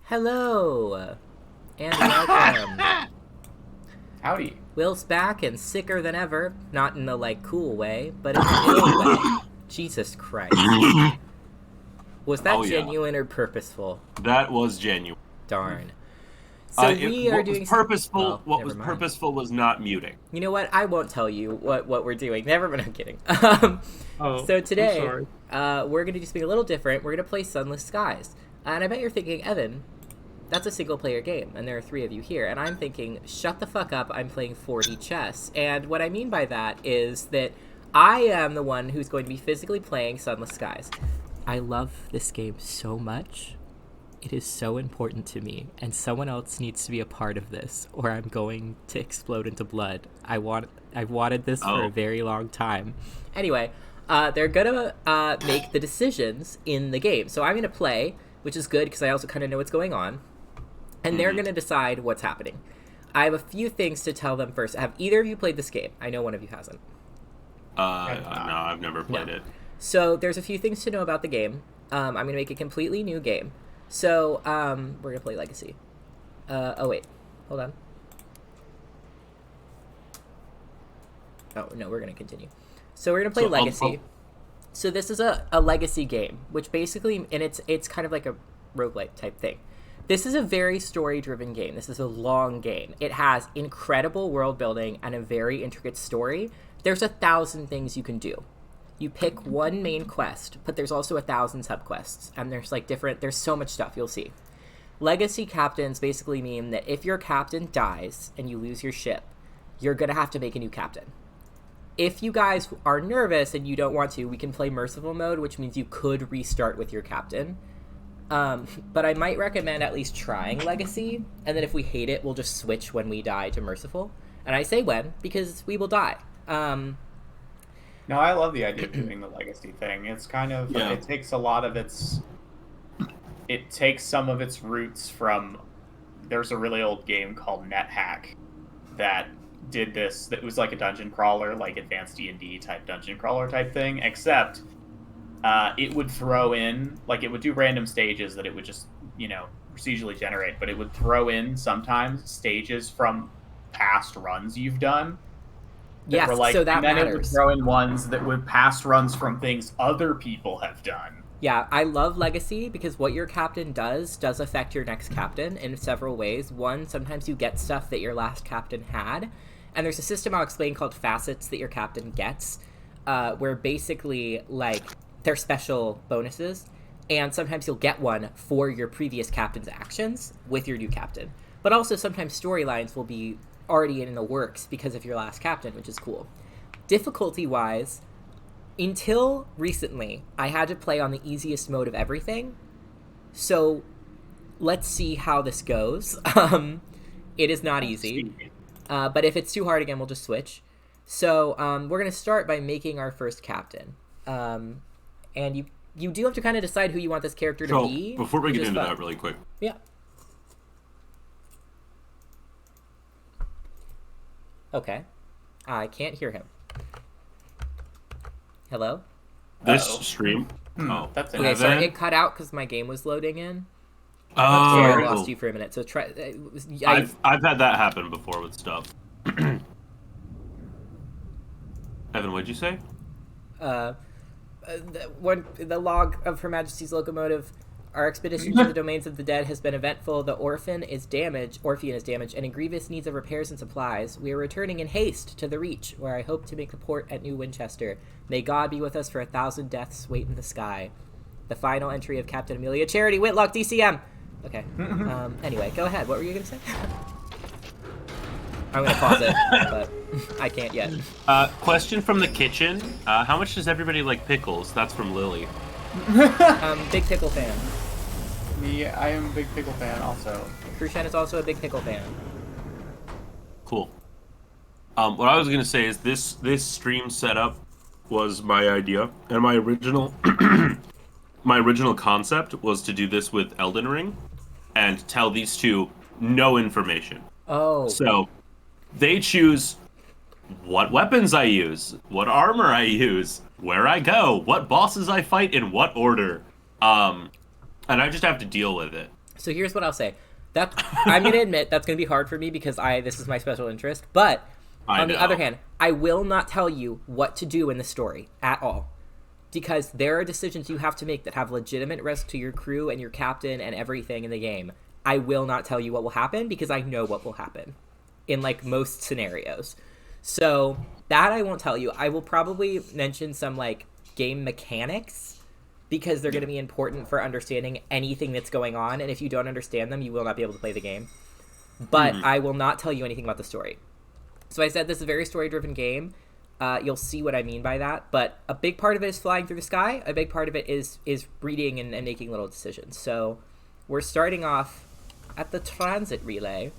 Hello, and welcome. Howdy. Will's back and sicker than ever. Not in the, cool way, but in the ill way. Jesus Christ. Was that yeah. genuine or purposeful? That was genuine. Darn. So we are doing... Purposeful, Well, what was never mind. purposeful was not muting. You know what? I won't tell you what we're doing. Never mind, I'm kidding. So today, we're going to do something a little different. We're going to play Sunless Skies. And I bet you're thinking, Evan, that's a single-player game, and there are 3 of you here. And I'm thinking, shut the fuck up, I'm playing 4D chess. And what I mean by that is that I am the one who's going to be physically playing Sunless Skies. I love this game so much. It is so important to me, and someone else needs to be a part of this, or I'm going to explode into blood. I've wanted this for a very long time. Anyway, they're gonna make the decisions in the game. So I'm gonna play, which is good because I also kind of know what's going on, and they're gonna decide what's happening. I have a few things to tell them first. Have either of you played this game? I know one of you hasn't. No, I've never played it. So there's a few things to know about the game. I'm gonna make a completely new game. So, we're gonna play Legacy. Oh wait, hold on. Oh, no, we're gonna continue. So we're gonna play Legacy. So this is a Legacy game, which basically, and it's kind of like a roguelite type thing. This is a very story-driven game. This is a long game. It has incredible world building and a very intricate story. There's 1,000 things you can do. You pick one main quest, but there's also 1,000 subquests, and there's so much stuff, you'll see. Legacy captains basically mean that if your captain dies and you lose your ship, you're gonna have to make a new captain. If you guys are nervous and you don't want to, we can play merciful mode, which means you could restart with your captain. But I might recommend at least trying Legacy, and then if we hate it, we'll just switch when we die to merciful. And I say when, because we will die. No, I love the idea of doing the legacy thing. It's kind of it takes a lot of it takes some of its roots from. There's a really old game called NetHack that did this. That was like a dungeon crawler, like advanced D&D type dungeon crawler type thing, except it would throw in, it would do random stages that it would just procedurally generate, but it would throw in sometimes stages from past runs you've done. Yes, so that and then matters. It would throw in ones that would past runs from things other people have done. Yeah, I love Legacy because what your captain does affect your next captain in several ways. One, sometimes you get stuff that your last captain had, and there's a system I'll explain called facets that your captain gets, where basically, they're special bonuses, and sometimes you'll get one for your previous captain's actions with your new captain. But also sometimes storylines will be already in the works because of your last captain, which is cool. Difficulty-wise, until recently, I had to play on the easiest mode of everything. So let's see how this goes. It is not easy. But if it's too hard again, we'll just switch. So we're going to start by making our first captain. And you do have to kind of decide who you want this character to be. Before we get into that really quick. Yeah. Okay. I can't hear him. Hello? This stream? Oh, that's it. Okay, sorry, it cut out because my game was loading in. Oh, sorry, I lost you for a minute. So try. I've had that happen before with stuff. Evan, what'd you say? The log of Her Majesty's locomotive. Our expedition to the domains of the dead has been eventful. The Orphean is damaged, and in grievous needs of repairs and supplies. We are returning in haste to the Reach, where I hope to make the port at New Winchester. May God be with us for 1,000 deaths wait in the sky. The final entry of Captain Amelia Charity Whitlock, DCM. Okay. Anyway, go ahead. What were you going to say? I'm going to pause it, but I can't yet. Question from the kitchen. How much does everybody like pickles? That's from Lily. Big pickle fan. Yeah, I am a big pickle fan also. Krushen is also a big pickle fan. Cool. What I was gonna say is this stream setup was my idea, and my original concept was to do this with Elden Ring, and tell these two no information. Oh. So they choose what weapons I use, what armor I use, where I go, what bosses I fight, in what order. And I just have to deal with it. So here's what I'll say. That I'm going to admit that's going to be hard for me because this is my special interest. But on the other hand, I will not tell you what to do in the story at all. Because there are decisions you have to make that have legitimate risk to your crew and your captain and everything in the game. I will not tell you what will happen because I know what will happen in like most scenarios. So that I won't tell you. I will probably mention some like game mechanics because they're going to be important for understanding anything that's going on. And if you don't understand them, you will not be able to play the game. But I will not tell you anything about the story. So I said this is a very story-driven game. You'll see what I mean by that. But a big part of it is flying through the sky. A big part of it is reading and making little decisions. So we're starting off at the transit relay.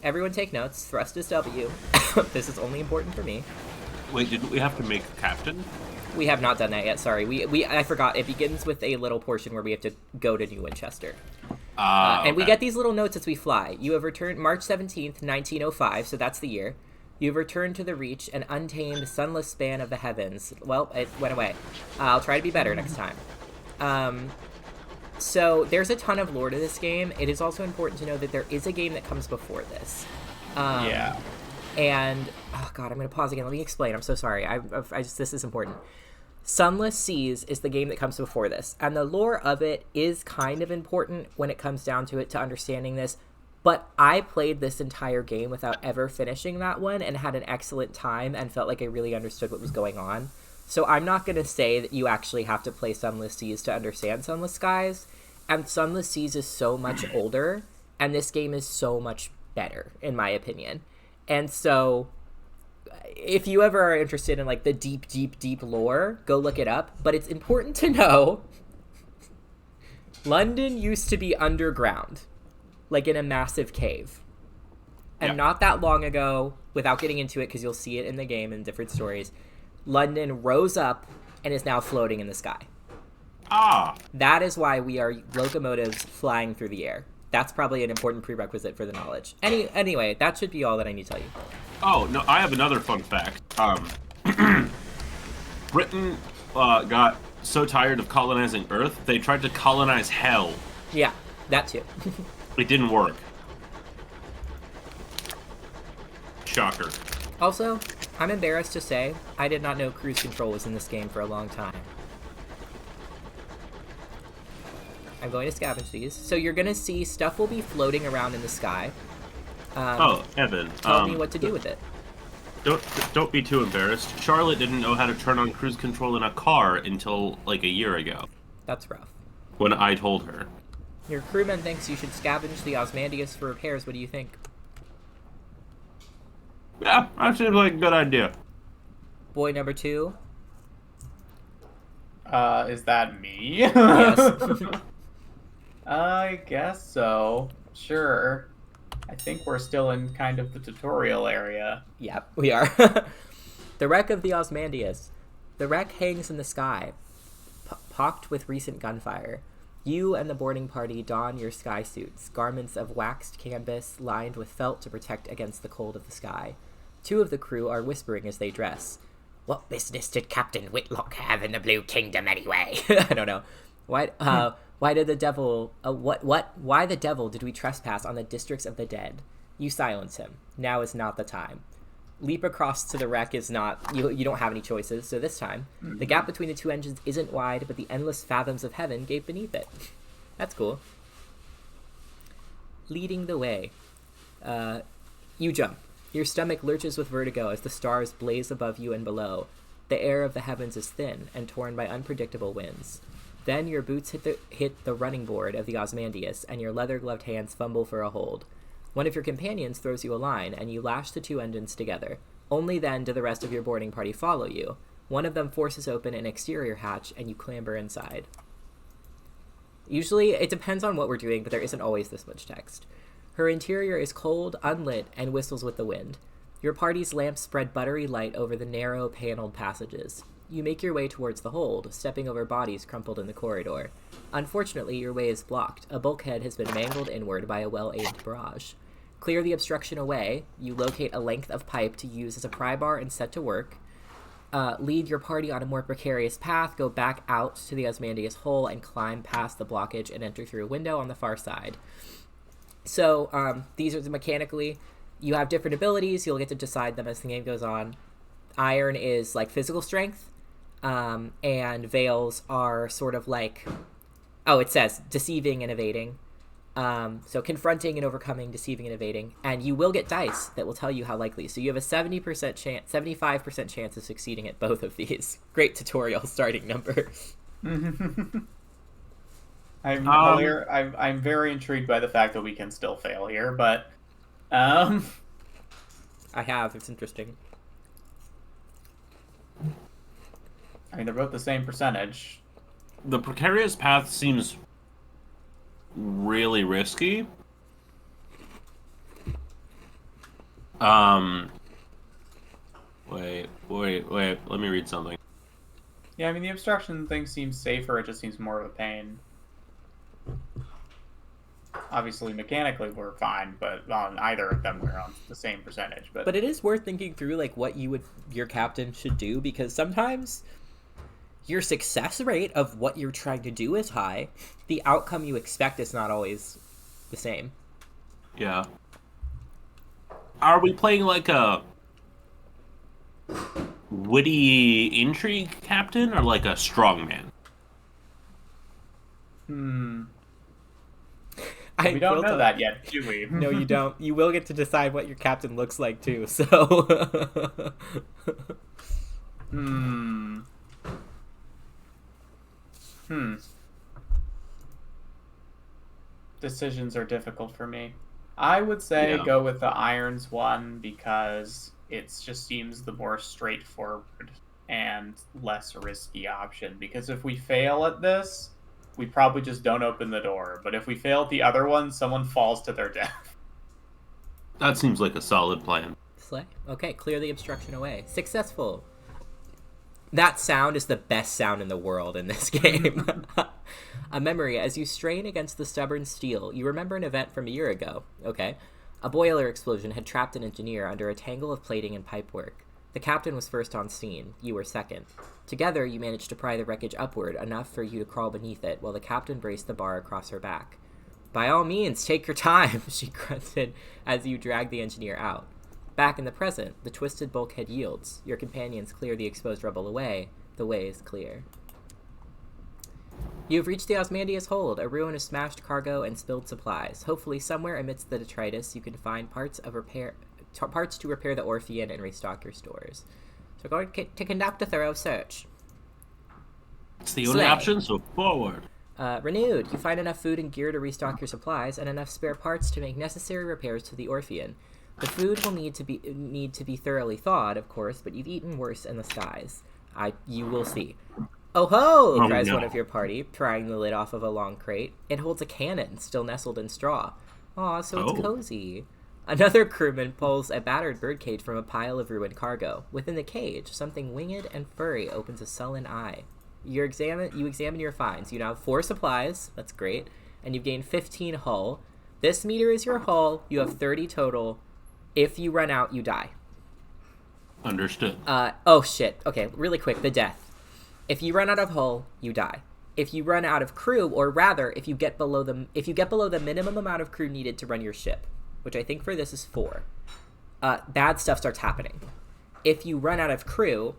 Everyone take notes. Thrust is W. This is only important for me. Wait, didn't we have to make a captain? We have not done that yet, sorry. I forgot. It begins with a little portion where we have to go to New Winchester. Okay. And we get these little notes as we fly. You have returned March 17th, 1905, so that's the year. You have returned to the Reach, an untamed, sunless span of the heavens. Well, it went away. I'll try to be better next time. So there's a ton of lore to this game. It is also important to know that there is a game that comes before this. Yeah. And, oh god, I'm going to pause again. Let me explain. I'm so sorry. This is important. Sunless Seas is the game that comes before this. And the lore of it is kind of important when it comes down to it, to understanding this. But I played this entire game without ever finishing that one and had an excellent time and felt like I really understood what was going on. So I'm not going to say that you actually have to play Sunless Seas to understand Sunless Skies. And Sunless Seas is so much older, and this game is so much better, in my opinion. And so if you ever are interested in like the deep, deep, deep lore, go look it up. But it's important to know London used to be underground, like in a massive cave. And not that long ago, without getting into it because you'll see it in the game in different stories, London rose up and is now floating in the sky. That is why we are locomotives flying through the air. That's probably an important prerequisite for the knowledge. Anyway, that should be all that I need to tell you. Oh, no, I have another fun fact. Britain got so tired of colonizing Earth, they tried to colonize Hell. Yeah, that too. It didn't work. Shocker. Also, I'm embarrassed to say, I did not know cruise control was in this game for a long time. I'm going to scavenge these. So you're going to see stuff will be floating around in the sky. Evan. Tell me what to do with it. Don't be too embarrassed. Charlotte didn't know how to turn on cruise control in a car until like a year ago. That's rough. When I told her. Your crewman thinks you should scavenge the Osmandius for repairs. What do you think? Yeah, that seems like a good idea. Boy number 2. Is that me? Yes. I guess so. Sure. I think we're still in kind of the tutorial area. Yep, we are. The wreck of the Osmandius. The wreck hangs in the sky, pocked with recent gunfire. You and the boarding party don your sky suits, garments of waxed canvas lined with felt to protect against the cold of the sky. 2 of the crew are whispering as they dress. What business did Captain Whitlock have in the Blue Kingdom anyway? I don't know. Why did the devil... Why the devil did we trespass on the districts of the dead? You silence him. Now is not the time. Leap across to the wreck is not... You don't have any choices, so this time, the gap between the 2 engines isn't wide, but the endless fathoms of heaven gape beneath it. That's cool. Leading the way. You jump. Your stomach lurches with vertigo as the stars blaze above you and below. The air of the heavens is thin and torn by unpredictable winds. Then your boots hit the running board of the Osmandius, and your leather-gloved hands fumble for a hold. One of your companions throws you a line, and you lash the 2 engines together. Only then do the rest of your boarding party follow you. One of them forces open an exterior hatch, and you clamber inside. Usually, it depends on what we're doing, but there isn't always this much text. Her interior is cold, unlit, and whistles with the wind. Your party's lamps spread buttery light over the narrow, paneled passages. You make your way towards the hold, stepping over bodies crumpled in the corridor. Unfortunately, your way is blocked. A bulkhead has been mangled inward by a well-aimed barrage. Clear the obstruction away. You locate a length of pipe to use as a pry bar and set to work. Lead your party on a more precarious path, go back out to the Ozymandias hole, and climb past the blockage and enter through a window on the far side. So these are mechanically, you have different abilities. You'll get to decide them as the game goes on. Iron is like physical strength, and veils are sort of like, it says deceiving and evading. So confronting and overcoming, deceiving and evading, and you will get dice that will tell you how likely. So you have a 75% chance of succeeding at both of these. Great tutorial starting number. I'm very intrigued by the fact that we can still fail here, but I have. It's interesting. I mean, they're both the same percentage. The precarious path seems really risky. Wait, let me read something. Yeah, I mean, the obstruction thing seems safer, it just seems more of a pain. Obviously, mechanically, we're fine, but on either of them, we're on the same percentage. But it is worth thinking through, like, what your captain should do, because sometimes your success rate of what you're trying to do is high. The outcome you expect is not always the same. Yeah. Are we playing like a witty intrigue captain or like a strongman? We don't know that yet, do we? No, you don't. You will get to decide what your captain looks like, too, so... Decisions are difficult for me. I would say go with the irons one because it just seems the more straightforward and less risky option. Because if we fail at this, we probably just don't open the door. But if we fail at the other one, someone falls to their death. That seems like a solid plan. Slay. Okay, clear the obstruction away. Successful. That sound is the best sound in the world in this game. A memory. As you strain against the stubborn steel, you remember an event from a year ago. Okay. A boiler explosion had trapped an engineer under a tangle of plating and pipework. The captain was first on scene. You were second. Together, you managed to pry the wreckage upward, enough for you to crawl beneath it, while the captain braced the bar across her back. By all means, take your time, she grunted as you dragged the engineer out. Back in the present, the twisted bulkhead yields. Your companions clear the exposed rubble away. The way is clear. You have reached the Ozymandias hold, a ruin of smashed cargo and spilled supplies. Hopefully, somewhere amidst the detritus, you can find parts to repair the Orphean and restock your stores. So we're going to conduct a thorough search. It's the only option, so forward. Renewed. You find enough food and gear to restock your supplies, and enough spare parts to make necessary repairs to the Orphean. The food will need to be thoroughly thawed, of course, but you've eaten worse in the skies. You will see. Oh ho! Cries one of your party, prying the lid off of a long crate. It holds a cannon, still nestled in straw. Aw, so it's cozy. Another crewman pulls a battered birdcage from a pile of ruined cargo. Within the cage, something winged and furry opens a sullen eye. You examine your finds. You now have 4 supplies. That's great. And you've gained 15 hull. This meter is your hull. You have 30 total. If you run out, you die. Understood. Oh shit. Okay, really quick. The death. If you run out of hull, you die. If you run out of crew, or rather, if you get below the minimum amount of crew needed to run your ship, which I think for this is 4, bad stuff starts happening. If you run out of crew,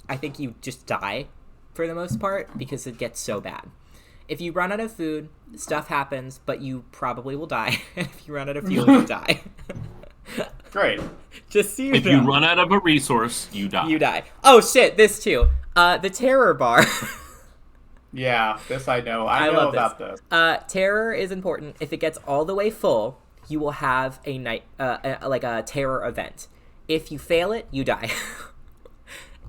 I think you just die for the most part because it gets so bad. If you run out of food, stuff happens, but you probably will die. If you run out of fuel, you die. Great. Just so you know. If you run out of a resource, you die. You die. Oh shit, this too. The terror bar. Yeah, this I know. I know about this. Terror is important. If it gets all the way full, you will have a terror event. If you fail it, you die.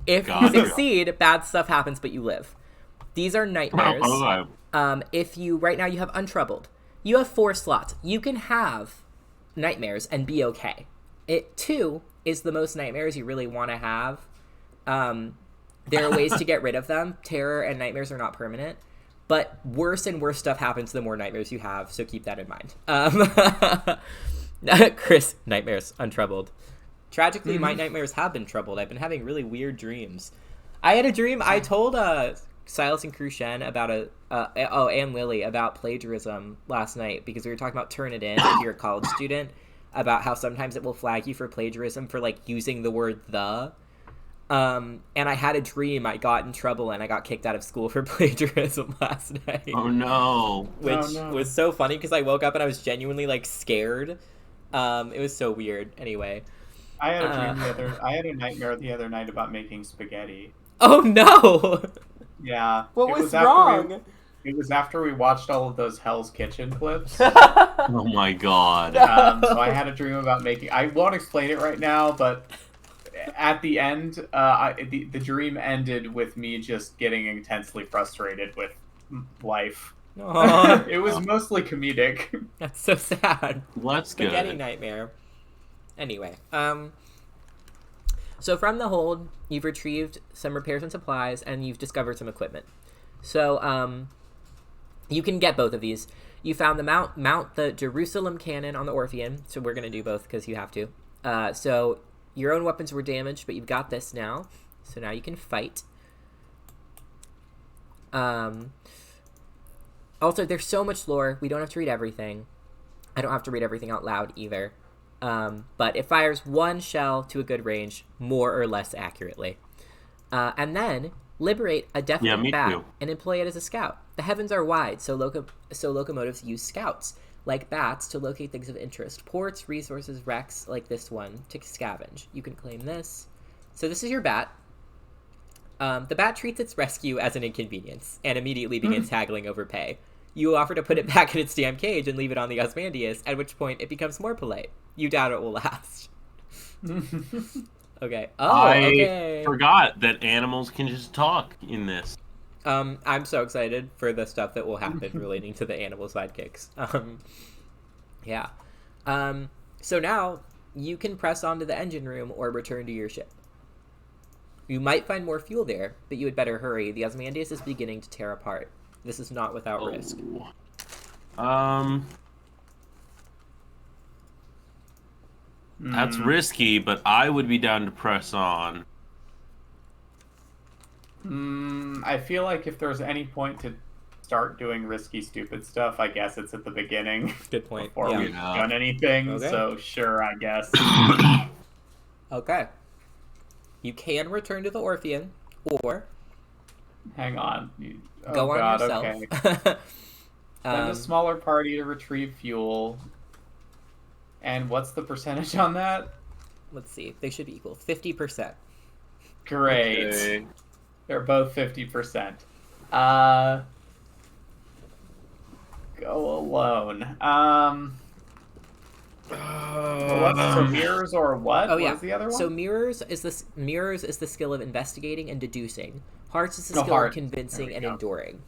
If you succeed, bad stuff happens, but you live. These are nightmares. If you right now you have untroubled, you have 4 slots. You can have nightmares and be okay. 2 is the most nightmares you really want to have. There are ways to get rid of them. Terror and nightmares are not permanent, but worse and worse stuff happens the more nightmares you have, so keep that in mind. Chris, nightmares, untroubled. Tragically, my nightmares have been troubled. I've been having really weird dreams. I had a dream. I told Silas and Crucian about and Lily about plagiarism last night because we were talking about Turnitin if you're a college student, about how sometimes it will flag you for plagiarism for like using the word the. And I had a dream I got in trouble and I got kicked out of school for plagiarism last night. Oh no. Which was so funny because I woke up and I was genuinely like scared. It was so weird. Anyway. I had a nightmare the other night about making spaghetti. Oh no! Yeah. What was wrong? It was after we watched all of those Hell's Kitchen clips. Oh my god. So I had a dream about making... I won't explain it right now, but at the end, the dream ended with me just getting intensely frustrated with life. It was mostly comedic. That's so sad. Let's go. Spaghetti nightmare. Anyway, so from the hold, you've retrieved some repairs and supplies, and you've discovered some equipment. So, you can get both of these. You found the mount the Jerusalem cannon on the Orpheon, so we're going to do both because you have to. So, your own weapons were damaged, but you've got this now. So now you can fight. Also, there's so much lore. We don't have to read everything. I don't have to read everything out loud either. But it fires one shell to a good range, more or less accurately. And then liberate a definite bat and employ it as a scout. The heavens are wide, so locomotives use scouts, like bats, to locate things of interest. Ports, resources, wrecks, like this one, to scavenge. You can claim this. So this is your bat. The bat treats its rescue as an inconvenience and immediately begins haggling over pay. You offer to put it back in its damn cage and leave it on the Osmandius, at which point it becomes more polite. You doubt it will last. Okay. Oh, okay. I forgot that animals can just talk in this. I'm so excited for the stuff that will happen relating to the animal sidekicks. Yeah. So now you can press onto the engine room or return to your ship. You might find more fuel there, but you had better hurry. The Osmandius is beginning to tear apart. This is not without risk. That's risky, but I would be down to press on. I feel like if there's any point to start doing risky, stupid stuff, I guess it's at the beginning. Good point. Before we've done anything, okay. So sure, I guess. Okay. You can return to the Orpheon, or... Hang on. Go on yourself. Okay. Send a smaller party to retrieve fuel. And what's the percentage on that? Let's see. They should be equal. 50%. Great. Okay. They're both 50%. Go alone. So mirrors or what? Oh, yeah. What was the other one? So mirrors is the skill of investigating and deducing. Hearts is the skill of convincing and enduring.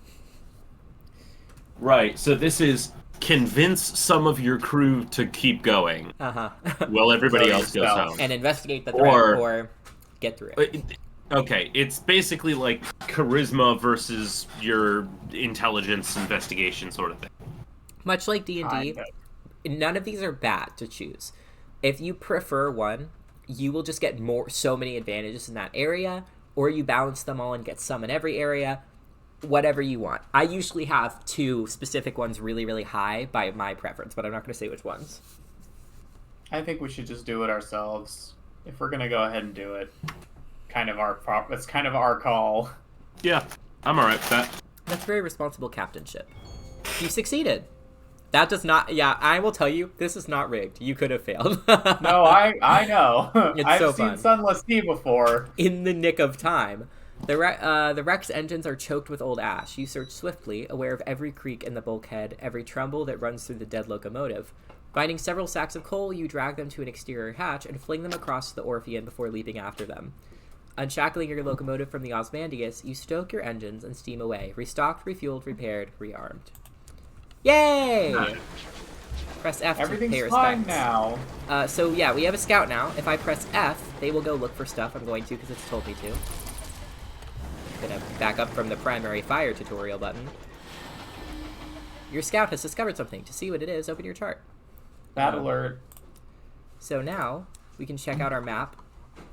Right. So this is convince some of your crew to keep going. While everybody else goes home. And investigate the threat or get through it. Okay, it's basically like charisma versus your intelligence investigation sort of thing. Much like D&D, none of these are bad to choose. If you prefer one, you will just get so many advantages in that area, or you balance them all and get some in every area, whatever you want. I usually have 2 specific ones really, really high by my preference, but I'm not going to say which ones. I think we should just do it ourselves. If we're going to go ahead and do it. It's kind of our call. Yeah, I'm alright with that. That's very responsible captainship. You succeeded. That does not... Yeah, I will tell you, this is not rigged. You could have failed. No, I know. I've seen Sunless Sea before. In the nick of time. The wreck's engines are choked with old ash. You search swiftly, aware of every creak in the bulkhead, every tremble that runs through the dead locomotive. Finding several sacks of coal, you drag them to an exterior hatch and fling them across the Orpheon before leaping after them. Unshackling your locomotive from the Osmandius, you stoke your engines and steam away. Restocked, refueled, repaired, rearmed. Yay! Nice. Press F to pay respects. Everything's fine now. So yeah, we have a scout now. If I press F, they will go look for stuff. I'm going to because it's told me to. Gonna back up from the primary fire tutorial button. Your scout has discovered something. To see what it is, open your chart. Bad alert. So now we can check out our map.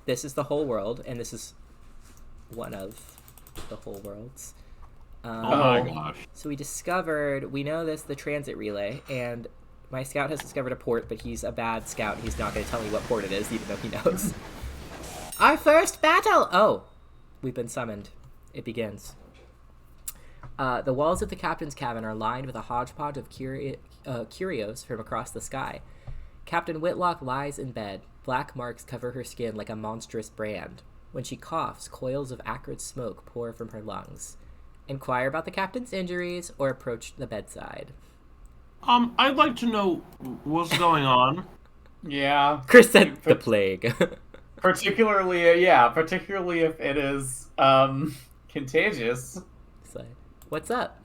This is the whole world, and this is one of the whole worlds. Oh my gosh. So we know the transit relay, and my scout has discovered a port, but he's a bad scout. He's not going to tell me what port it is, even though he knows. Our first battle! Oh, we've been summoned. It begins. The walls of the captain's cabin are lined with a hodgepodge of curios from across the sky. Captain Whitlock lies in bed. Black marks cover her skin like a monstrous brand. When she coughs, coils of acrid smoke pour from her lungs. Inquire about the captain's injuries or approach the bedside. I'd like to know what's going on. Yeah. Chris said the plague. Particularly if it is contagious. What's up?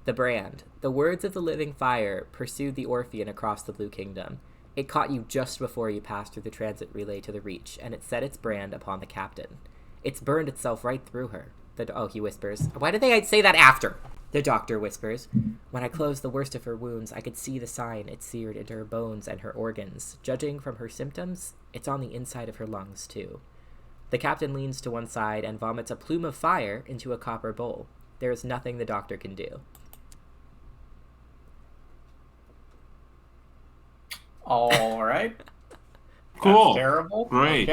The brand. The words of the living fire pursued the Orphean across the Blue Kingdom. It caught you just before you passed through the transit relay to the Reach, and it set its brand upon the captain. It's burned itself right through her. He whispers. Why did they say that after? The doctor whispers. When I closed the worst of her wounds, I could see the sign it seared into her bones and her organs. Judging from her symptoms, it's on the inside of her lungs, too. The captain leans to one side and vomits a plume of fire into a copper bowl. There is nothing the doctor can do. All right. Cool. That's terrible. Great.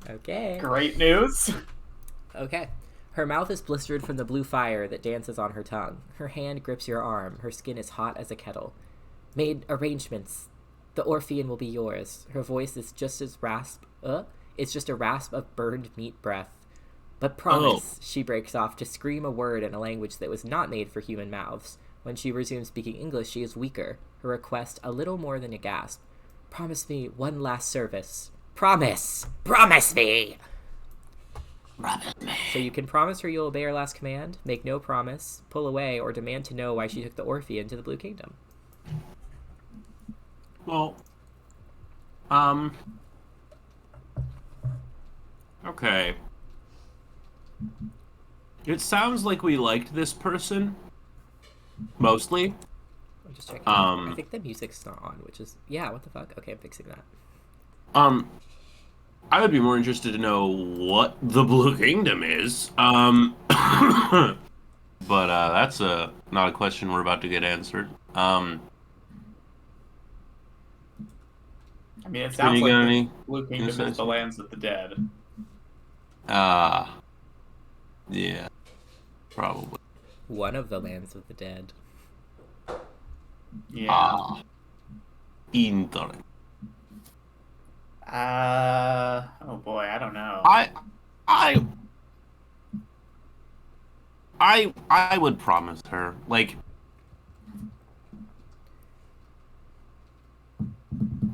Okay. Great news. Okay. Her mouth is blistered from the blue fire that dances on her tongue. Her hand grips your arm. Her skin is hot as a kettle. Made arrangements. The Orphean will be yours. Her voice is just as it's just a rasp of burned meat breath. But promise, she breaks off to scream a word in a language that was not made for human mouths. When she resumes speaking English, she is weaker. Her request a little more than a gasp. Promise me one last service. Promise! Promise me! So you can promise her you'll obey her last command, make no promise, pull away, or demand to know why she took the Orphean to the Blue Kingdom. Well, okay. It sounds like we liked this person, mostly. I'm just checking. I think the music's not on, which is... Yeah, what the fuck? Okay, I'm fixing that. I would be more interested to know what the Blue Kingdom is. But that's not a question we're about to get answered. I mean, it sounds like the Blue Kingdom is the lands of the dead. Yeah, probably. One of the lands of the dead. Yeah. Interesting. Oh boy, I don't know. I would promise her, like,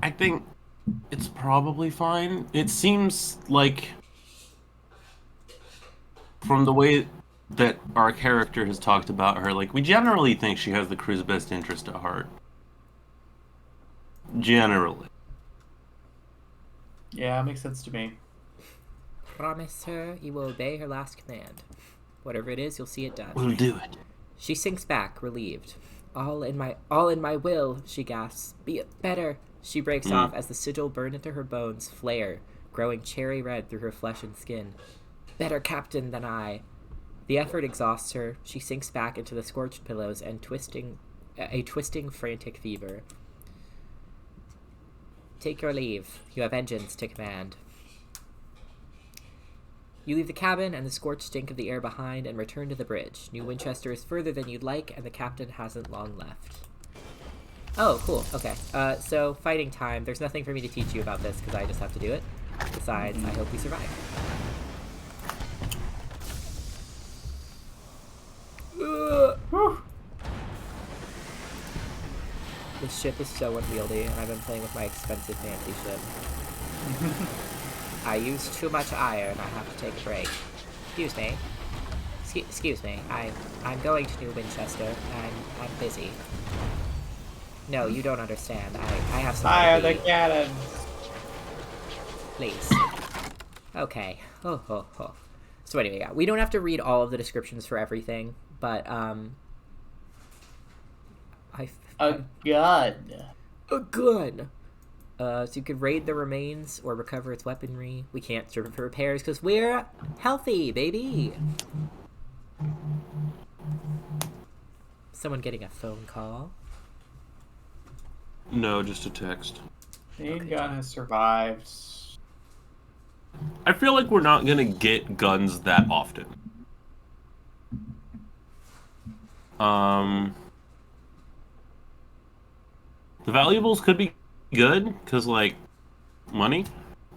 I think it's probably fine. It seems like, from the way that our character has talked about her, like, we generally think she has the crew's best interest at heart. Generally. Yeah, it makes sense to me. Promise her you will obey her last command. Whatever it is, you'll see it done. We'll do it. She sinks back, relieved. All in my will, she gasps. Be it better. She breaks off as the sigil burned into her bones flare, growing cherry red through her flesh and skin. Better captain than I. The effort exhausts her. She sinks back into the scorched pillows and twisting, frantic fever. Take your leave. You have engines to command. You leave the cabin and the scorched stink of the air behind and return to the bridge. New Winchester is further than you'd like, and the captain hasn't long left. Oh, cool. Okay. So, fighting time. There's nothing for me to teach you about this, because I just have to do it. Besides, I hope we survive. This ship is so unwieldy, and I've been playing with my expensive fancy ship. I use too much iron. I have to take a break. Excuse me. Excuse me. I'm going to New Winchester. I'm busy. No, you don't understand. I have some. Fire the cannons. Please. Okay. So anyway, yeah, we don't have to read all of the descriptions for everything, but A gun. A gun. So you could raid the remains or recover its weaponry. We can't serve it for repairs because we're healthy, baby! Someone getting a phone call. No, just a text. Main gun has survived. I feel like we're not gonna get guns that often. The valuables could be good, because, like, money.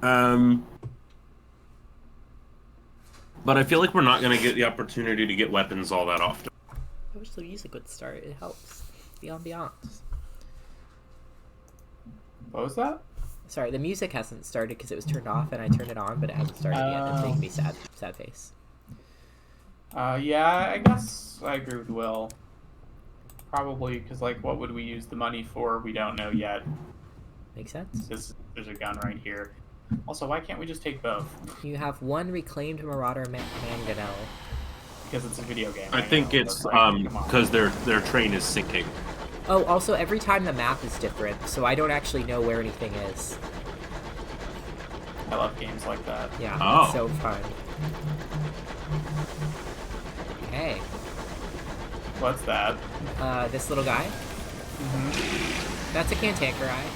But I feel like we're not gonna get the opportunity to get weapons all that often. I wish the music would start. It helps. The ambiance. What was that? Sorry, the music hasn't started because it was turned off, and I turned it on, but it hasn't started yet. It's making me sad. Sad face. Yeah, I guess I agree with Will. Probably, because, like, what would we use the money for? We don't know yet. Makes sense. There's a gun right here. Also, why can't we just take both? You have one reclaimed Marauder Mangonel. Because it's a video game. I think it's because their train is sinking. Oh, also, every time the map is different, so I don't actually know where anything is. I love games like that. Yeah, Oh. It's so fun. Hey. What's that? This little guy. Mm-hmm. That's a Cantankerite.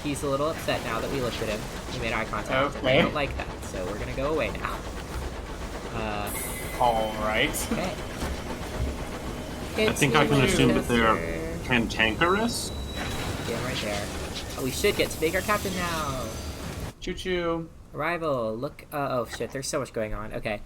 He's a little upset now that we looked at him. We made eye contact. Okay. And I don't like that, so we're gonna go away now. Alright. Okay. I think I can assume that they're cantankerous. Yeah, right there. Oh, we should get to make our captain now. Choo-choo. Arrival. Look. Oh shit. There's so much going on. Okay.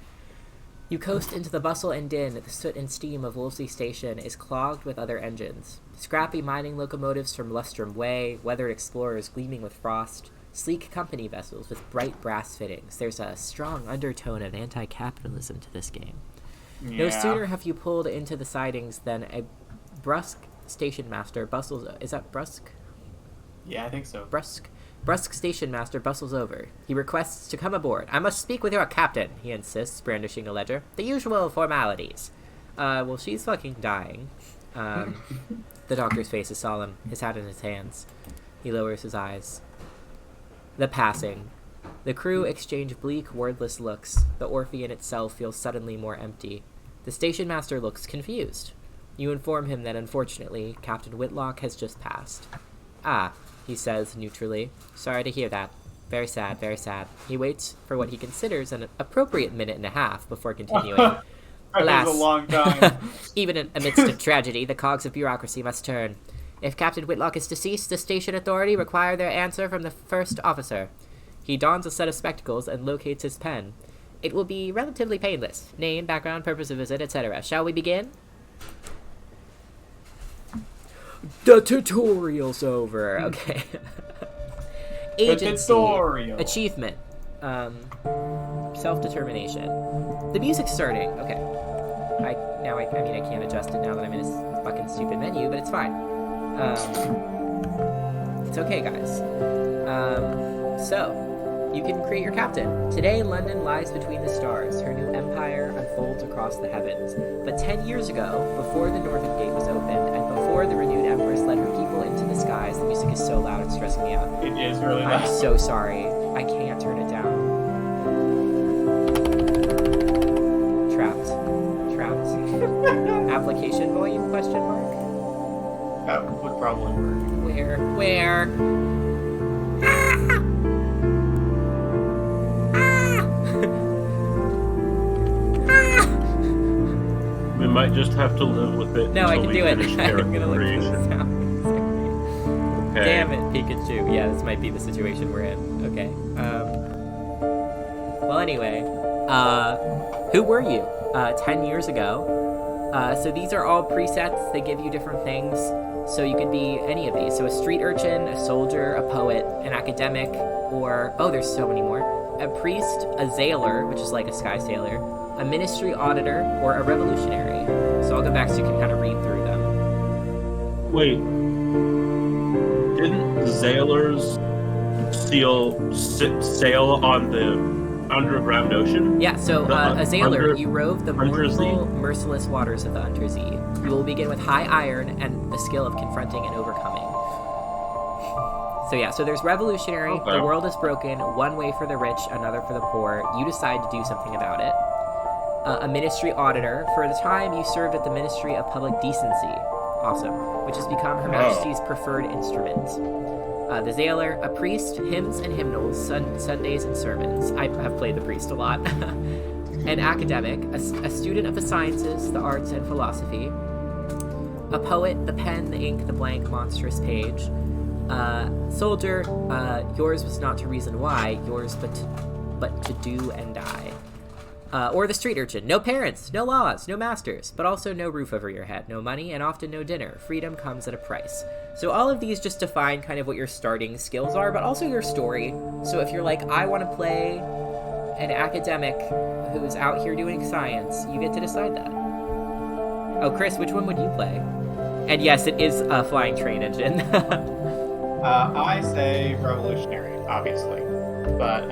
You coast into the bustle and din. The soot and steam of Wolseley Station is clogged with other engines. Scrappy mining locomotives from Lustrum Way, weathered explorers gleaming with frost, sleek company vessels with bright brass fittings. There's a strong undertone of anti-capitalism to this game. Yeah. No sooner have you pulled into the sidings than a brusque station master bustles... Is that brusque? Yeah, I think so. Brusque station master bustles over. He requests to come aboard. I must speak with your captain, he insists, brandishing a ledger. The usual formalities. Well, she's fucking dying. The doctor's face is solemn, his hat in his hands. He lowers his eyes. The passing. The crew exchange bleak, wordless looks. The Orphean itself feels suddenly more empty. The station master looks confused. You inform him that, unfortunately, Captain Whitlock has just passed. Ah, he says, neutrally. Sorry to hear that. Very sad, very sad. He waits for what he considers an appropriate minute and a half before continuing. Alas, was a long time. Even amidst a tragedy, the cogs of bureaucracy must turn. If Captain Whitlock is deceased, the station authority require their answer from the first officer. He dons a set of spectacles and locates his pen. It will be relatively painless. Name, background, purpose of visit, etc. Shall we begin? The tutorial's over. Okay. Agency. tutorial. Achievement. Self-determination. The music's starting. Okay. I can't adjust it now that I'm in this fucking stupid menu, but it's fine. It's okay, guys. So, you can create your captain. Today, London lies between the stars. Her new empire unfolds across the heavens. But 10 years ago, before the Northern Gate was opened, and before the renewed Empress led her people into the skies, the music is so loud it's stressing me out. It is really loud. I'm so sorry. I can't turn it down. Trapped. Application volume, question mark? That would probably work. Where? We might just have to live with it. No, I can until we do it. finish I'm gonna look for creation. the sound. Okay. Damn it, Pikachu. Yeah, this might be the situation we're in. Okay. Well, anyway, who were you 10 years ago? So these are all presets. They give you different things. So you could be any of these. So a street urchin, a soldier, a poet, an academic, or... Oh, there's so many more. A priest, a sailor, which is like a sky sailor, a ministry auditor, or a revolutionary. So I'll go back so you can kind of read through them. Wait. Didn't the sailors sail on the underground ocean? Yeah, so a sailor, you rove the Untersee? mournful, merciless waters of the Untersee. You will begin with high iron and the skill of confronting and overcoming. So yeah, so there's revolutionary, Okay. the world is broken, one way for the rich, another for the poor. You decide to do something about it. A ministry auditor. For the time, you served at the Ministry of Public Decency. Awesome. Which has become Her Majesty's preferred instrument. The Zailer, a priest, hymns and hymnals, Sundays and sermons. I have played the priest a lot. An academic, a student of the sciences, the arts, and philosophy. A poet, the pen, the ink, the blank, monstrous page. Soldier, yours was not to reason why, yours but to do and die. Or the street urchin, no parents, no laws, no masters, but also no roof over your head, no money, and often no dinner. Freedom comes at a price. So all of these just define kind of what your starting skills are, but also your story. So if you're like, I want to play an academic who's out here doing science, you get to decide that. Oh, Chris, which one would you play? And yes, it is a flying train engine. I say revolutionary, obviously, but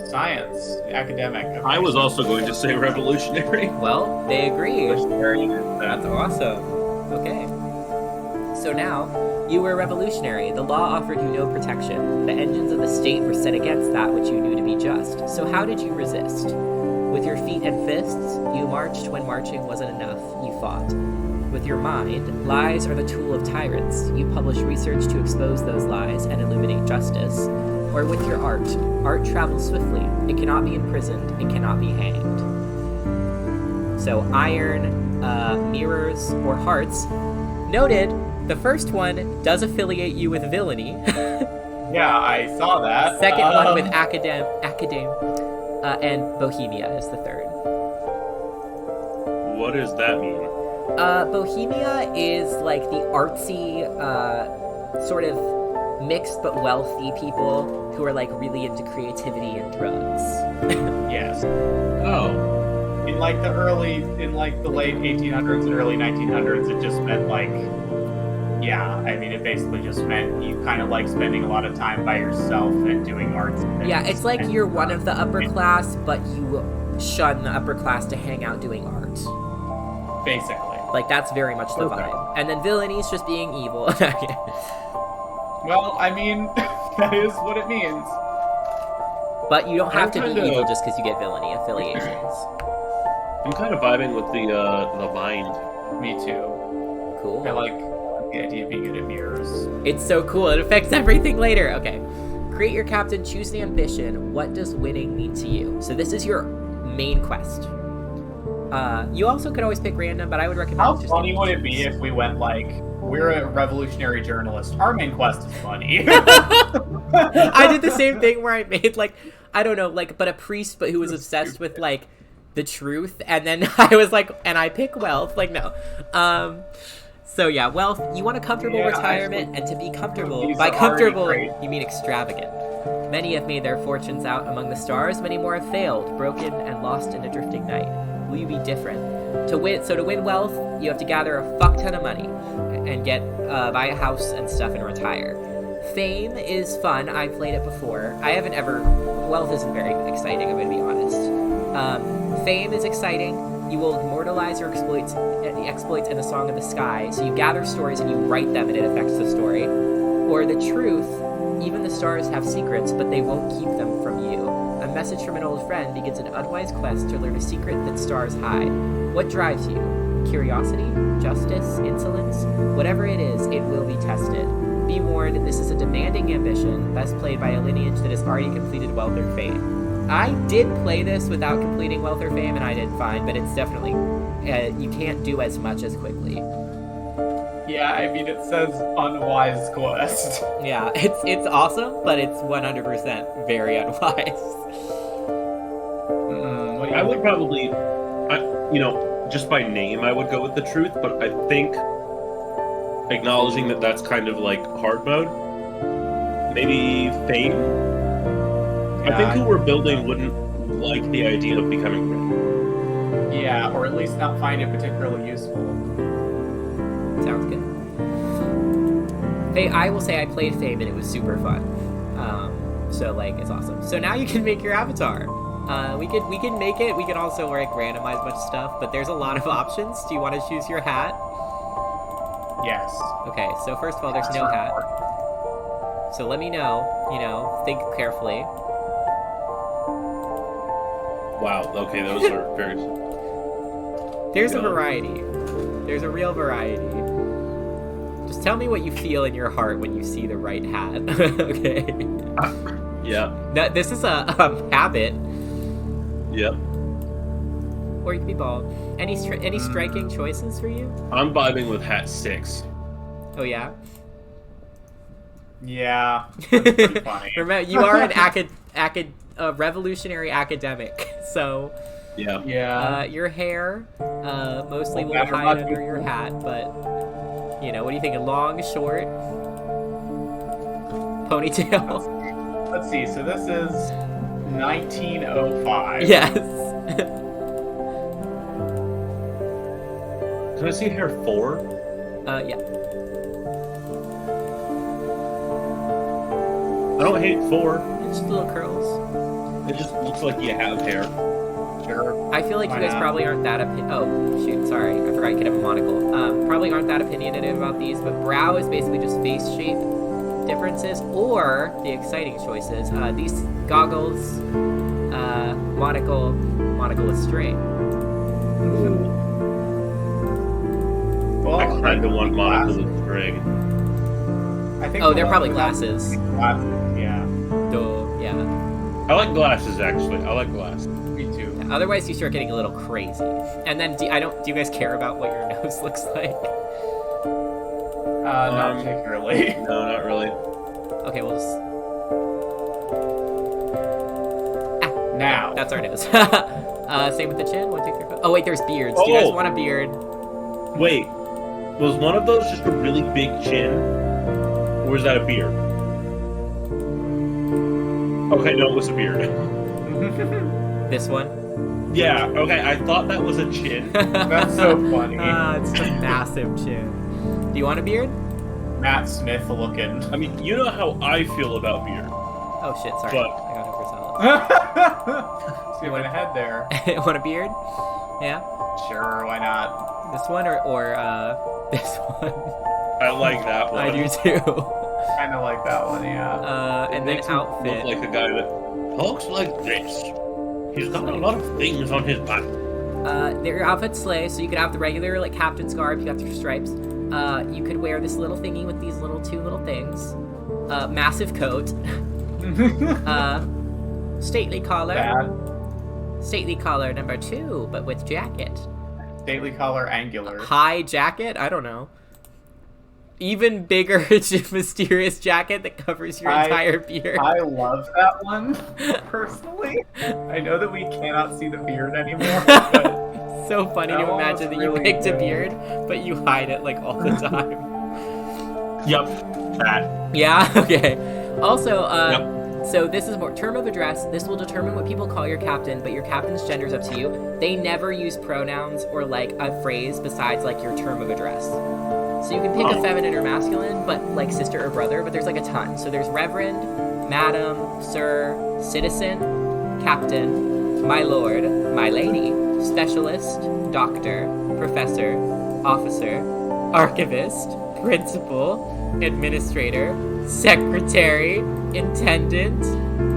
science, academic. Okay. I was also going to say revolutionary. Well, they agree. That's That's awesome. Okay. So now, you were a revolutionary. The law offered you no protection. The engines of the state were set against that which you knew to be just. So how did you resist? With your feet and fists, you marched when marching wasn't enough. You fought. With your mind, lies are the tool of tyrants. You publish research to expose those lies and illuminate justice. Or with your art. Art travels swiftly. It cannot be imprisoned. It cannot be hanged. So iron, mirrors, or hearts. Noted, the first one does affiliate you with villainy. Yeah, I saw that. Second one with academe, and Bohemia is the third. What does that mean? Bohemia is like the artsy, sort of mixed but wealthy people who are like really into creativity and drugs. Yes. Oh. In the late 1800s and early 1900s, it just meant it basically just meant you kind of like spending a lot of time by yourself and doing arts. Yeah, it's like you're one of the upper class, but you shun the upper class to hang out doing art. Basically. Like, that's very much the Okay. vibe. And then villainy is just being evil. Well, I mean, that is what it means. But you don't have to be kinda- evil just because you get villainy affiliations. I'm kind of vibing with the mind. Me too. Cool. I like the idea of being good at mirrors. It's so cool. It affects everything later. Okay. Create your captain, choose the ambition. What does winning mean to you? So this is your main quest. You also could always pick random, but I would recommend How just funny would it be if we went we're a revolutionary journalist. Our main quest is funny. I did the same thing where I made but a priest but who was obsessed with the truth, and then I was like, and I pick wealth. No. So yeah, wealth, you want a comfortable retirement, and to be comfortable, These by are comfortable, already great. you mean extravagant. Many have made their fortunes out among the stars, many more have failed, broken, and lost in a drifting night. Will you be different? To win wealth, you have to gather a fuck ton of money, and buy a house and stuff and retire. Fame is fun, I've played it before. Wealth isn't very exciting, I'm gonna be honest. Fame is exciting. You will immortalize your exploits in the Song of the Sky. So you gather stories and you write them, and it affects the story. Or the truth. Even the stars have secrets, but they won't keep them from you. A message from an old friend begins an unwise quest to learn a secret that stars hide. What drives you? Curiosity? Justice? Insolence? Whatever it is, it will be tested. Be warned, this is a demanding ambition, best played by a lineage that has already completed wealth or fame. I did play this without completing wealth or fame, and I did fine, but it's definitely you can't do as much as quickly. Yeah, I mean, it says unwise quest. Yeah, it's awesome, but it's 100% very unwise. I would probably, just by name, I would go with the truth, but I think acknowledging that that's kind of like hard mode, maybe fame. I think who we're building wouldn't like the idea of becoming rich. Yeah, or at least not find it particularly useful. Sounds good. I will say I played Fame and it was super fun. So it's awesome. So now you can make your avatar. We can make it. We can also randomize a bunch of stuff, but there's a lot of options. Do you want to choose your hat? Yes. Okay, so first of all, there's no hat. So let me know, think carefully. Wow, okay, those are very... There's a variety. There's a real variety. Just tell me what you feel in your heart when you see the right hat, okay? Yeah. No, this is a habit. Yep. Or you can be bald. Any striking choices for you? I'm vibing with hat 6. Oh, yeah? Yeah, that's pretty funny. Remember, you are an revolutionary academic, so... Yeah. Your hair mostly will hide under your hat, but, what do you think? Long, short? Ponytail? Let's see, so this is 1905. Yes. Can I see hair 4? Yeah. I don't hate 4. It's just little curls. It just looks like you have hair. Sure. I feel like you guys probably aren't that oh, shoot, sorry. I forgot you could have a monocle. Probably aren't that opinionated about these, but brow is basically just face shape differences, or the exciting choices. These goggles, monocle with string. Well, I kind of want monocle with string. I think they're probably glasses. Glasses, yeah. Duh, yeah. I like glasses, actually. I like glasses. Me too. Otherwise, you start getting a little crazy. And then, do you guys care about what your nose looks like? Not particularly. No, not really. Okay, we'll just... Now. That's our nose. Same with the chin. 1, 2, 3, 4. Oh, wait, there's beards. Do you guys want a beard? Wait. Was one of those just a really big chin? Or was that a beard? Okay, no, it was a beard. This one? Yeah, okay, I thought that was a chin. That's so funny. It's a massive chin. Do you want a beard? Matt Smith looking. I mean, you know how I feel about beard. Oh shit, sorry. But- I got overzealous. Skipping ahead there. Want a beard? Yeah? Sure, why not? This one or this one? I like that one. I do too. Kind of like that one, yeah. And then Makes him outfit. look like a guy that talks like this. He's got a lot of things on his back. Their outfits slay, so you could have the regular like captain's garb, you got your stripes. You could wear this little thingy with these two little things. Massive coat. Stately collar. Bad. Stately collar number 2, but with jacket. Stately collar angular. High jacket? I don't know. Even bigger mysterious jacket that covers your entire beard. I love that one, personally. I know that we cannot see the beard anymore, but So funny to imagine that you really picked a good. beard, but you hide it like all the time. Yep, that. Yeah? Okay. Also, Yep. so this is more term of address. This will determine what people call your captain, but your captain's gender is up to you. They never use pronouns or like a phrase besides like your term of address. So you can pick a feminine or masculine, but like sister or brother, but there's like a ton. So there's reverend, madam, sir, citizen, captain, my lord, my lady, specialist, doctor, professor, officer, archivist, principal, administrator, secretary, intendant,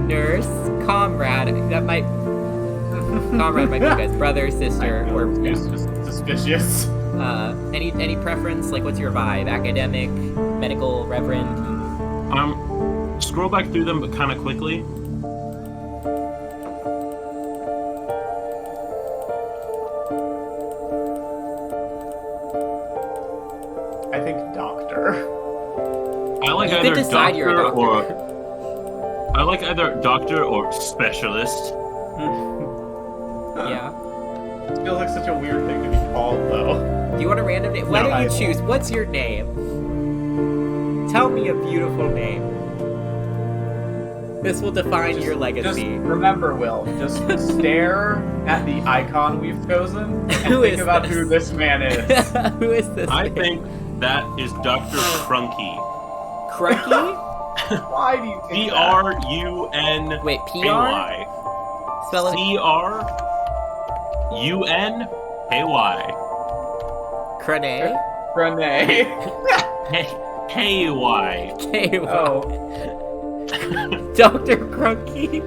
nurse, comrade. Comrade might be you guys, brother, sister, or it's just suspicious. any preference? Like, what's your vibe? Academic, medical, reverend? Scroll back through them, but kind of quickly. I think doctor. I like You either could decide you're a doctor doctor. I like either doctor or specialist. Yeah. It feels like such a weird thing to be called, though. Do you want a random name? Why No, don't you I- choose? What's your name? Tell me a beautiful name. This will define your Just legacy. remember, Will, just stare at the icon we've chosen and Who think is about this? who this man is. Who is this? I man? think that is Dr. Crunky. Crunky? Why do you think that? C-R-U-N-K-Y. Wait, PR? Spell it. C-R-U-N-K-Y. Crane? Renee. KY. KY. Oh. Dr. Crunky.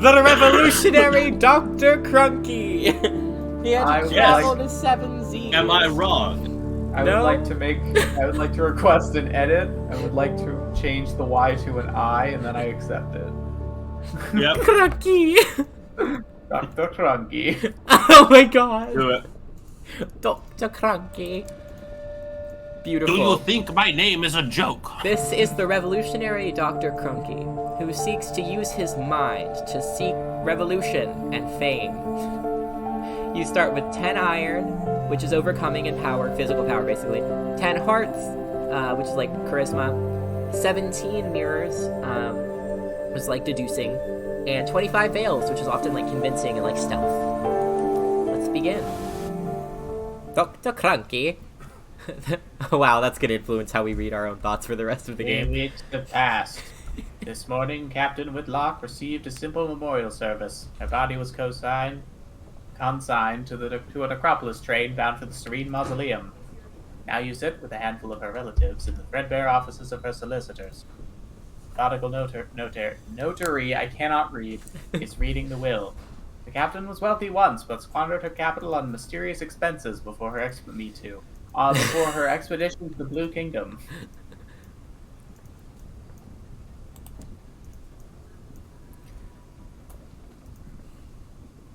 The revolutionary Dr. Crunky. He had to travel to 7Z. Am I wrong? I would like to request an edit. I would like to change the Y to an I, and then I accept it. Yep. Crunky. Dr. Crunky. Oh my god. Do it. Dr. Crunky. Beautiful. Do you think my name is a joke? This is the revolutionary Dr. Crunky, who seeks to use his mind to seek revolution and fame. You start with 10 iron, which is overcoming in power, physical power basically. 10 hearts, which is like charisma. 17 mirrors, which is like deducing. And 25 veils, which is often like convincing and like stealth. Let's begin. Dr. Crunky. Wow, that's gonna influence how we read our own thoughts for the rest of the game. In the past. This morning, Captain Whitlock received a simple memorial service. Her body was consigned to an Acropolis train bound for the Serene Mausoleum. Now you sit with a handful of her relatives in the threadbare offices of her solicitors. Methodical notary, I cannot read, is reading the will. The captain was wealthy once, but squandered her capital on mysterious expenses before her expedition to the Blue Kingdom.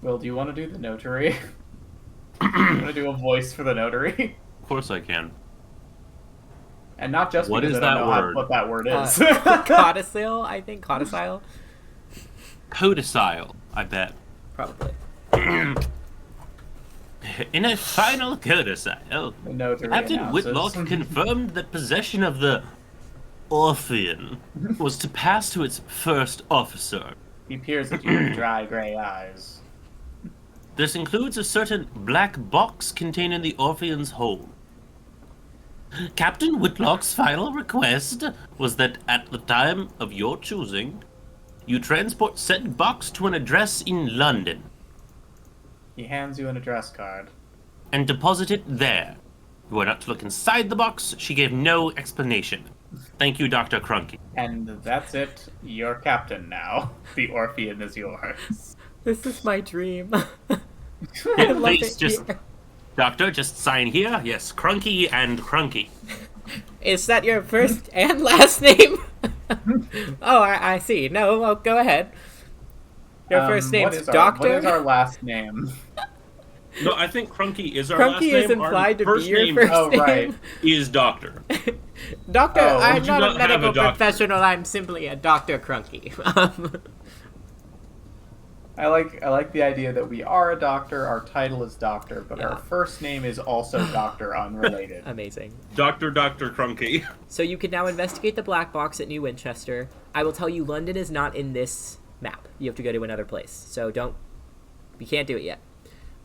Will, do you want to do the notary? You want to do a voice for the notary? Of course I can. And not just what because is I don't that know word? What that word is. Codicil, I think. Codicil? Codicil, I bet. Probably. In a final codicil, Captain Whitlock confirmed that possession of the Orphean was to pass to its first officer. He peers at you with dry gray eyes. This includes a certain black box containing the Orphean's hold. Captain Whitlock's final request was that at the time of your choosing, you transport said box to an address in London. He hands you an address card. And deposit it there. You are not to look inside the box. She gave no explanation. Thank you, Dr. Crunky. And that's it. You're captain now. The Orphean is yours. This is my dream. Yeah, please, Doctor, just sign here. Yes, Crunky and Crunky. Is that your first and last name? Oh, I see. No, well, go ahead. Your first name's Doctor? What is our last name? No, I think Crunky is our Crunky last name. Crunky is implied to be your first name. Right. Is Doctor. Doctor, I'm not a medical professional. I'm simply a Dr. Crunky. I like the idea that we are a doctor, our title is doctor, but our first name is also doctor unrelated. Amazing. Dr. Crunky. So you can now investigate the black box at New Winchester. I will tell you London is not in this map. You have to go to another place. So you can't do it yet.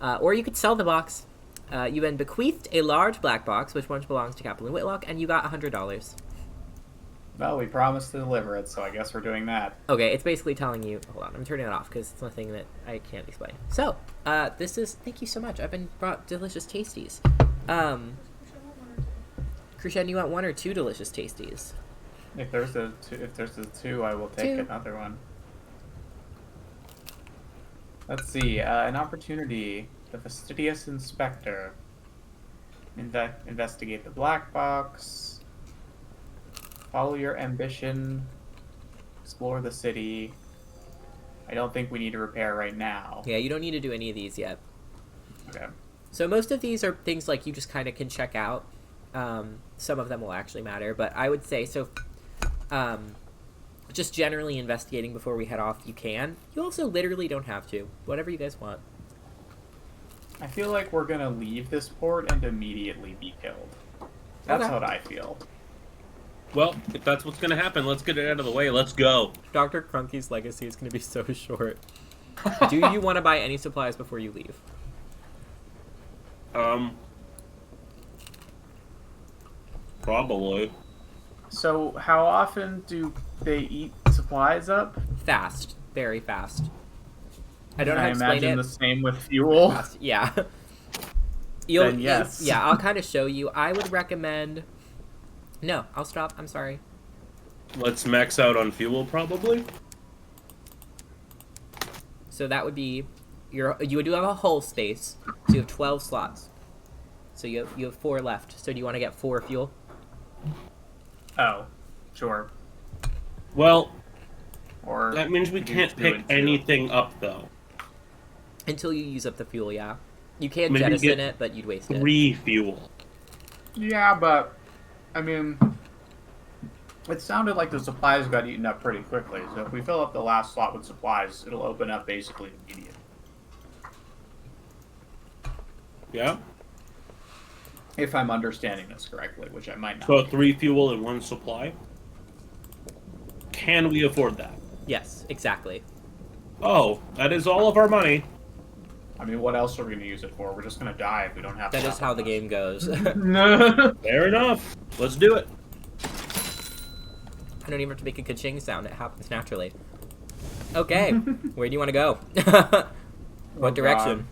Or you could sell the box. You then bequeathed a large black box, which once belongs to Captain Whitlock, and you got $100. Well, we promised to deliver it, so I guess we're doing that. Okay, it's basically telling you... Hold on, I'm turning it off because it's nothing that I can't explain. So, this is... Thank you so much. I've been brought delicious tasties. Krishan, you want one or two delicious tasties? If there's a two, I will take another one. Let's see. An opportunity. The fastidious inspector. Investigate the black box. Follow your ambition. Explore the city. I don't think we need to repair right now. Yeah, you don't need to do any of these yet. Okay. So most of these are things like you just kind of can check out. Some of them will actually matter, but I would say just generally investigating before we head off, you can. You also literally don't have to. Whatever you guys want. I feel like we're gonna leave this port and immediately be killed. That's what I feel. Well, if that's what's going to happen, let's get it out of the way. Let's go. Dr. Crunky's legacy is going to be so short. Do you want to buy any supplies before you leave? Probably. So, how often do they eat supplies up? Fast. Very fast. I don't know how to explain it. I imagine the same with fuel. Fast. Yeah. then yes. Yeah, I'll kind of show you. I would recommend... No, I'll stop. I'm sorry. Let's max out on fuel, probably. So that would be... You do have a hull space, so you have 12 slots. So you have 4 left. So do you want to get 4 fuel? Oh, sure. Well, or that means we can't pick anything up, though. Until you use up the fuel, yeah. You can Maybe jettison it, but you'd waste 3 fuel. Yeah, but, I mean, it sounded like the supplies got eaten up pretty quickly. So if we fill up the last slot with supplies, it'll open up basically immediately. Yeah? If I'm understanding this correctly, which I might not. So 3 fuel and 1 supply? Can we afford that? Yes, exactly. Oh, that is all of our money. I mean, what else are we going to use it for? We're just going to die if we don't have That is how the game goes. Fair enough. Let's do it. I don't even have to make a ka-ching sound. It happens naturally. Okay. Where do you want to go? What direction?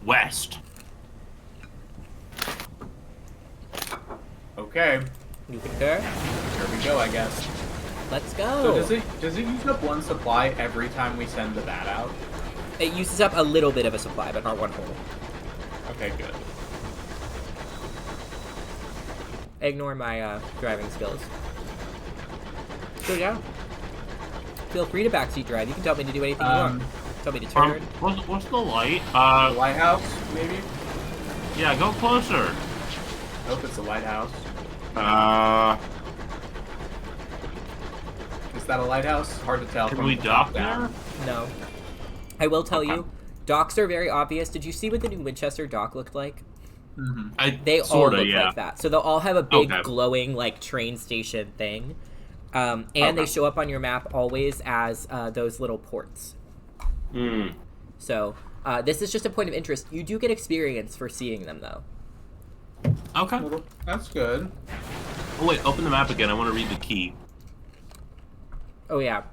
West. Okay. You concur? Here we go, I guess. Let's go. So does it use up 1 supply every time we send the bat out? It uses up a little bit of a supply, but not 1 whole. Okay, good. Ignore my driving skills. So yeah. Feel free to backseat drive. You can tell me to do anything you want. Tell me to turn. What's the light? The lighthouse, maybe? Yeah, go closer. Nope, it's the lighthouse. Is that a lighthouse? Hard to tell. Can we dock there? No. I will tell you, docks are very obvious. Did you see what the new Winchester dock looked like? Mm-hmm. They all look like that. So they'll all have a big glowing like train station thing. And they show up on your map always as those little ports. So this is just a point of interest. You do get experience for seeing them, though. Okay. That's good. Oh, wait, open the map again. I want to read the key. Oh, yeah.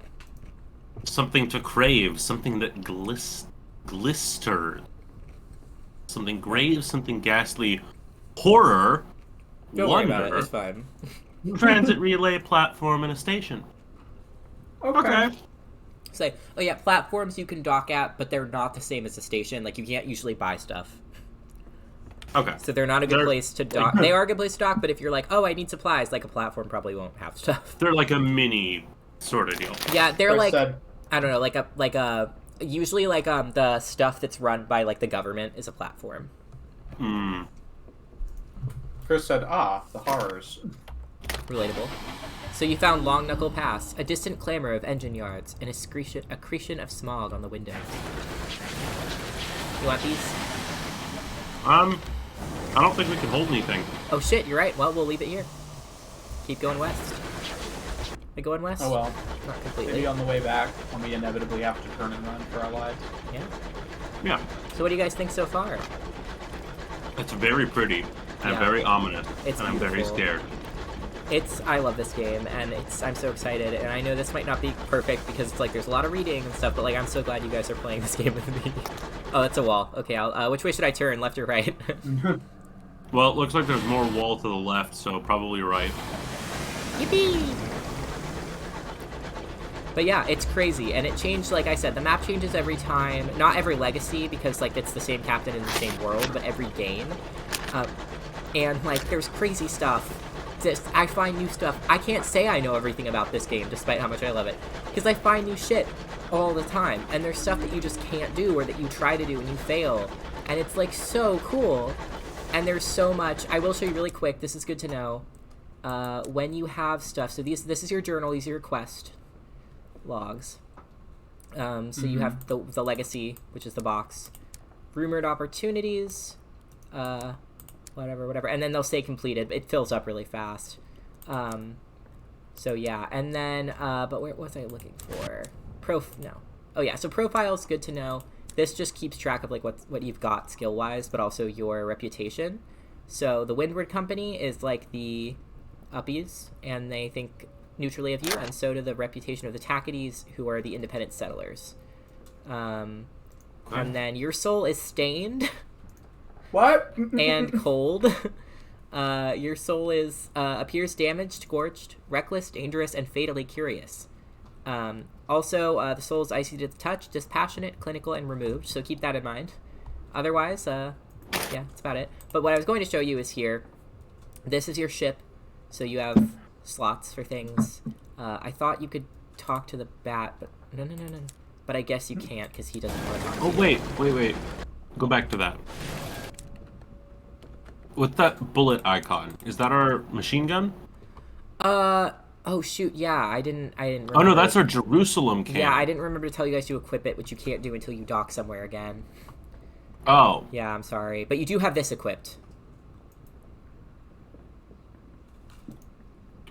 Something to crave. Something that glisters. Something grave, something ghastly. Horror. Don't wonder. worry about it. It's fine. Transit relay platform and a station. Okay. Say, oh yeah, platforms you can dock at, but they're not the same as a station. Like, you can't usually buy stuff. Okay. So they're not a good place to dock. They are a good place to dock, but if you're like, oh, I need supplies, like a platform probably won't have stuff. They're like a mini sort of deal. Yeah, they're like, I don't know, like a usually like the stuff that's run by like the government is a platform. Chris said, the horrors. Relatable. So you found Long Knuckle Pass, a distant clamor of engine yards, and accretion of smog on the windows. You want these? I don't think we can hold anything. Oh shit, you're right. Well, we'll leave it here. Keep going west. We going west? Oh well. Not completely. Maybe on the way back, when we inevitably have to turn and run for our lives. Yeah. Yeah. So what do you guys think so far? It's very pretty and very ominous, It's and I'm very scared. I love this game, and I'm so excited, and I know this might not be perfect because it's like there's a lot of reading and stuff, but like I'm so glad you guys are playing this game with me. Oh, that's a wall. Okay, which way should I turn, left or right? Well, it looks like there's more wall to the left, so probably right. Yippee! But yeah, it's crazy, and it changed, like I said, the map changes every time. Not every legacy, because like it's the same captain in the same world, but every game. And like there's crazy stuff. I find new stuff. I can't say I know everything about this game, despite how much I love it, because I find new shit all the time, and there's stuff that you just can't do, or that you try to do and you fail, and it's like so cool. And there's so much. I will show you really quick. This is good to know. When you have stuff, so this is your journal. These are your quest logs. So you have the legacy, which is the box, rumored opportunities, whatever, and then they'll say completed. It fills up really fast. So yeah, and then but where was I looking for? So profile's good to know. This just keeps track of like what you've got skill wise, but also your reputation. So the Windward Company is like the uppies, and they think neutrally of you, and so do the reputation of the Tackities, who are the independent settlers. Okay. And then your soul is stained What? and cold. Your soul is appears damaged, scorched, reckless, dangerous, and fatally curious. Also, the soul is icy to the touch, dispassionate, clinical, and removed, so keep that in mind. Otherwise, yeah, that's about it. But what I was going to show you is here. This is your ship, so you have slots for things. I thought you could talk to the bat, but no. But I guess you can't, because he doesn't want to talk to you. Wait. Go back to that. With that bullet icon, is that our machine gun? Oh shoot, yeah, I didn't remember. Oh no, that's our Jerusalem cannon. Yeah, I didn't remember to tell you guys to equip it, which you can't do until you dock somewhere again. Oh. Yeah, I'm sorry. But you do have this equipped.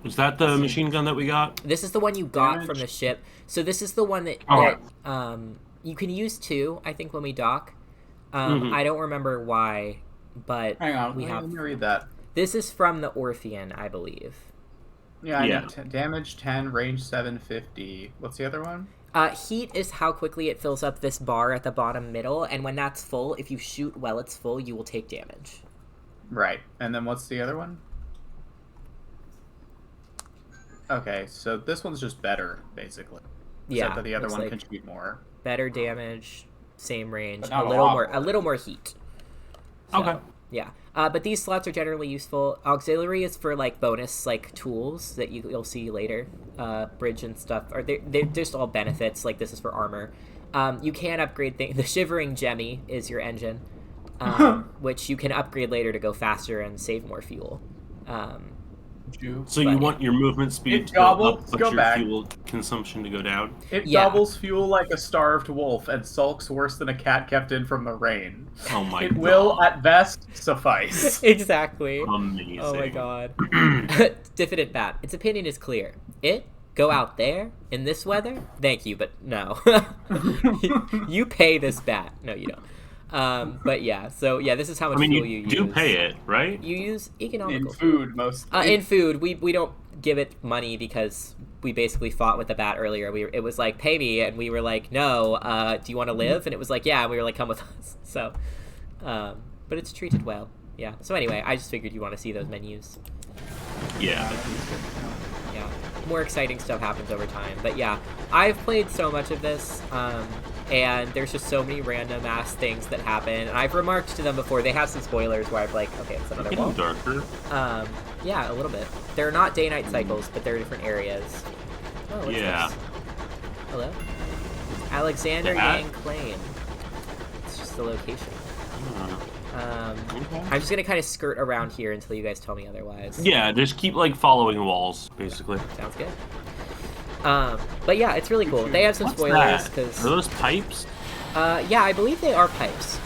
Is that the machine gun that we got? This is the one you got from the ship. So this is the one that, you can use too, I think, when we dock. I don't remember why, but Hang on, let me read that. This is from the Orphean, I believe. Yeah, I know. Damage 10, range 750. What's the other one? Heat is how quickly it fills up this bar at the bottom middle, and when that's full, if you shoot while it's full, you will take damage. Right. And then what's the other one? Okay, so this one's just better, basically. Yeah. Except that the other one like can shoot more. better damage, same range, But not a little more heat. So, Okay. Yeah. But these slots are generally useful. Auxiliary is for like bonus like tools that you'll see later. Bridge and stuff, or they're just all benefits. Like this is for armor. You can upgrade things. The Shivering Gemmy is your engine, which you can upgrade later to go faster and save more fuel. So you want your movement speed to go up, but your fuel consumption to go down? It doubles fuel like a starved wolf and sulks worse than a cat kept in from the rain. Oh my god. It will, at best, suffice. Exactly. Amazing. Oh my god. Diffident Bat. Its opinion is clear. Go out there in this weather? Thank you, but no. You pay this bat. No, you don't. But yeah, so yeah, this is how much fuel you use. You do pay it, right? You use economical in food, mostly. in food, we don't give it money because we basically fought with the bat earlier. It was like, pay me, and we were like, no. Do you want to live? And it was like, yeah. And we were like, come with us. So, but it's treated well. Yeah. So anyway, I just figured you want to see those menus. Yeah. Yeah. More exciting stuff happens over time. But yeah, I've played so much of this. And there's just so many random ass things that happen. And I've remarked to them before. They have some spoilers where I'm like, okay, it's another wall. Darker. Yeah, a little bit. They're not day-night cycles, but they're different areas. Oh, what's this? Hello? Alexander Yang Claim. It's just the location. I'm just gonna kind of skirt around here until you guys tell me otherwise. Yeah, just keep like following walls, basically. Sounds good. But yeah, it's really cool. They have some spoilers because are those pipes? Yeah, I believe they are pipes.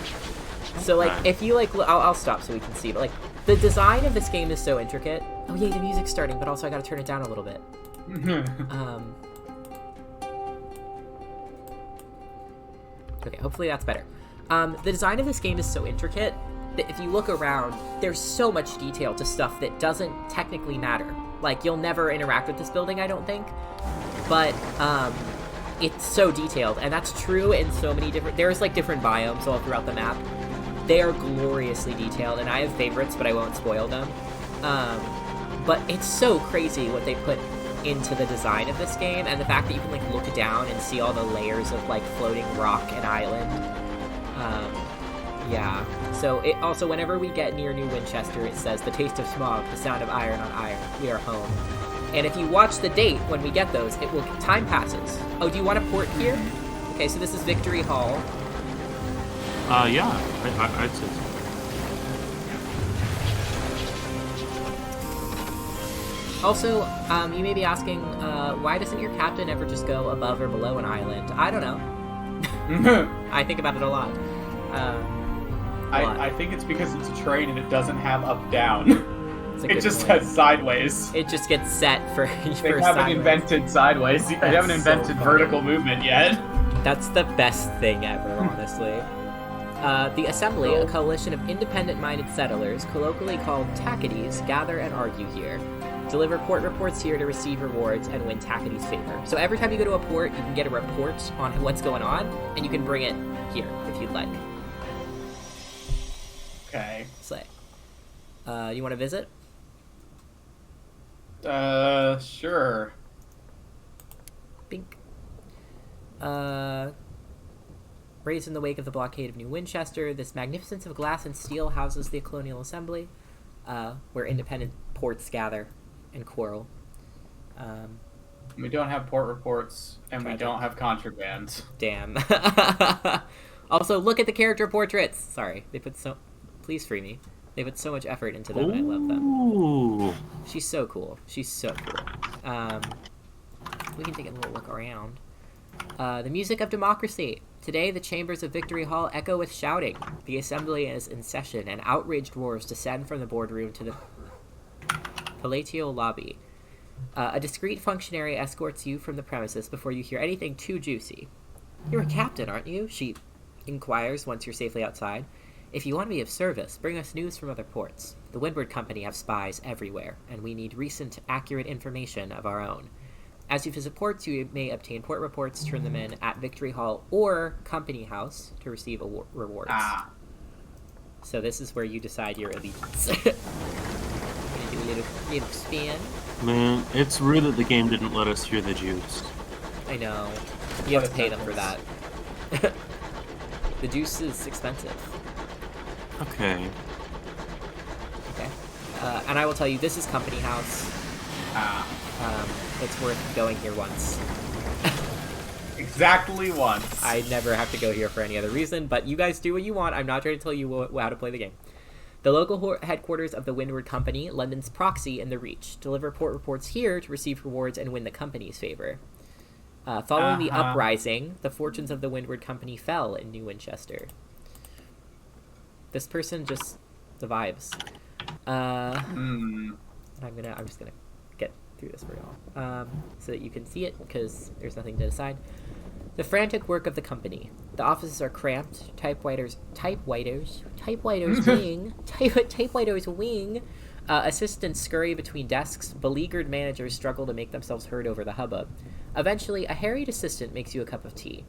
So like, if you like, I'll stop so we can see. But like, the design of this game is so intricate. Oh yay, the music's starting, but also I gotta turn it down a little bit. Okay, hopefully that's better. The design of this game is so intricate that if you look around, there's so much detail to stuff that doesn't technically matter. Like, you'll never interact with this building, I don't think. But, it's so detailed, and that's true in so many different... There's, like, different biomes all throughout the map. They are gloriously detailed, and I have favorites, but I won't spoil them. But it's so crazy what they put into the design of this game, and the fact that you can, like, look down and see all the layers of, like, floating rock and island. Yeah. So, it also, whenever we get near New Winchester, it says, the taste of smog, the sound of iron on iron, we are home. And if you watch the date when we get those, it will... Time passes. Oh, do you want to port here? Okay, so this is Victory Hall. Yeah. I'd say so. Also, you may be asking, why doesn't your captain ever just go above or below an island? I don't know. I think about it a lot. I think it's because it's a train and it doesn't have up-down. It just has sideways. It just gets set for They haven't invented sideways. They haven't invented vertical movement yet. That's the best thing ever, honestly. The Assembly, a coalition of independent-minded settlers, colloquially called Tackities, gather and argue here. Deliver port reports here to receive rewards and win Tackety's favor. So every time you go to a port, you can get a report on what's going on, and you can bring it here if you'd like. Okay. Slay. You want to visit? Sure. Bink. Raised in the wake of the blockade of New Winchester, this magnificence of glass and steel houses the Colonial Assembly, where independent ports gather and quarrel. We don't have port reports, and Tragic. we don't have contraband. Damn. Also, look at the character portraits! Sorry, they put so... Please free me. They put so much effort into them, and I love them. Ooh. She's so cool. She's so cool. We can take a little look around. The music of democracy. Today, the chambers of Victory Hall echo with shouting. The assembly is in session, and outraged roars descend from the boardroom to the palatial lobby. A discreet functionary escorts you from the premises before you hear anything too juicy. You're a captain, aren't you? She inquires once you're safely outside. If you want to be of service, bring us news from other ports. The Windward Company have spies everywhere, and we need recent, accurate information of our own. As you visit ports, you may obtain port reports, turn them in at Victory Hall or Company House to receive rewards. So this is where you decide your allegiance. I'm gonna do a little spin. Man, it's rude that the game didn't let us hear the juice. I know. You have to pay them for that. The juice is expensive. Okay. Okay. And I will tell you, this is Company House. It's worth going here once. Exactly once. I never have to go here for any other reason, but you guys do what you want. I'm not trying to tell you how to play the game. The local headquarters of the Windward Company, London's proxy in the Reach. Deliver port reports here to receive rewards and win the company's favor. Following the uprising, the fortunes of the Windward Company fell in New Winchester. This person just... the vibes. I'm just gonna get through this for y'all. So that you can see it, because there's nothing to decide. The frantic work of the company. The offices are cramped. Typewriters wing. Assistants scurry between desks. Beleaguered managers struggle to make themselves heard over the hubbub. Eventually, a harried assistant makes you a cup of tea.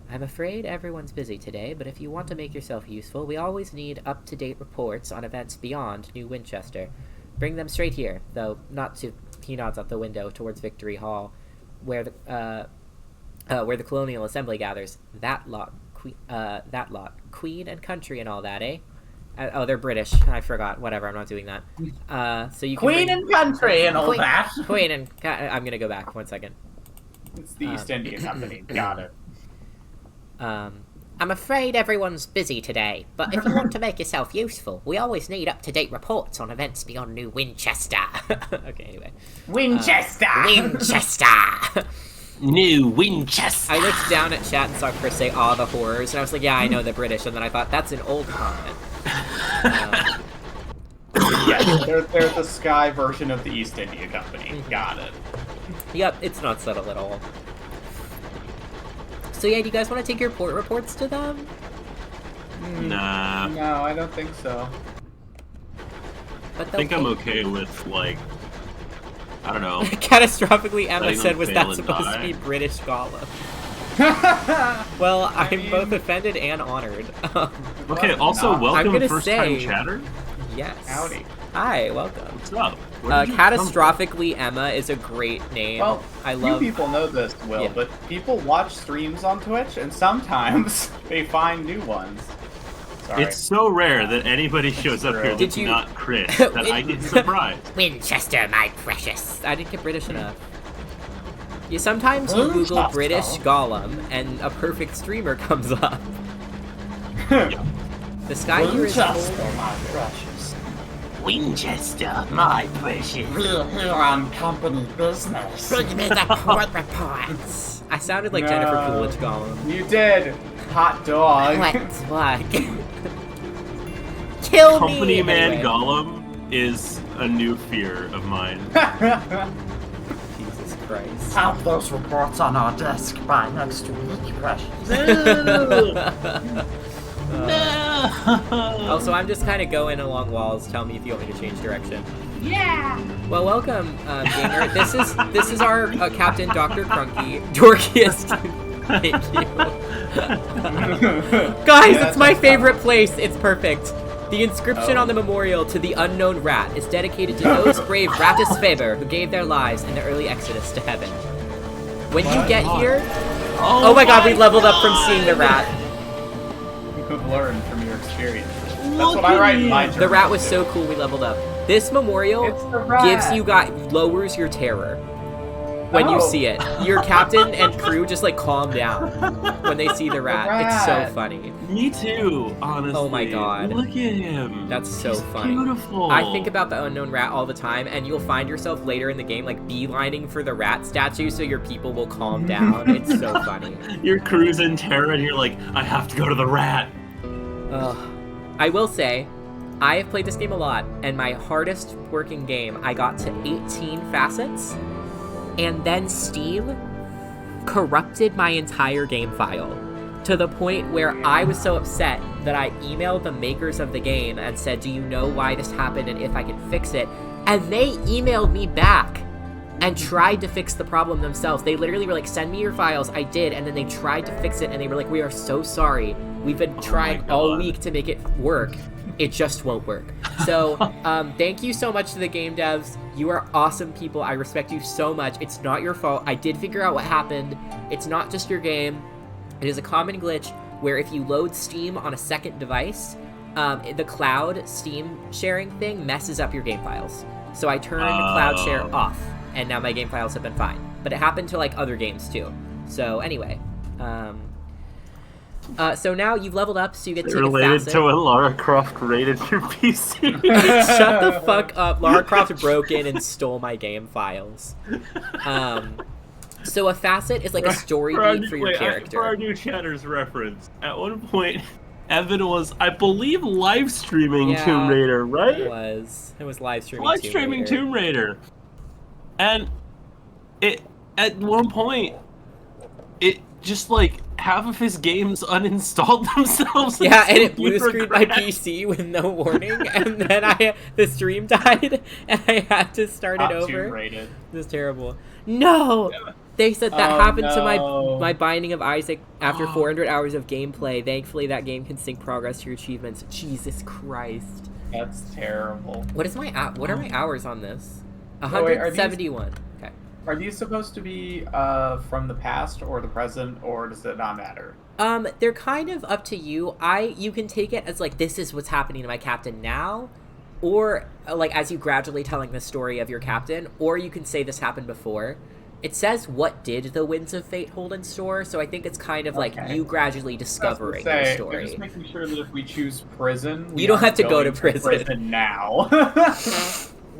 I'm afraid everyone's busy today, but if you want to make yourself useful, we always need up-to-date reports on events beyond New Winchester. Bring them straight here, though not to... He nods out the window towards Victory Hall, where the Colonial Assembly gathers. That lot, Queen and country and all that, eh? Oh, they're British. I forgot. Whatever, I'm not doing that. So you can Queen and country and all that. Queen and... I'm gonna go back 1 second. It's the East India Company. Got it. I'm afraid everyone's busy today, but if you want to make yourself useful, we always need up-to-date reports on events beyond New Winchester. Okay, anyway. Winchester! Winchester! New Winchester! I looked down at chat and saw Chris say, "Aw, the horrors," and I was like, yeah, I know the British, and then I thought, that's an old comment. Yes, they're the Sky version of the East India Company. Mm-hmm. Got it. Yep, it's not subtle at all. So yeah, do you guys want to take your port reports to them? Nah. No, I don't think so. But I think I'm okay with, like, I don't know. Catastrophically, Emma Letting said, them was fail that and supposed to die. be British Gollum? Well, I'm both offended and honored. Okay, also, I'm welcome gonna first-time say- chatter. Yes. Howdy. Hi, welcome. What's up? Where did you come from? Catastrophically Emma is a great name. Well, I love... few people know this, Will, Yeah. but people watch streams on Twitch, and sometimes they find new ones. Sorry. It's so rare that anybody shows up true. here Did that's you- not Chris that I get surprised. Winchester, my precious. I didn't get British enough. You sometimes you Google Winchester. British Gollum, and a perfect streamer comes up. Yeah. The sky here is cold. my precious. Winchester, my precious. We're here on company business. Bring me the port reports. I sounded like Jennifer No. Coolidge Gollum. You did! Hot dog! What? Kill me! Company Man Anyway. Gollum is a new fear of mine. Jesus Christ. Have those reports on our desk by next week, precious. Also, I'm just kind of going along walls. Tell me if you want me to change direction. Well, welcome, gamer. This is our Captain Dr. Crunky, dorkiest. Thank you, guys. It's my favorite place. It's perfect. The inscription on the memorial to the unknown rat is dedicated to those brave Ratus Faber who gave their lives in the early exodus to heaven. When you get here, oh my god, we leveled up from seeing the rat. You could learn from your experience. That's what I write in my journal. The rat was so cool, we leveled up. This memorial lowers your terror when you see it. Your captain and crew just like calm down when they see the rat. It's so funny. Me too, honestly. Oh my god. Look at him. That's so He's funny. Beautiful. I think about the unknown rat all the time, and you'll find yourself later in the game like beelining for the rat statue so your people will calm down. It's so funny. You're cruising terror and you're like, I have to go to the rat. I will say, I have played this game a lot, and my hardest working game, I got to 18 facets, and then Steam corrupted my entire game file to the point where I was so upset that I emailed the makers of the game and said, do you know why this happened and if I can fix it? And they emailed me back and tried to fix the problem themselves. They literally were like, send me your files. I did, and then they tried to fix it, and they were like, we are so sorry. We've been trying all week to make it work. It just won't work. So, thank you so much to the game devs. You are awesome people. I respect you so much. It's not your fault. I did figure out what happened. It's not just your game. It is a common glitch where if you load Steam on a second device, the cloud Steam sharing thing messes up your game files. So I turned cloud share off, and now my game files have been fine. But it happened to like other games too. So anyway, so now you've leveled up, so you get to take a related facet. to when Lara Croft raided your PC. Shut the fuck up. Lara Croft broke in and stole my game files. So a facet is like a story beat for your character. For our new chatter's reference, at one point, Evan was, I believe, live streaming Tomb Raider, right? It was live streaming Tomb Raider. And it, at one point, it just like half of his games uninstalled themselves. Yeah, and it blue screened my PC with no warning, and then the stream died, and I had to start it over. It was terrible. No! Yeah. They said that happened to my Binding of Isaac after 400 hours of gameplay. Thankfully, that game can sync progress to your achievements. Jesus Christ. That's terrible. What are my hours on this? 171. Okay. Are these supposed to be from the past or the present, or does it not matter? They're kind of up to you. You can take it as like, this is what's happening to my captain now, or like as you gradually telling the story of your captain, or you can say this happened before. It says what did the Winds of Fate hold in store, so I think it's kind of like you gradually discovering the story. I'm just making sure that if we choose prison, you don't have to go to prison now.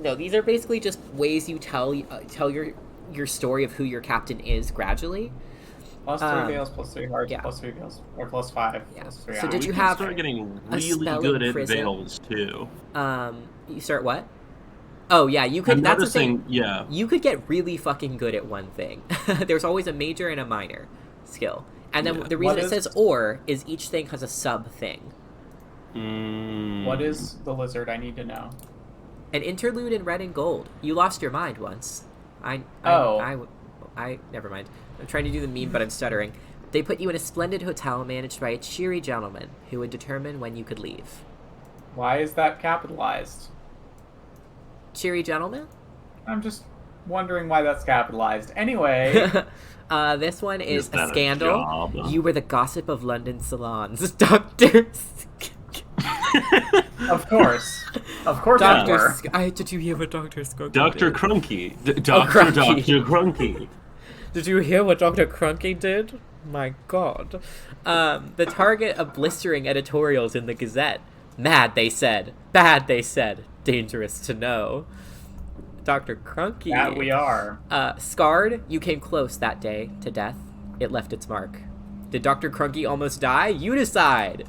No, these are basically just ways you tell your story of who your captain is gradually. Plus 3 veils, plus 3 hearts, plus 3 veils, or plus 5. Yeah. Plus 3 so did you have start getting really good at veils too? You start what? Oh yeah, you could. That's the thing. Yeah, you could get really fucking good at one thing. There's always a major and a minor skill, and then the reason it says "or" is each thing has a sub thing. What is the lizard? I need to know. An interlude in red and gold. You lost your mind once. I never mind. I'm trying to do the meme, but I'm stuttering. They put you in a splendid hotel managed by a cheery gentleman who would determine when you could leave. Why is that capitalized? Cheery gentleman? I'm just wondering why that's capitalized. Anyway. This one is a scandal. You were the gossip of London salons. Doctors. Of course. Of course Dr. Did you hear what Dr. Skunk Dr. Crunky. Dr. Crunky. Did you hear what Dr. Crunky did? My god. The target of blistering editorials in the Gazette. Mad, they said. Bad, they said. Dangerous to know. Dr. Crunky. That we are. Scarred, you came close that day to death. It left its mark. Did Dr. Crunky almost die? You decide.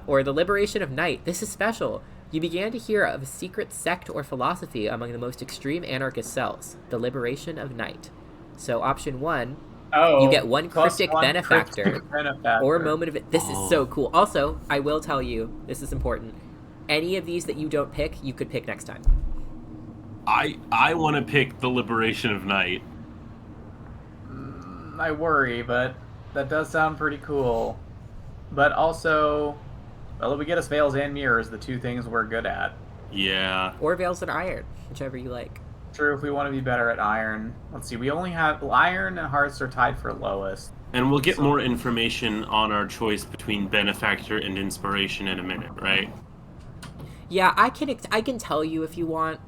Or the liberation of night. This is special. You began to hear of a secret sect or philosophy among the most extreme anarchist cells. The liberation of night. So option 1, you get one cryptic benefactor, or moment of it. This is so cool. Also, I will tell you, this is important. Any of these that you don't pick, you could pick next time. I want to pick the Liberation of Night. I worry, but that does sound pretty cool. But also, well, we get us Veils and Mirrors, the two things we're good at. Yeah. Or Veils and Iron, whichever you like. True, if we want to be better at Iron. Let's see, we only have... Iron and Hearts are tied for lowest. And we'll get more information on our choice between Benefactor and Inspiration in a minute, right? Yeah, I can tell you if you want.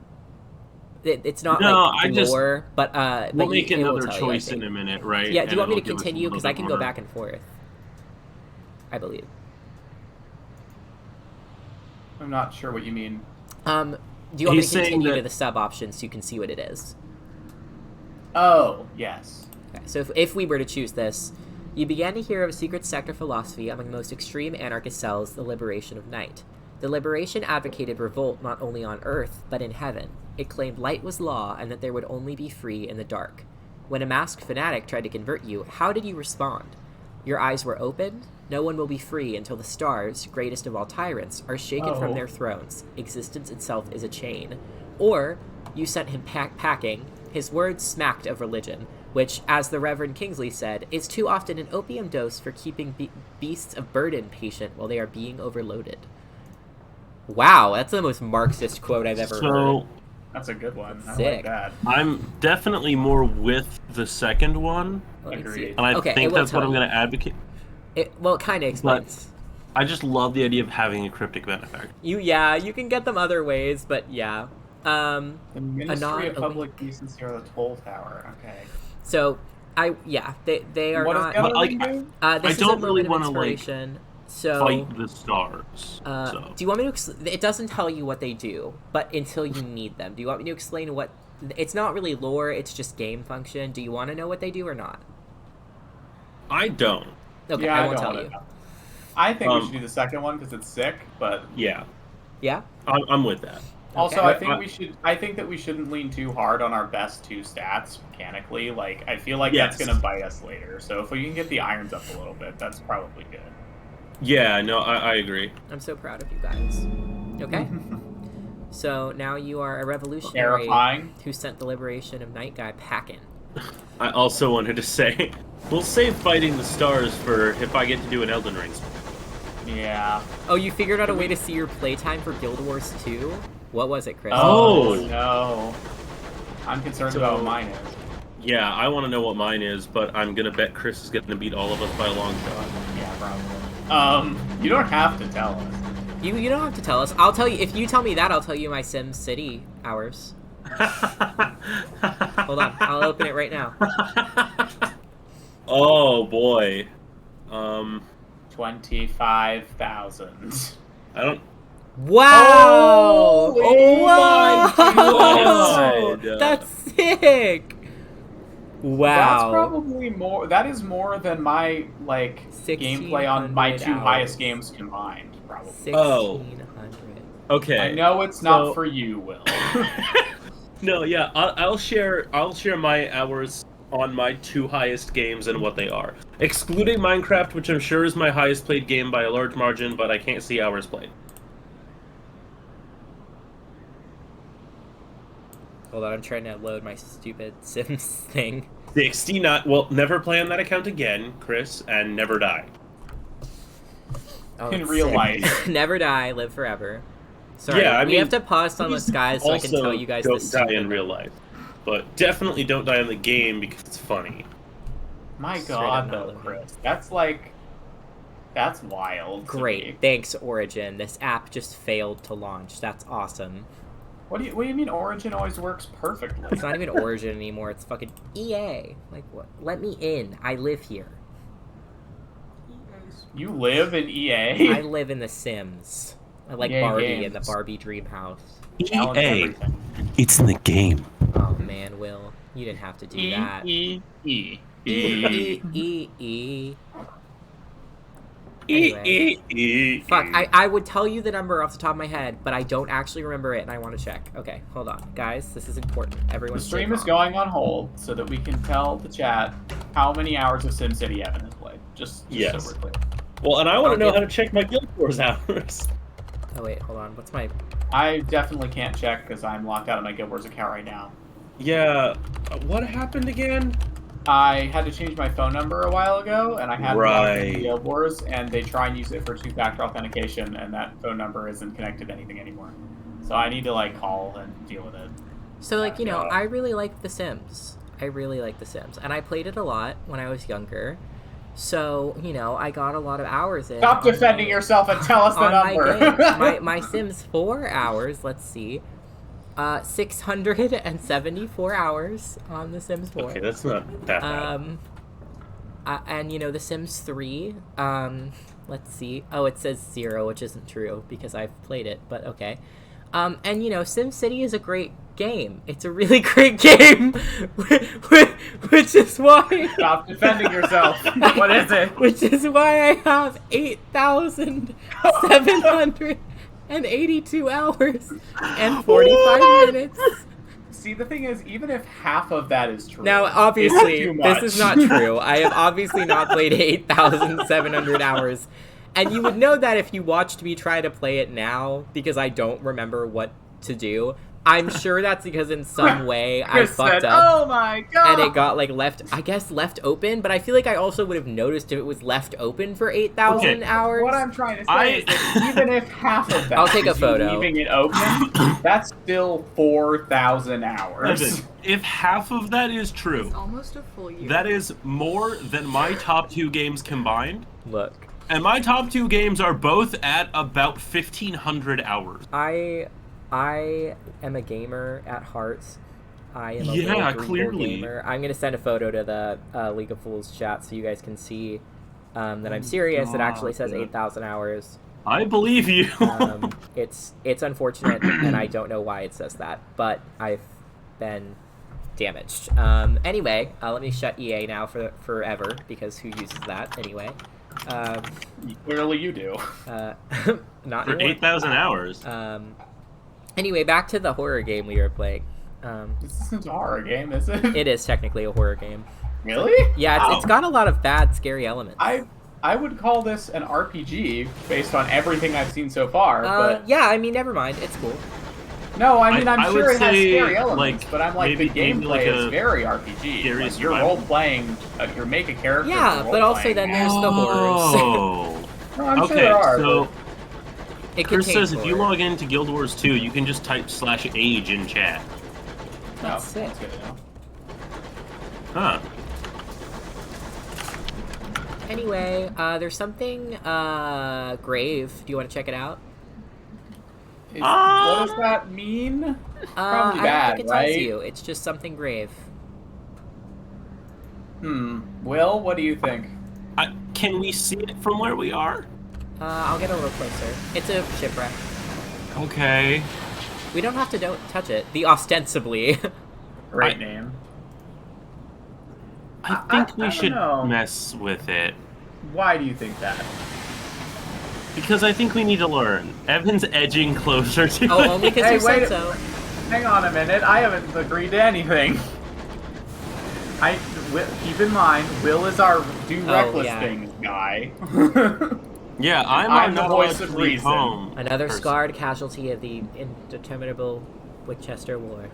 It's not No, like lore, but we'll but make it will another tell choice you, I in think. a minute, right? Yeah, do you want me to And it'll give us a continue? little Because I bit can go more. back and forth. I believe. I'm not sure what you mean. Do you want me He's to continue saying to that- the sub options so you can see what it is? Oh, yes. Okay, so if we were to choose this, you began to hear of a secret sector philosophy among the most extreme anarchist cells, the Liberation of Night. The Liberation advocated revolt not only on Earth, but in heaven. It claimed light was law and that there would only be free in the dark. When a masked fanatic tried to convert you, how did you respond? Your eyes were opened? No one will be free until the stars, greatest of all tyrants, are shaken from their thrones. Existence itself is a chain. Or, you sent him packing. His words smacked of religion, which, as the Reverend Kingsley said, is too often an opium dose for keeping beasts of burden patient while they are being overloaded. Wow, that's the most Marxist quote I've ever heard. That's a good one. I Sick. like that. I'm definitely more with the second one, Let me see. Agreed. and I Okay, it think will that's what tell I'm you. going to advocate. Well, it kind of explains. I just love the idea of having a cryptic benefactor. You can get them other ways, but yeah. The Ministry of non- Public Decency or the Toll Tower. Okay. So, they are What not. does the other like, one do? This I is don't a really moment of wanna, like, inspiration. So, Fight the stars. So. do you want me to? It doesn't tell you what they do, but until you need them. Do you want me to explain what? It's not really lore. It's just game function. Do you want to know what they do or not? I don't. Okay, Yeah, I won't don't tell wanna you. know. I think we should do the second one because it's sick, but Yeah, Yeah. I'm with that. also Okay. I think we should. I think that we shouldn't lean too hard on our best two stats mechanically. Like I feel like that's Yes. gonna bite us later. So if we can get the irons up a little bit, that's probably good. Yeah, no, I agree. I'm so proud of you guys. Okay. So now you are a revolutionary Terrifying. who sent the Liberation of Night guy packing. I also wanted to say, we'll save fighting the stars for if I get to do an Elden Ring. Yeah. Oh, you figured out a way to see your playtime for Guild Wars 2? What was it, Chris? Oh. No. I'm concerned So- about what mine is. Yeah, I want to know what mine is, but I'm gonna bet Chris is gonna beat all of us by a long shot. Yeah, probably. You don't have to tell us. You don't have to tell us. I'll tell you. If you tell me that, I'll tell you my Sim City hours. Hold on. I'll open it right now. Oh boy. 25,000. I don't. Wow! Holy Wow! God. That's sick! Wow. That's probably more. That is more than my gameplay on my 1,600 two hours. highest games combined. Probably. 1,600. Okay. I know it's not So- for you, Will. No, yeah, I'll share my hours on my two highest games and what they are, excluding Minecraft, which I'm sure is my highest played game by a large margin, but I can't see hours played. Hold on, I'm trying to load my stupid Sims thing. 69. Well, never play on that account again, Chris, and never die. Oh, In that's real sick. life. Never die, live forever. Sorry, Yeah, I we mean, have to pause on this, guys, so I can Also, tell you guys don't this. die in real life, but definitely don't die in the game because it's funny. My Straight up God, not though, living. Chris. That's wild. to Great, me. thanks, Origin. This app just failed to launch. That's awesome. What do you mean Origin always works perfectly? It's not even Origin anymore. It's fucking EA. Like, what? Let me in. I live here. You live in I EA? live in The Sims. I like EA Barbie in the games. Barbie dream house. Challenge everything. It's in the game. Oh man, Will, you didn't have to do that. E. E. Anyway. Fuck, I would tell you the number off the top of my head, but I don't actually remember it, and I want to check. Okay, hold on. Guys, this is important. Everyone The stay stream is calm. going on hold so that we can tell the chat how many hours of SimCity Evan has played. Just Yes. so we're clear. Well, and I want to know Okay. how to check my Guild Wars hours. Oh wait, hold on. What's my? I definitely can't check because I'm locked out of my Guild Wars account right now. Yeah. What happened again? I had to change my phone number a while ago, and I had logged into Guild Wars, and they try and use it for two-factor authentication, and that phone number isn't connected to anything anymore. So I need to like call and deal with it. So like I really like The Sims. I really like The Sims, and I played it a lot when I was younger. So I got a lot of hours in. Stop defending yourself and tell us the number. My Sims 4 hours. Let's see. 674 hours on The Sims 4. Okay, that's not that bad. And The Sims 3. Let's see. Oh, it says 0, which isn't true because I've played it, but okay. And SimCity is a great game. It's a really great game, which is why. Stop defending yourself. What is it? Which is why I have 8,782 hours and 45 minutes. See, the thing is, even if half of that is true, now obviously this is not true. I have obviously not played 8,700 hours. And you would know that if you watched me try to play it now, because I don't remember what to do. I'm sure that's because in some way I fucked up. Oh my god! And it got left open, but I feel like I also would have noticed if it was left open for 8,000 hours. What I'm trying to say is that even if half of that I'll take a is photo. leaving it open, that's still 4,000 hours. Listen, if half of that is true, It's almost a full year. that is more than my top 2 games combined. Look. And my top 2 games are both at about 1,500 hours. I am a gamer at heart. I am a Yeah, little clearly. gamer. I'm going to send a photo to the League of Fools chat so you guys can see that I'm serious. It actually says 8,000 hours. I believe you. It's unfortunate, and I don't know why it says that, but I've been damaged. Anyway, let me shut EA now for forever, because who uses that anyway? Clearly you do. Not For anymore. 8,000 hours. Anyway, back to the horror game we were playing. This isn't a horror game, is it? It is technically a horror game. Really? Yeah, it's got a lot of bad, scary elements. I would call this an RPG based on everything I've seen so far. But yeah, I mean, never mind. It's cool. no, I mean, I'm sure would it has say, scary elements, but I'm like, the maybe gameplay is a very RPG. scary Like, you're survival. role-playing, you make a character. Yeah, for but also role-playing. then there's the horrors. Oh. No, I'm sure Okay, there are. so It Chris contains says if you horror. log into Guild Wars 2, you can just type /age in chat. That's sick. That's good to know. Huh. Anyway, there's something grave. Do you want to check it out? What does that mean? Probably I bad, don't think it tells right? you. It's just something grave. Will, what do you think? Can we see it from where we are? I'll get a little closer. It's a shipwreck. Okay. We don't have to touch it. The ostensibly. Great name. I think I we don't should know. mess with it. Why do you think that? Because I think we need to learn. Evan's edging closer to Oh, it. only because Hey, you said wait. so. Hang on a minute. I haven't agreed to anything. Keep in mind, Will is our do reckless yeah. things guy. Yeah, I'm I'm the not voice allowed of to leave reason. home. Another person. scarred casualty of the interminable Winchester War.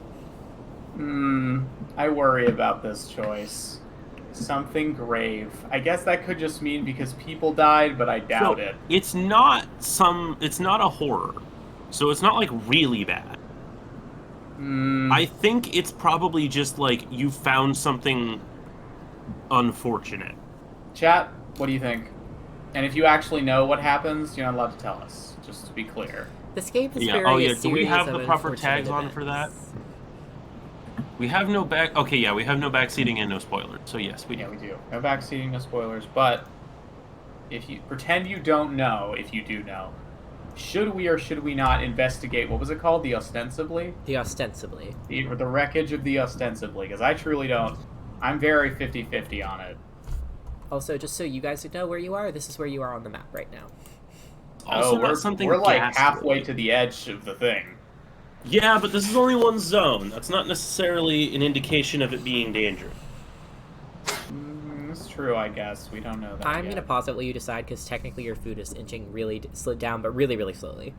I worry about this choice. Something grave. I guess that could just mean because people died, but I doubt So, it. it's not a horror. So it's not like really bad. I think it's probably just like you found something unfortunate. Chat, what do you think? And if you actually know what happens, you're not allowed to tell us. Just to be clear. This game is Yeah, very oh yeah, a do we series have of the proper unfortunate tags on for that? events. We have no back. Okay, yeah, we have no backseating and no spoilers. So yes, we do. Yeah, we do. No backseating, no spoilers. But if you pretend you don't know, if you do know, should we or should we not investigate? What was it called? The ostensibly? The ostensibly. The wreckage of the ostensibly? Because I truly don't. I'm very 50-50 on it. Also, just so you guys know where you are, this is where you are on the map right now. Also, we're not something we're like ghastly. halfway to the edge of the thing. Yeah, but this is only one zone. That's not necessarily an indication of it being dangerous. It's true, I guess. We don't know that I'm yet. gonna pause it while you decide, because technically your food is inching really slowed down, but really, really slowly.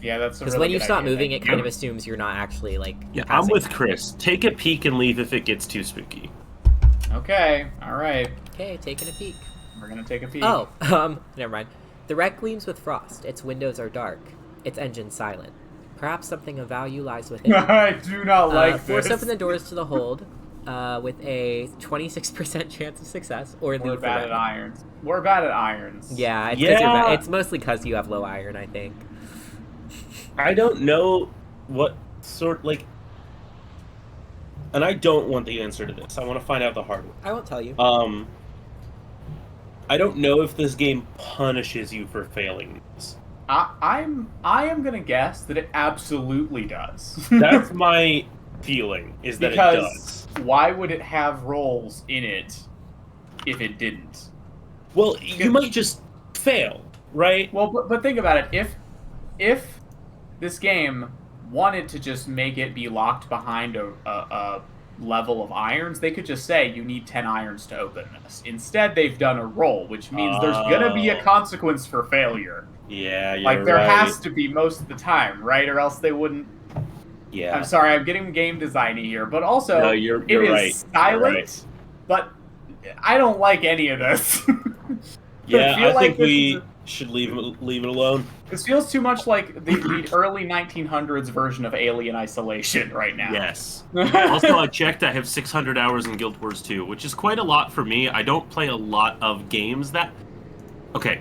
Yeah, that's a Because really when you good stop idea. moving, Thank it you. kind of assumes you're not actually, like, Yeah, I'm passing with time. Chris. Take a peek and leave if it gets too spooky. Okay, all right. Okay, taking a peek. We're gonna take a peek. Oh, never mind. The wreck gleams with frost. Its windows are dark. Its engine silent. Perhaps something of value lies within. I do not like Force this. open the doors to the hold with a 26% chance of success, or We're leave the bad wreck. at irons. We're bad at irons. Yeah, it's, Yeah. it's mostly because you have low iron, I think. I don't know what sort, like... And I don't want the answer to this. I want to find out the hard way. I won't tell you. I don't know if this game punishes you for failing this. I am gonna guess that it absolutely does. That's my feeling, is that it does. Because why would it have roles in it if it didn't? Well, you might just fail, right? Well, but think about it. If this game wanted to just make it be locked behind a level of irons, they could just say you need 10 irons to open this. Instead, they've done a roll, which means there's gonna be a consequence for failure. Yeah, you're Like there right. has to be most of the time, right? Or else they wouldn't. Yeah. I'm sorry, I'm getting game designy here, but also No, you're it is right. silent. You're right. But I don't like any of this. Yeah, feel I like think this we is should leave it alone. This feels too much like the early 1900s version of Alien Isolation right now. Yes. Also, I checked. I have 600 hours in Guild Wars 2, which is quite a lot for me. I don't play a lot of games that... Okay.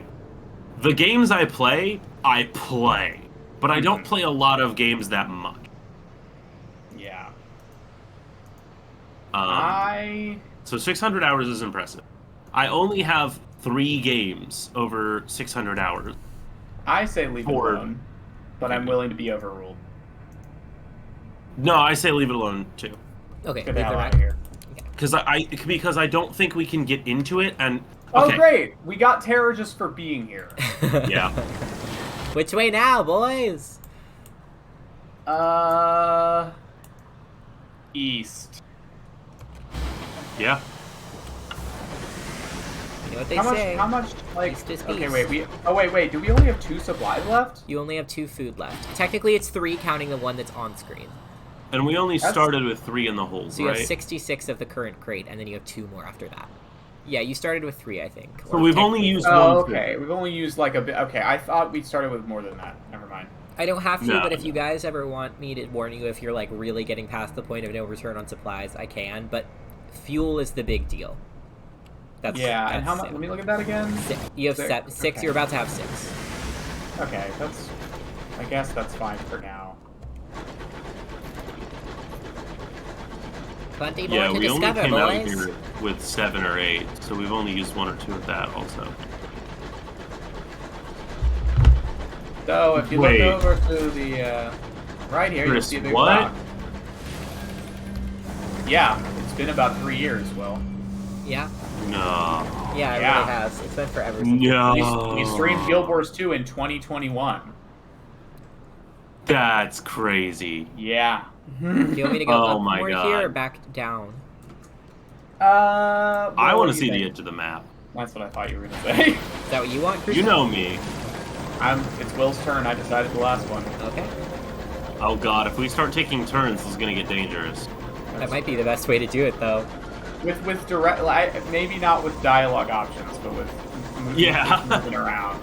The games I play, but I don't play a lot of games that much. Yeah. So 600 hours is impressive. I only have 3 games over 600 hours. I say leave it Or- alone, but I'm willing to be overruled. No, I say leave it alone too, Okay, Get leave the the hell wreck. out of here. because I don't think we can get into it. And Oh, okay, great! We got terror just for being here. yeah, Which way now, boys? East. yeah. You know what they How say. much, like, East is okay, east. wait, do we only have 2 supplies left? You only have 2 food left. Technically, it's 3 counting the one that's on screen. And we only That's- started with 3 in the hold, So you right? have 66 of the current crate, and then you have 2 more after that. Yeah, you started with 3, I think. So we've only technically used four. Oh, one. okay. We've only used like a bit. Okay, I thought we started with more than that. Never mind. I don't have to, No, but if no. you guys ever want me to warn you if you're like really getting past the point of no return on supplies, I can. But fuel is the big deal. That's Yeah, and that's how much? it. Let me look at that again. You have 6, 6. okay. You're about to have 6. Okay, that's. I guess that's fine for now. Plenty more Yeah, to we only discover, came out boys. here with 7 or 8, so we've only used 1 or 2 of that also. So if you Wait. look over to the right here, you'll Chris, see a big what? rock. Yeah, it's been about 3 years, Will. Yeah, No. yeah, it Yeah. really has. It's been forever. Since No. We streamed Guild Wars 2 in 2021. That's crazy. Yeah. Do you want me to go Oh up my more God. here or back down? I what want do to you see the think? edge of the map. That's what I thought you were gonna say. Is that what you want, Chris? You know me. It's Will's turn. I decided the last one. Okay. Oh god, if we start taking turns, this is gonna get dangerous. That might be the best way to do it, though. With direct, maybe not with dialogue options, but with Yeah. moving around.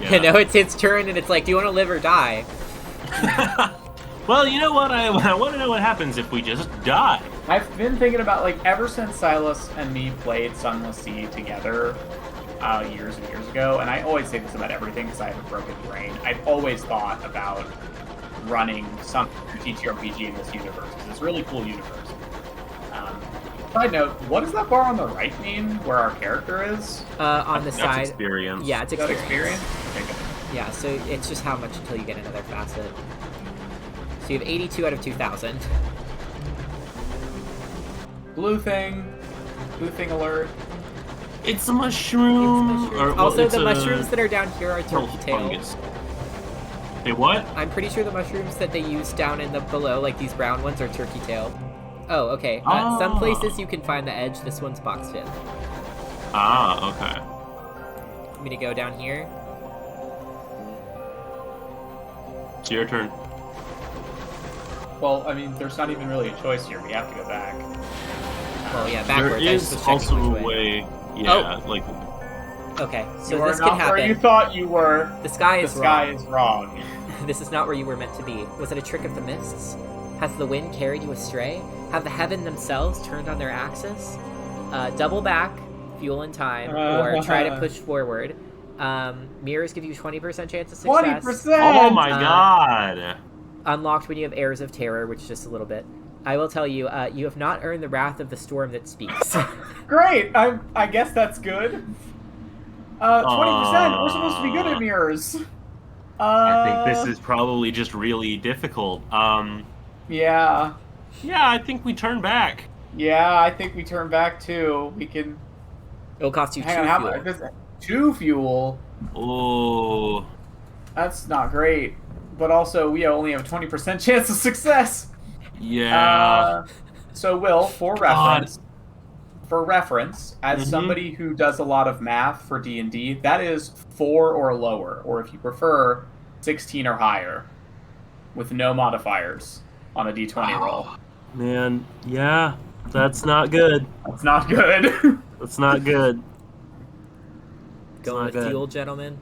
You know, it's its turn, and it's like, do you want to live or die? Well, you know what? I want to know what happens if we just die. I've been thinking about, like, ever since Silas and me played Sunless Sea together years and years ago, and I always say this about everything because I have a broken brain, I've always thought about running some TTRPG in this universe, because it's a really cool universe. Side note, what does that bar on the right mean, where our character is? On the That's side. experience. Yeah, it's Is that experience. experience? Okay, good. Yeah, so it's just how much until you get another facet. So you have 82 out of 2,000. Blue thing alert. It's a mushroom. Mushrooms. Or, well, Also, it's the a mushrooms that are down here are little turkey tail. fungus. Hey, what? I'm pretty sure the mushrooms that they use down in the below, like these brown ones, are turkey tail. Oh, okay. Some Ah. places you can find the edge. This one's box fit. Ah, okay. Want me to go down here? It's your turn. Well, I mean, there's not even really a choice here. We have to go back. Well, yeah, There backwards. I just is was checking also a which way. Yeah, like. Okay, so You are this can not where happen. you thought you were. The sky The is sky wrong. is wrong. This is not where you were meant to be. Was it a trick of the mists? Has the wind carried you astray? Have the heaven themselves turned on their axis? Double back, fuel in time, or try to push forward. Mirrors give you 20% chance of success. 20%! Oh my god! Unlocked when you have Airs of Terror, which is just a little bit. I will tell you, you have not earned the wrath of the storm that speaks. Great! I guess that's good. 20%! We're supposed to be good at mirrors. I think this is probably just really difficult. Yeah. Yeah, I think we turn back. Yeah, I think we turn back too. We can... It'll cost you Hang 2 on, how fuel. much? This- 2 fuel? Oh. That's not great. But also, we only have a 20% chance of success! Yeah. So, Will, for reference, as somebody who does a lot of math for D&D, that is 4 or lower, or if you prefer, 16 or higher, with no modifiers on a D20 roll. Man, yeah, that's not good. That's not good. That's not good. Going not with good. fuel, gentlemen.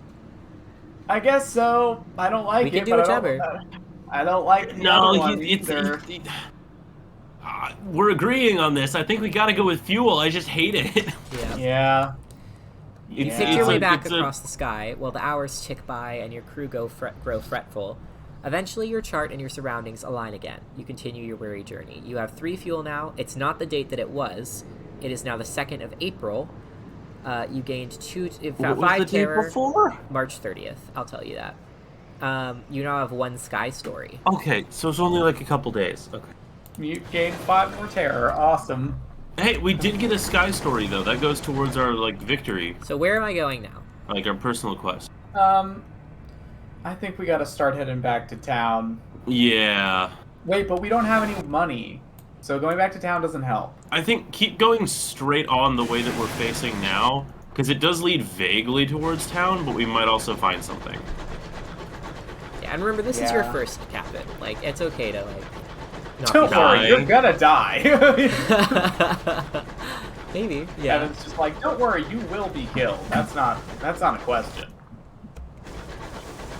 I guess so. I don't like We can it, do but whichever. I don't like the No, other one it's either. we're agreeing on this. I think we gotta go with fuel. I just hate it. Yeah. Yeah. You It's- pick Yeah. your way a- back it's a- across the sky while the hours tick by and your crew grow fretful. Eventually, your chart and your surroundings align again. You continue your weary journey. You have 3 fuel now. It's not the date that it was. It is now the 2nd of April. You gained 2, What was 5 the date terror. before? March 30th. I'll tell you that. You now have 1 sky story. Okay, so it's only like a couple days. Okay. You gained 5 more terror. Awesome. Hey, we did get a sky story though. That goes towards our like victory, So where am I going now? like our personal quest. I think we gotta start heading back to town. Yeah. Wait, but we don't have any money. So going back to town doesn't help. I think keep going straight on the way that we're facing now, because it does lead vaguely towards town, but we might also find something. Yeah, and remember, this is your Yeah. first captain. Like, it's okay to, like, not Don't be worry, dying. you're gonna die. Maybe, yeah. And it's just like, don't worry, you will be killed. That's not a question.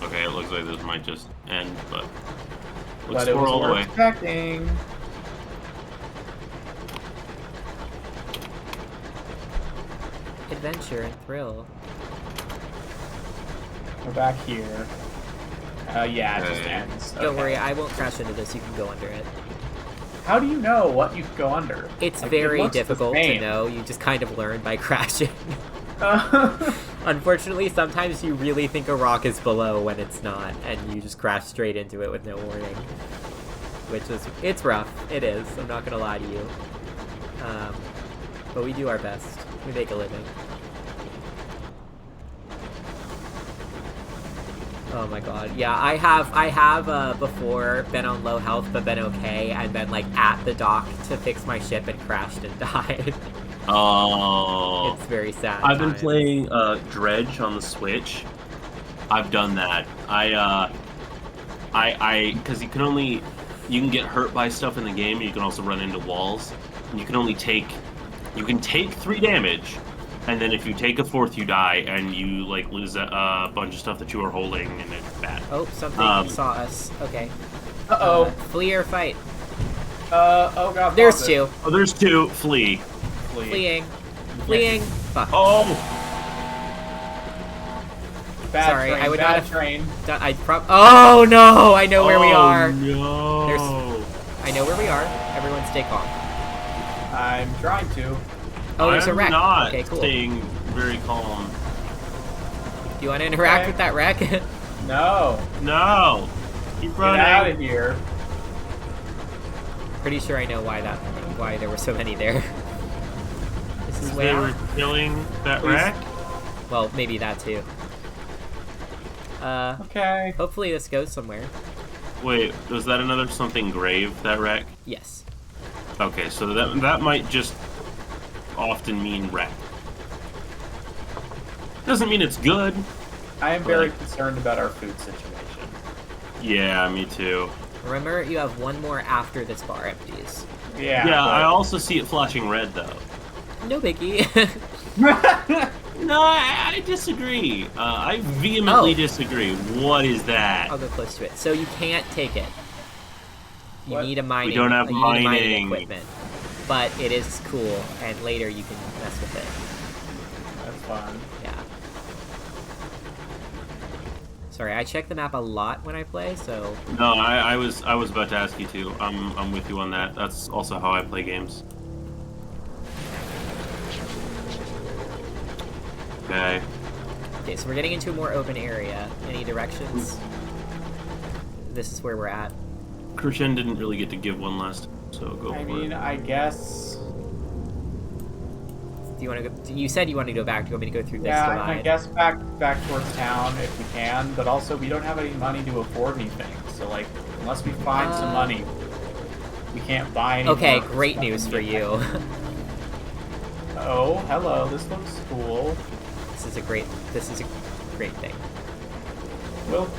Okay, it looks like this might just end, but But looks it we're was all the way. worth protecting. Adventure and thrill. We're back here. Yeah, it just Okay. ends. Don't Okay. worry, I won't crash into this. You can go under it. How do you know what you could go under? It's Like, it very looks the difficult to same. know. You just kind of learn by crashing. Uh, Unfortunately, sometimes you really think a rock is below when it's not, and you just crash straight into it with no warning. Which is, it's rough. It is. I'm not gonna lie to you. But we do our best. We make a living. Oh my god. Yeah, I have before been on low health but been okay, and been like at the dock to fix my ship and crashed and died. Oh. It's very sad. I've been times. playing Dredge on the Switch. I've done that. Because you can get hurt by stuff in the game. You can also run into walls. And you can take 3 damage, and then if you take a 4th, you die, and you like lose a bunch of stuff that you were holding, and it's bad. Oh, something saw us. Okay. Uh-oh. Flee or fight? Oh god. There's pause it. 2. Oh, there's 2. Flee. Flee. Fleeing. Fleeing. Fuck. Oh. Bad Sorry, train, I would bad not have- train. Oh no! I know where we are. No. I know where we are. Everyone stay calm. I'm trying to. Oh, there's a I'm wreck. not Okay, cool. staying very calm. Do you want to interact Okay. with that wreck? No. No. Keep Get running. out of here. Pretty sure I know why there were so many there. This is way They out. were killing that Please. wreck. Well, maybe that too. Okay. Hopefully this goes somewhere. Wait, was that another something grave, that wreck? Yes. Okay, so that might just often mean wreck. Doesn't mean it's good. I am very concerned about our food situation. Yeah, me too. Remember, you have one more after this bar empties. Yeah. Yeah, but... I also see it flashing red though. No biggie. No, I disagree. I vehemently disagree. What is that? I'll go close to it. So you can't take it. You What? need a mining. We don't have you need a mining. equipment, but it is cool, and later you can mess with it. That's fun. Yeah. Sorry, I check the map a lot when I play, so. No, I was about to ask you to. I'm with you on that. That's also how I play games. Okay. Okay, so we're getting into a more open area. Any directions? This is where we're at. Krishen didn't really get to give one last, so go for I it. mean, I guess. Do you want to go? You said you wanted to go back. Do you want me to go through this Yeah, divide? I guess back towards town if we can, but also we don't have any money to afford anything. So like, unless we find some money, we can't buy anything. Okay, great news for you. Oh, hello. This looks cool. This is a great thing. Well,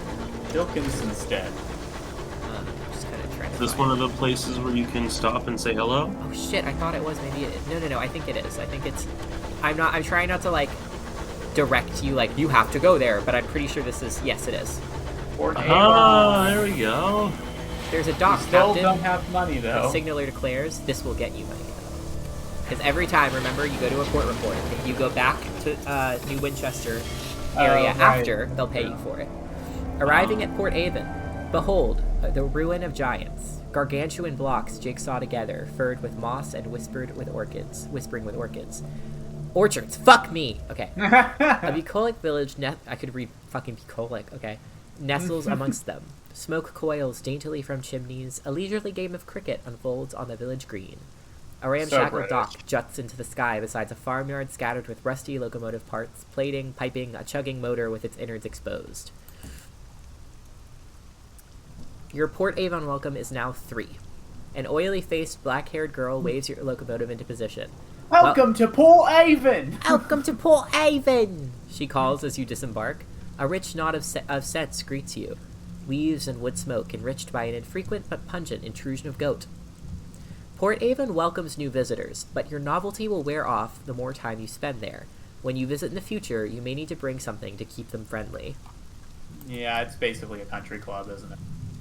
Wilkinson's dead. Just kind of trying to Is this find- one of the places where you can stop and say hello? Oh shit! I thought it was. Maybe it. No. I think it is. I think it's. I'm trying not to like direct you like you have to go there, but I'm pretty sure this is. Yes, it is. Port Ah, Avon. there we go. There's a dock, We still Captain. don't have money The though. signaler declares this will get you money. Because every time, remember, you go to a port report. If you go back to New Winchester area right. after, they'll pay you for it. Arriving at Port Avon, behold, the ruin of giants. Gargantuan blocks jigsaw together, furred with moss and whispering with orchids. Orchards, fuck me! Okay. A bucolic village, I could read fucking bucolic, okay. Nestles amongst them. Smoke coils daintily from chimneys. A leisurely game of cricket unfolds on the village green. A ramshackle British. dock juts into the sky besides a farmyard scattered with rusty locomotive parts, plating, piping, a chugging motor with its innards exposed. Your Port Avon welcome is now 3. An oily-faced, black-haired girl waves your locomotive into position. Welcome to Port Avon! Welcome to Port Avon! She calls as you disembark. A rich knot of scents greets you. Leaves and wood smoke, enriched by an infrequent but pungent intrusion of goat. Port Avon welcomes new visitors, but your novelty will wear off the more time you spend there. When you visit in the future, you may need to bring something to keep them friendly. Yeah, it's basically a country club, isn't it?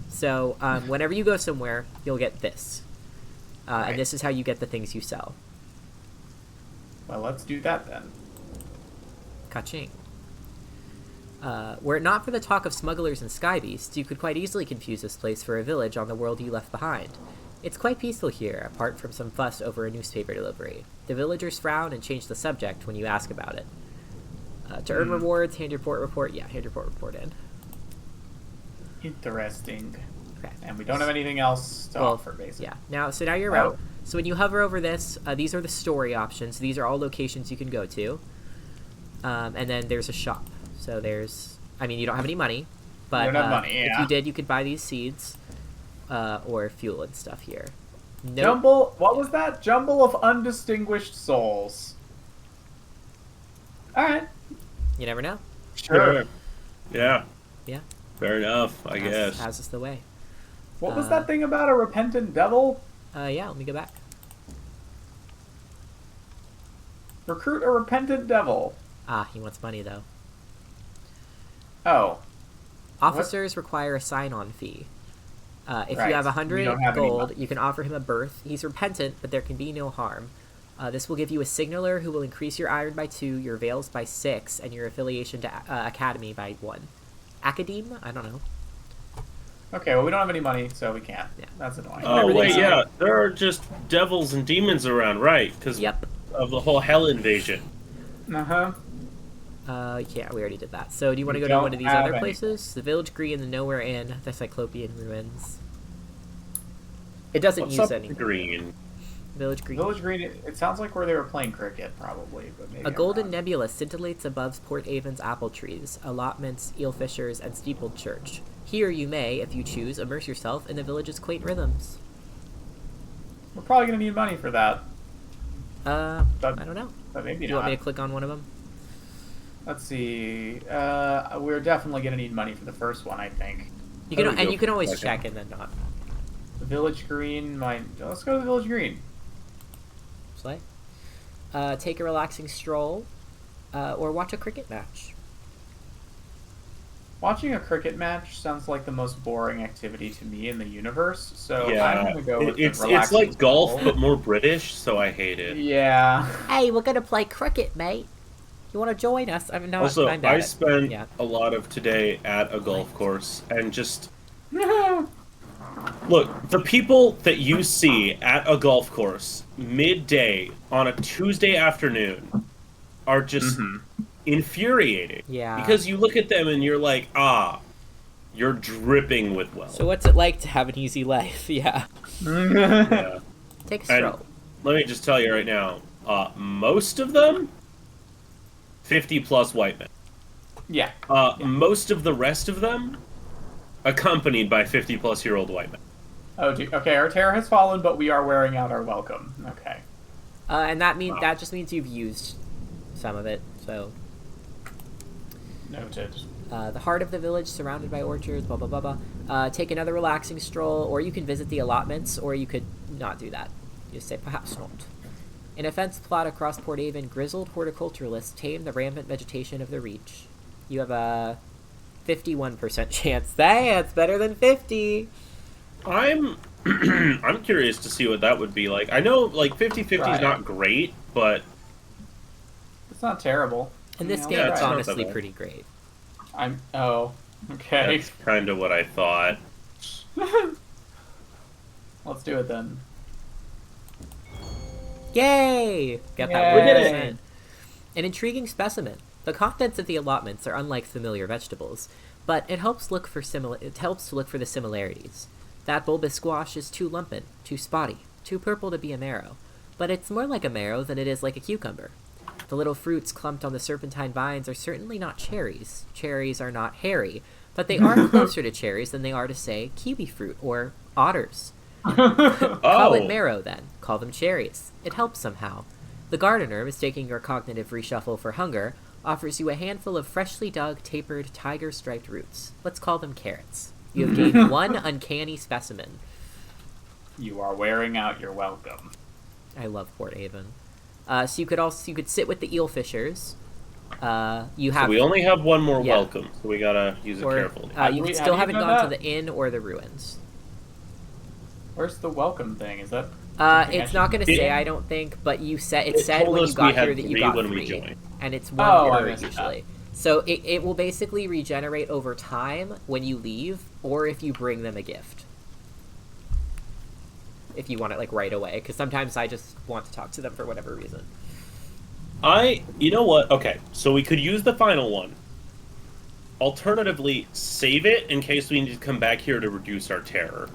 So, whenever you go somewhere, you'll get this. Right. And this is how you get the things you sell. Well, let's do that then. Ka-ching. Were it not for the talk of smugglers and sky beasts, you could quite easily confuse this place for a village on the world you left behind. It's quite peaceful here, apart from some fuss over a newspaper delivery. The villagers frown and change the subject when you ask about it. To earn rewards, hand your port report. Yeah, hand your port report in. Interesting. Okay. And we don't have anything else to offer, basically. Yeah. So now you're out. So when you hover over this, these are the story options. These are all locations you can go to. And then there's a shop. So there's... I mean, you don't have any money. But You don't have money, yeah. if you did, you could buy these seeds. Or fuel and stuff here. Nope. Jumble... What was that? Jumble of undistinguished souls. Alright. You never know. Sure. Yeah. Yeah. Fair enough, I guess. As is the way. What was that thing about a repentant devil? Yeah, let me go back. Recruit a repentant devil. Ah, he wants money, though. Oh. Officers require a sign-on fee. If Right. you have We 100 don't have any gold, money. you can offer him a berth. He's repentant, but there can be no harm. This will give you a signaler who will increase your iron by 2, your veils by 6, and your affiliation to Academy by 1. Academe? I don't know. Okay, well, we don't have any money, so we can't. Yeah. That's annoying. Oh, Remember wait, these? yeah. There are just devils and demons around, right? Because Yep. of the whole hell invasion. Uh-huh. Yeah, we already did that. So do you want to We go to don't one of these have other any. places? The Village Green, the Nowhere Inn, the Cyclopean Ruins. It doesn't What's use up any. with green? Village Green. Village Green, it sounds like where they were playing cricket, probably, but maybe A I'm golden wrong. nebula scintillates above Port Avon's apple trees, allotments, eelfishers, and steepled church. Here you may, if you choose, immerse yourself in the village's quaint rhythms. We're probably going to need money for that, I don't know. but maybe Do you not. want me to click on one of them? Let's see. We're definitely going to need money for the first one, I think. You can, I would and go you can for always second. check and then not The Village Green. Let's go to the Village Green. play. Take a relaxing stroll, or watch a cricket match. Watching a cricket match sounds like the most boring activity to me in the universe, so Yeah, I'm gonna go with the it's relaxing like golf, stroll. but more British, so I hate it. Yeah. Hey, we're gonna play cricket, mate. You want to join us? I'm not. Also, I'm bad I at- spent Yeah. a lot of today at a golf course, and just look, the people that you see at a golf course midday on a Tuesday afternoon are just infuriating. Yeah. Because you look at them and you're like, you're dripping with wealth. So what's it like to have an easy life? Yeah. Yeah. Take a And stroll. let me just tell you right now, most of them, 50-plus white men. Yeah. Most of the rest of them, accompanied by 50-plus-year-old white men. Oh, okay. Our terror has fallen, but we are wearing out our welcome. Okay. And that just means you've used some of it. So Noted. the heart of the village, surrounded by orchards. Blah blah blah blah. Take another relaxing stroll, or you can visit the allotments, or you could not do that. You say perhaps not. In a fenced plot across Port Avon, grizzled horticulturalists tame the rampant vegetation of the Reach. You have a 51% chance. That's better than 50. I'm curious to see what that would be like. I know, like, 50-50 Right. is not great, but It's not terrible. In this Yeah, game, yeah, it's it's not that honestly bad. pretty great. Okay. that's kind of what I thought. Let's do it then. Yay! Got that Yay. word We did in. An intriguing specimen. The contents of the allotments are unlike familiar vegetables, but it helps to look for the similarities. That bulbous squash is too lumpin, too spotty, too purple to be a marrow, but it's more like a marrow than it is like a cucumber. The little fruits clumped on the serpentine vines are certainly not cherries. Cherries are not hairy, but they are closer to cherries than they are to, say, kiwi fruit or otters. Call it marrow, then. Call them cherries. It helps somehow. The gardener, mistaking your cognitive reshuffle for hunger, offers you a handful of freshly dug, tapered, tiger-striped roots. Let's call them carrots. You have gained one uncanny specimen. You are wearing out your welcome. I love Port Avon. So you could sit with the eelfishers. You have So we only have one more Yeah. welcome, so we gotta use it carefully. You Have still you haven't done gone to that? the inn or the ruins. Where's the welcome thing? Is that? something I It's not should- going to say, I don't think, but it said told when us you got we had here that you three got when we 3, joined. and it's one Oh, I per missed that. usually. So it will basically regenerate over time when you leave, or if you bring them a gift. If you want it like right away, because sometimes I just want to talk to them for whatever reason. You know what? Okay, so we could use the final one. Alternatively, save it in case we need to come back here to reduce our terror.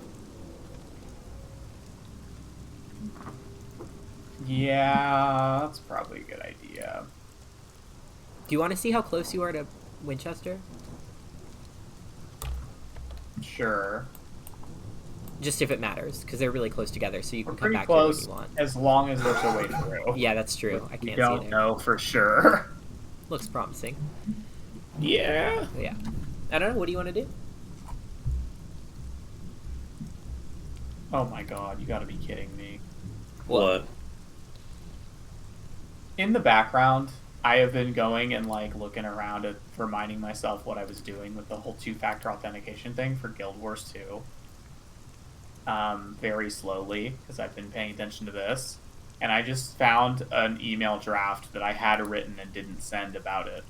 Yeah, that's probably a good idea. Do you want to see how close you are to Winchester? Sure. Just if it matters, because they're really close together, so you We're can come pretty back here when close you want. as long as there's a way through. Yeah, that's true. I We can't see don't there. know for sure. Looks promising. Yeah. Yeah. I don't know. What do you want to do? Oh my god, you gotta be kidding me. What? In the background, I have been going and like looking around at reminding myself what I was doing with the whole two-factor authentication thing for Guild Wars 2. Very slowly, because I've been paying attention to this. And I just found an email draft that I had written and didn't send about it.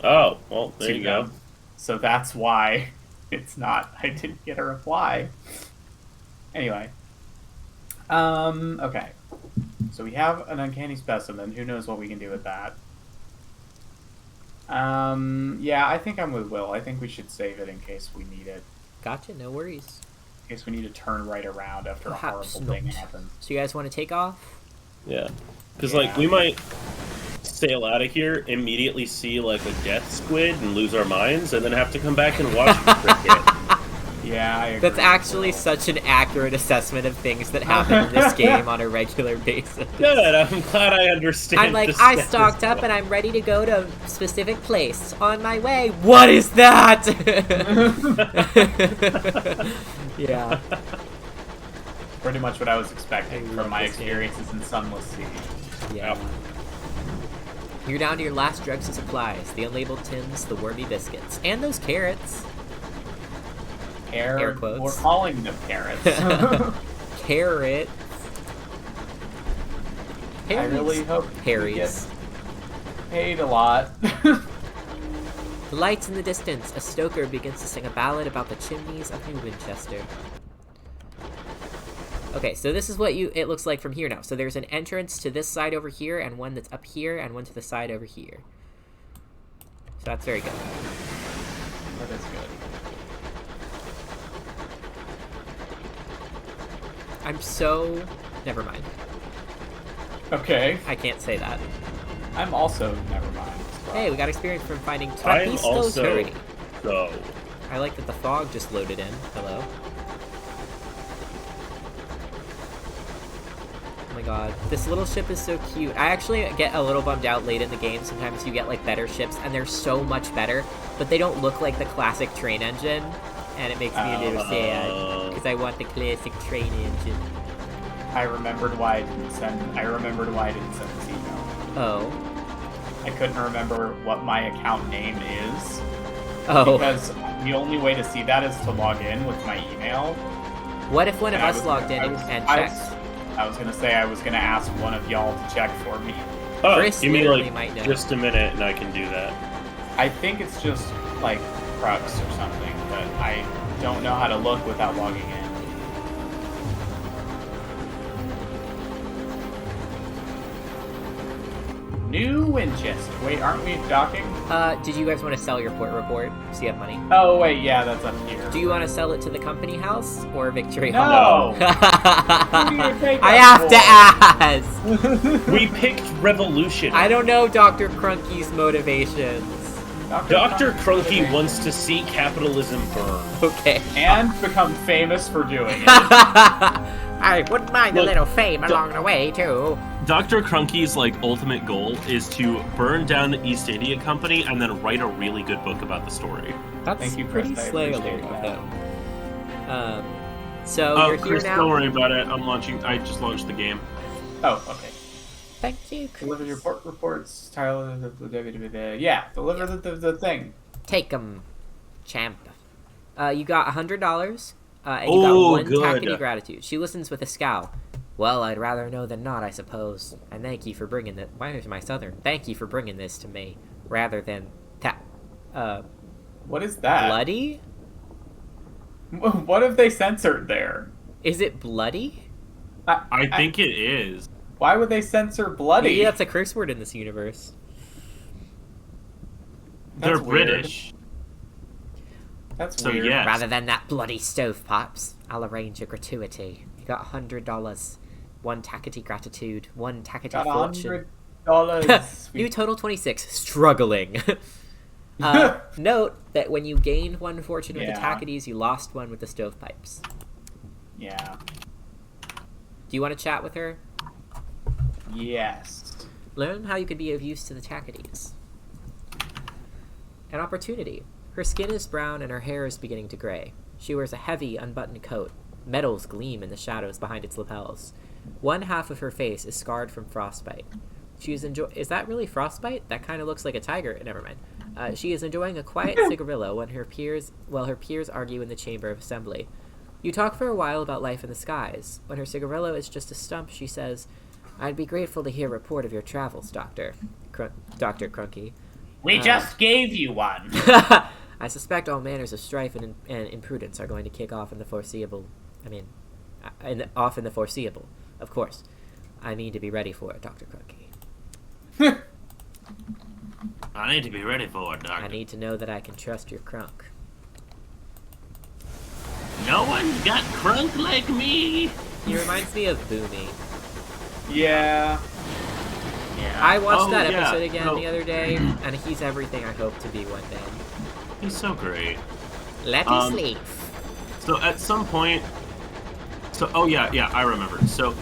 Oh, well, there to you go. them. So that's why I didn't get a reply. Anyway. Okay. So we have an uncanny specimen. Who knows what we can do with that? Yeah, I think I'm with Will. I think we should save it in case we need it. Gotcha. No worries. In case we need to turn right around after Perhaps a horrible thing not. happens. So you guys want to take off? Yeah. Because, Yeah. like, we might sail out of here, immediately see, like, a death squid and lose our minds, and then have to come back and watch the cricket. Yeah, I agree. That's actually such an accurate assessment of things that happen in this game on a regular basis. Good, I'm glad I understand. I'm like, the I status stocked up quo. and I'm ready to go to a specific place. On my way. What is that? Yeah. Pretty much what I was expecting I from love my this game. experiences in Sunless Sea. Yeah. Yep. You're down to your last drugs and supplies. The unlabeled tins, the wormy biscuits, and those carrots. Air quotes. We're calling them carrots. Carrot. I really hope we get Harry's. paid a lot. The lights in the distance. A stoker begins to sing a ballad about the chimneys of New Winchester. Okay, so this is what it looks like from here now. So there's an entrance to this side over here, and one that's up here, and one to the side over here. So that's very good. That is good. I'm so... Never mind. Okay. I can't say that. I'm also never mind. Hey, we got experience from finding I'm Trapisto also Turdy. so. I like that the fog just loaded in. Hello. Oh my god. This little ship is so cute. I actually get a little bummed out late in the game. Sometimes you get like better ships and they're so much better, but they don't look like the classic train engine. And it makes me a little sad. Because I want the classic train engine. I remembered why I didn't send this email. Oh. I couldn't remember what my account name is. Oh. Because the only way to see that is to log in with my email. What if one of And I us was- logged in I was- and I checked? I was gonna say I was gonna ask one of y'all to check for me. Oh, Chris you mean literally might know. like just a minute and I can do that? I think it's just like Crux or something, but I don't know how to look without logging in. New Winchester. Wait, aren't we docking? Did you guys want to sell your port report? So you have money? Oh wait, yeah, that's up here. Do you want to sell it to the company house or Victory No! Hall? Who do you take I us have for? to ask! We picked Revolution. I don't know Dr. Crunky's motivations. Dr. Crunky wants to see capitalism burn. Okay. and become famous for doing it. I wouldn't mind a Look, little fame along the way, too. Dr. Crunky's like ultimate goal is to burn down the East India Company and then write a really good book about the story. That's Thank you, Chris. pretty I slay appreciate of that. him. So Oh, you're here Chris, now? don't worry about it. I just launched the game. Oh, okay. Thank you, Chris. Deliver your port reports. Yeah, deliver the thing. Take 'em, champ. You got $100, and you Oh, got one good. tackety gratitude. She listens with a scowl. Well, I'd rather know than not, I suppose. And thank you for bringing that. Why is my southern? Thank you for bringing this to me, rather than What is that? bloody. What have they censored there? Is it bloody? I think it is. Why would they censor bloody? Maybe that's a curse word in this universe. They're That's weird. British. That's So, weird. yeah. Rather than that bloody stovepops, I'll arrange a gratuity. You got $100. One tackety gratitude. One tackety Got fortune. $100. New total 26. Struggling. Note that when you gained one fortune with the Yeah. tacketies, you lost one with the stovepipes. Yeah. Do you want to chat with her? Yes. Learn how you could be of use to the tacketies. An opportunity. Her skin is brown and her hair is beginning to gray. She wears a heavy, unbuttoned coat. Metals gleam in the shadows behind its lapels. One half of her face is scarred from frostbite. She is Is that really frostbite? That kind of looks like a tiger. Never mind. She is enjoying a quiet cigarillo while her peers argue in the Chamber of Assembly. You talk for a while about life in the skies. When her cigarillo is just a stump, she says, "I'd be grateful to hear a report of your travels, Doctor. Dr. Crunky. We just gave you one. I suspect all manners of strife and imprudence are going to kick off in the foreseeable. Off in the foreseeable, of course. I mean to be ready for it, Dr. Crunky. I need to be ready for it, Doctor. I need to know that I can trust your crunk. No one's got crunk like me. He reminds me of Boomy. Yeah. Yeah. I watched Oh, that yeah. episode again No, the other day, and he's everything I hope to be one day. He's so great. Let me sleep. So at some point, oh yeah, I remember. So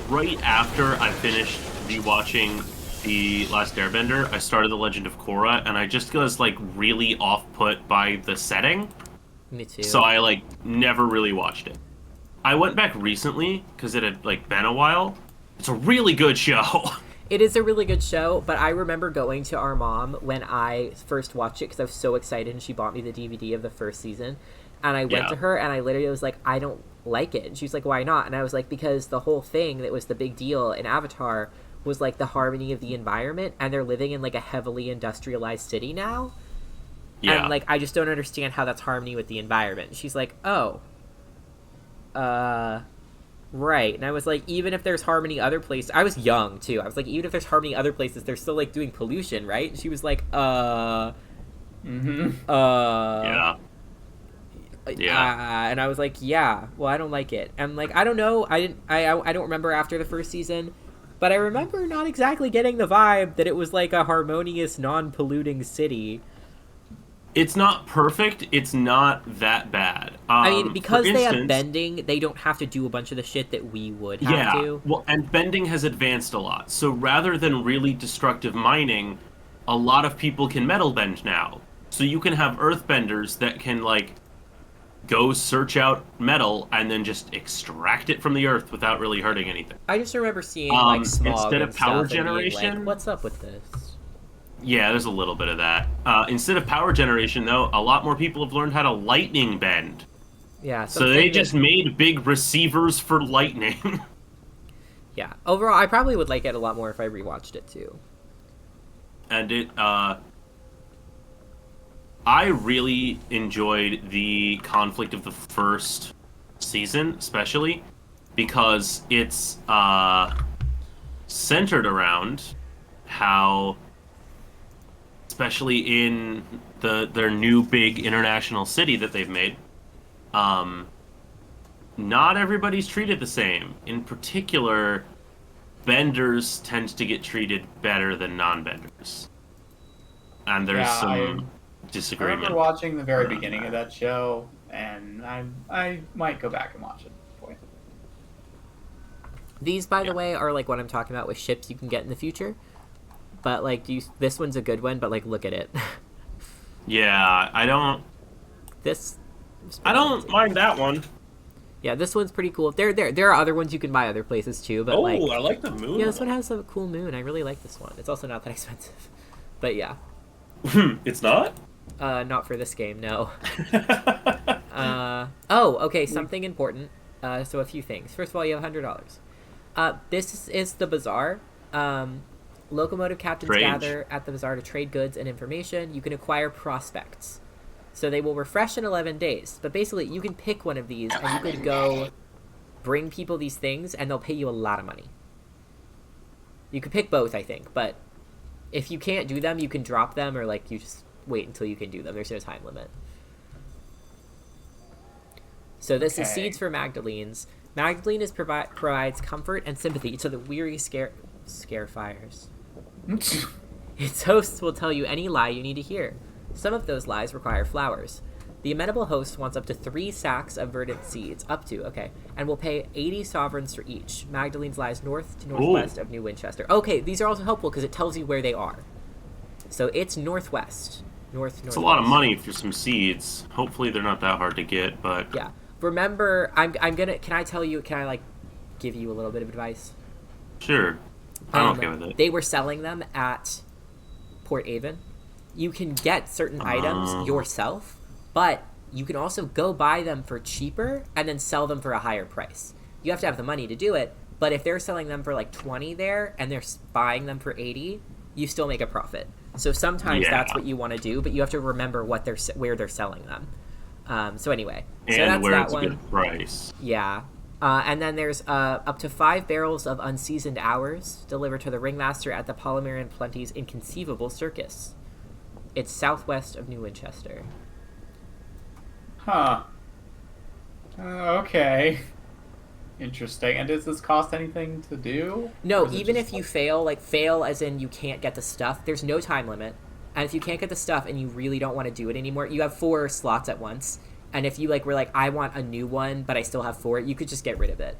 right after I finished rewatching The Last Airbender, I started The Legend of Korra, and I just was like really off-put by the setting. Me too. So I like never really watched it. I went back recently because it had like been a while. It's a really good show. It is a really good show, but I remember going to our mom when I first watched it because I was so excited and she bought me the DVD of the first season. And I went to her and I literally was like, I don't like it. And she was like, why not? And I was like, because the whole thing that was the big deal in Avatar was like the harmony of the environment, and they're living in like a heavily industrialized city now. Yeah. And like, I just don't understand how that's harmony with the environment. And she's like, oh. Right. And I was like, even if there's harmony other places, I was young too. I was like, even if there's harmony other places, they're still like doing pollution, right? And she was like, Yeah. And I was like, yeah, well, I don't like it. And like, I don't know. I don't remember after the first season, but I remember not exactly getting the vibe that it was like a harmonious, non-polluting city. It's not perfect. It's not that bad. I mean, because they have bending, they don't have to do a bunch of the shit that we would have to. Well, and bending has advanced a lot. So rather than really destructive mining, a lot of people can metal bend now. So you can have earthbenders that can, like, go search out metal and then just extract it from the earth without really hurting anything. I just remember seeing, like, smog instead of power generation. generation. Like, what's up with this? Yeah, there's a little bit of that. Instead of power generation, though, a lot more people have learned how to lightning bend. Yeah. So they just made big receivers for lightning. Yeah. Overall, I probably would like it a lot more if I rewatched it, too. And I really enjoyed the conflict of the first season, especially, because it's centered around how, especially in their new big international city that they've made, not everybody's treated the same. In particular, benders tend to get treated better than non-benders. And there's some disagreement. I remember watching the very beginning of that show, and I might go back and watch it at this point. These, by the way, are like what I'm talking about with ships you can get in the future. But, like, this one's a good one, but, like, look at it. Yeah, I don't mind that one. Yeah, this one's pretty cool. There are other ones you can buy other places, too, but, I like the moon. Yeah, this one has a cool moon. I really like this one. It's also not that expensive. But, yeah. It's not? Not for this game, no. Okay, something important. So a few things. First of all, you have $100. This is the bazaar. Locomotive captains gather at the bazaar to trade goods and information. You can acquire prospects. So they will refresh in 11 days. But basically, you can pick one of these, and you could go bring people these things, and they'll pay you a lot of money. You could pick both, I think. But if you can't do them, you can drop them, or, like, you just wait until you can do them. There's no time limit. So this is Seeds for Magdalenes. Magdalene provides comfort and sympathy to the weary scarefires. Its hosts will tell you any lie you need to hear. Some of those lies require flowers. The amenable host wants up to 3 sacks of verdant seeds, and will pay 80 sovereigns for each. Magdalene's lies north to northwest of New Winchester. Okay, these are also helpful because it tells you where they are. So it's northwest. Northwest. It's a lot of money for some seeds. Hopefully they're not that hard to get, but... Yeah. Remember, can I, like, give you a little bit of advice? Sure. I'm okay with it. They were selling them at Port Avon. You can get certain items yourself, but you can also go buy them for cheaper and then sell them for a higher price. You have to have the money to do it, but if they're selling them for like 20 there and they're buying them for 80, you still make a profit. So sometimes that's what you want to do, but you have to remember where they're selling them. So anyway, and so that's where that it's one. A good price. Yeah. And then there's up to 5 barrels of unseasoned hours delivered to the ringmaster at the Palmyran Plenty's Inconceivable Circus. It's southwest of New Winchester. Huh. Okay. Interesting. And does this cost anything to do? No, even if you fail as in you can't get the stuff, there's no time limit. And if you can't get the stuff and you really don't want to do it anymore, you have 4 slots at once. And if you like were like, I want a new one, but I still have 4, you could just get rid of it.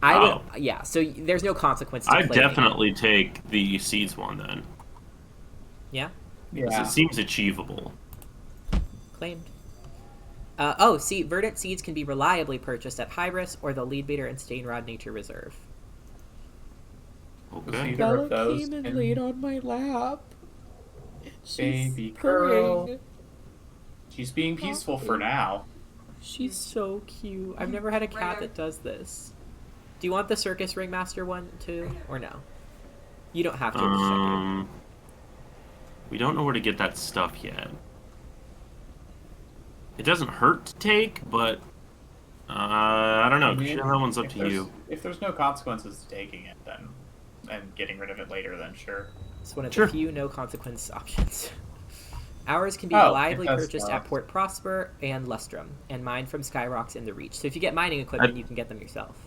Yeah. So there's no consequence to I'd claiming definitely take the seeds one then. Yeah. Yeah. It seems achievable. Claimed. See, verdant seeds can be reliably purchased at Hybris or the Leadbeater and Stainrod Nature Reserve. Okay. Either of those came and can- laid on my lap. Baby girl. She's being peaceful for now. She's so cute. I've never had a cat that does this. Do you want the Circus Ringmaster one too, or no? You don't have to. I'm just checking. We don't know where to get that stuff yet. It doesn't hurt to take, but I don't know. That one's up to you. If there's no consequences to taking it, then and getting rid of it later, then sure. It's one of the few no consequence options. Ours can be Oh, reliably it does purchased not. at Port Prosper and Lustrum, and mined from Skyrocks in the Reach. So if you get mining equipment, you can get them yourself.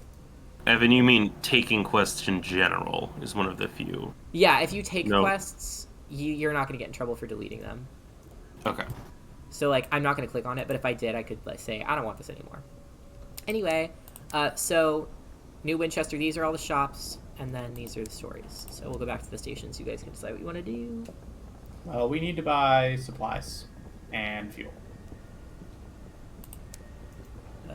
Evan, you mean taking quests in general is one of the few. Yeah, if you take No. quests, you're not going to get in trouble for deleting them. Okay. So, like, I'm not going to click on it, but if I did, I could like, say, I don't want this anymore. Anyway, so, New Winchester, these are all the shops, and then these are the stories. So we'll go back to the stations. You guys can decide what you want to do. Well, we need to buy supplies and fuel.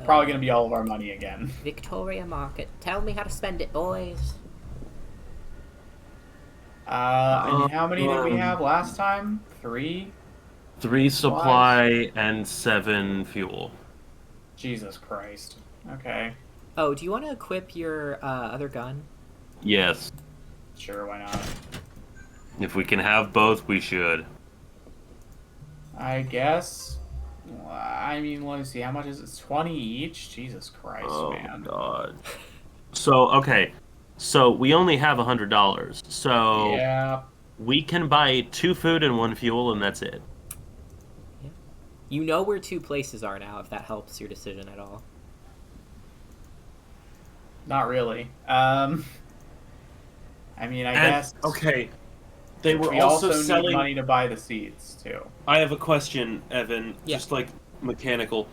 Probably going to be all of our money again. Victoria Market. Tell me how to spend it, boys. I mean, how many did we have last time? 3? 3 supply and 7 fuel. Jesus Christ. Okay. Oh, do you want to equip your other gun? Yes. Sure, why not? If we can have both, we should. I guess. I mean, let me see. How much is it? 20 each? Jesus Christ, man. God. So, okay. So, we only have $100. So, Yeah. we can buy 2 food and 1 fuel, and that's it. Yeah. You know where 2 places are now, if that helps your decision at all. Not really. I mean, I guess. Okay. They were We also also selling. need money to buy the seeds, too. I have a question, Evan. Yeah. Just like mechanical.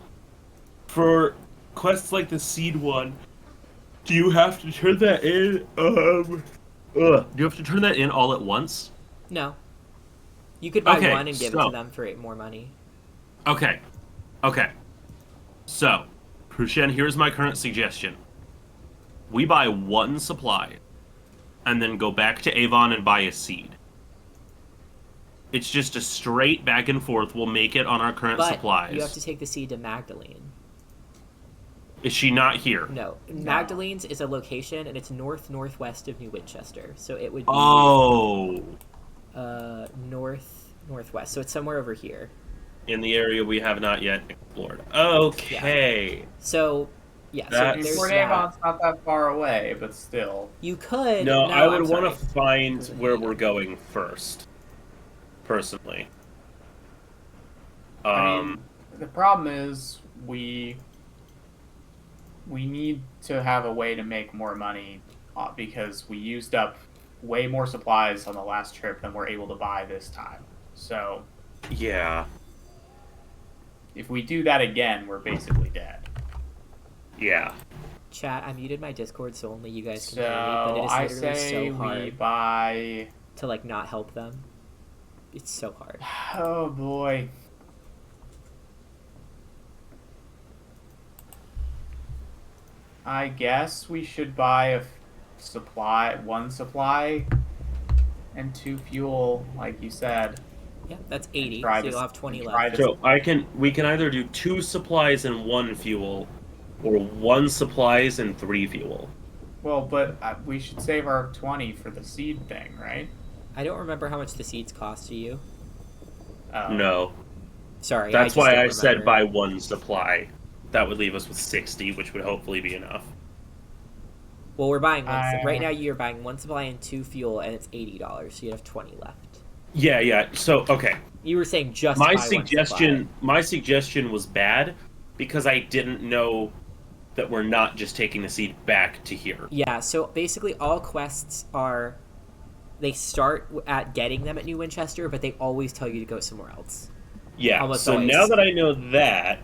For quests like the seed one, do you have to turn that in? Do you have to turn that in all at once? No. You could buy Okay, one and give it so- to them for more money. Okay. So, Prushen, here's my current suggestion. We buy 1 supply, and then go back to Avon and buy a seed. It's just a straight back and forth. We'll make it on our current But supplies. you have to take the seed to Magdalene. Is she not here? No. Magdalene's is a location, and it's northwest of New Winchester. So it would be Oh, northwest. So it's somewhere over here. in the area we have not yet explored. Okay. So, yeah. That's- So there's Port that. Avon's not that far away, but still. You could. No, I would I'm want to sorry. find where we're going first. Personally. I mean, the problem is we need to have a way to make more money because we used up way more supplies on the last trip than we're able to buy this time. So Yeah. if we do that again, we're basically dead. Yeah. Chat, I muted my Discord so only you guys can So hear me, but it I is literally say so we hard buy. to like not help them. It's so hard. Oh boy. I guess we should buy one supply and 2 fuel, like you said. Yeah, that's 80. Try So to- you'll have 20 try left. to- So we can either do 2 supplies and 1 fuel, or 1 supplies and 3 fuel. Well, but we should save our 20 for the seed thing, right? I don't remember how much the seeds cost to you. No. Sorry, That's I just why don't I said remember. buy 1 supply. That would leave us with 60, which would hopefully be enough. Well, we're buying one. I- Right now, you're buying 1 supply and 2 fuel, and it's $80. So you have 20 left. Yeah. So, okay. You were saying just My buy 1 supply. suggestion was bad because I didn't know that we're not just taking the seed back to here. Yeah. So basically, all quests are they start at getting them at New Winchester, but they always tell you to go somewhere else. Yeah. Almost so always. now that I know that,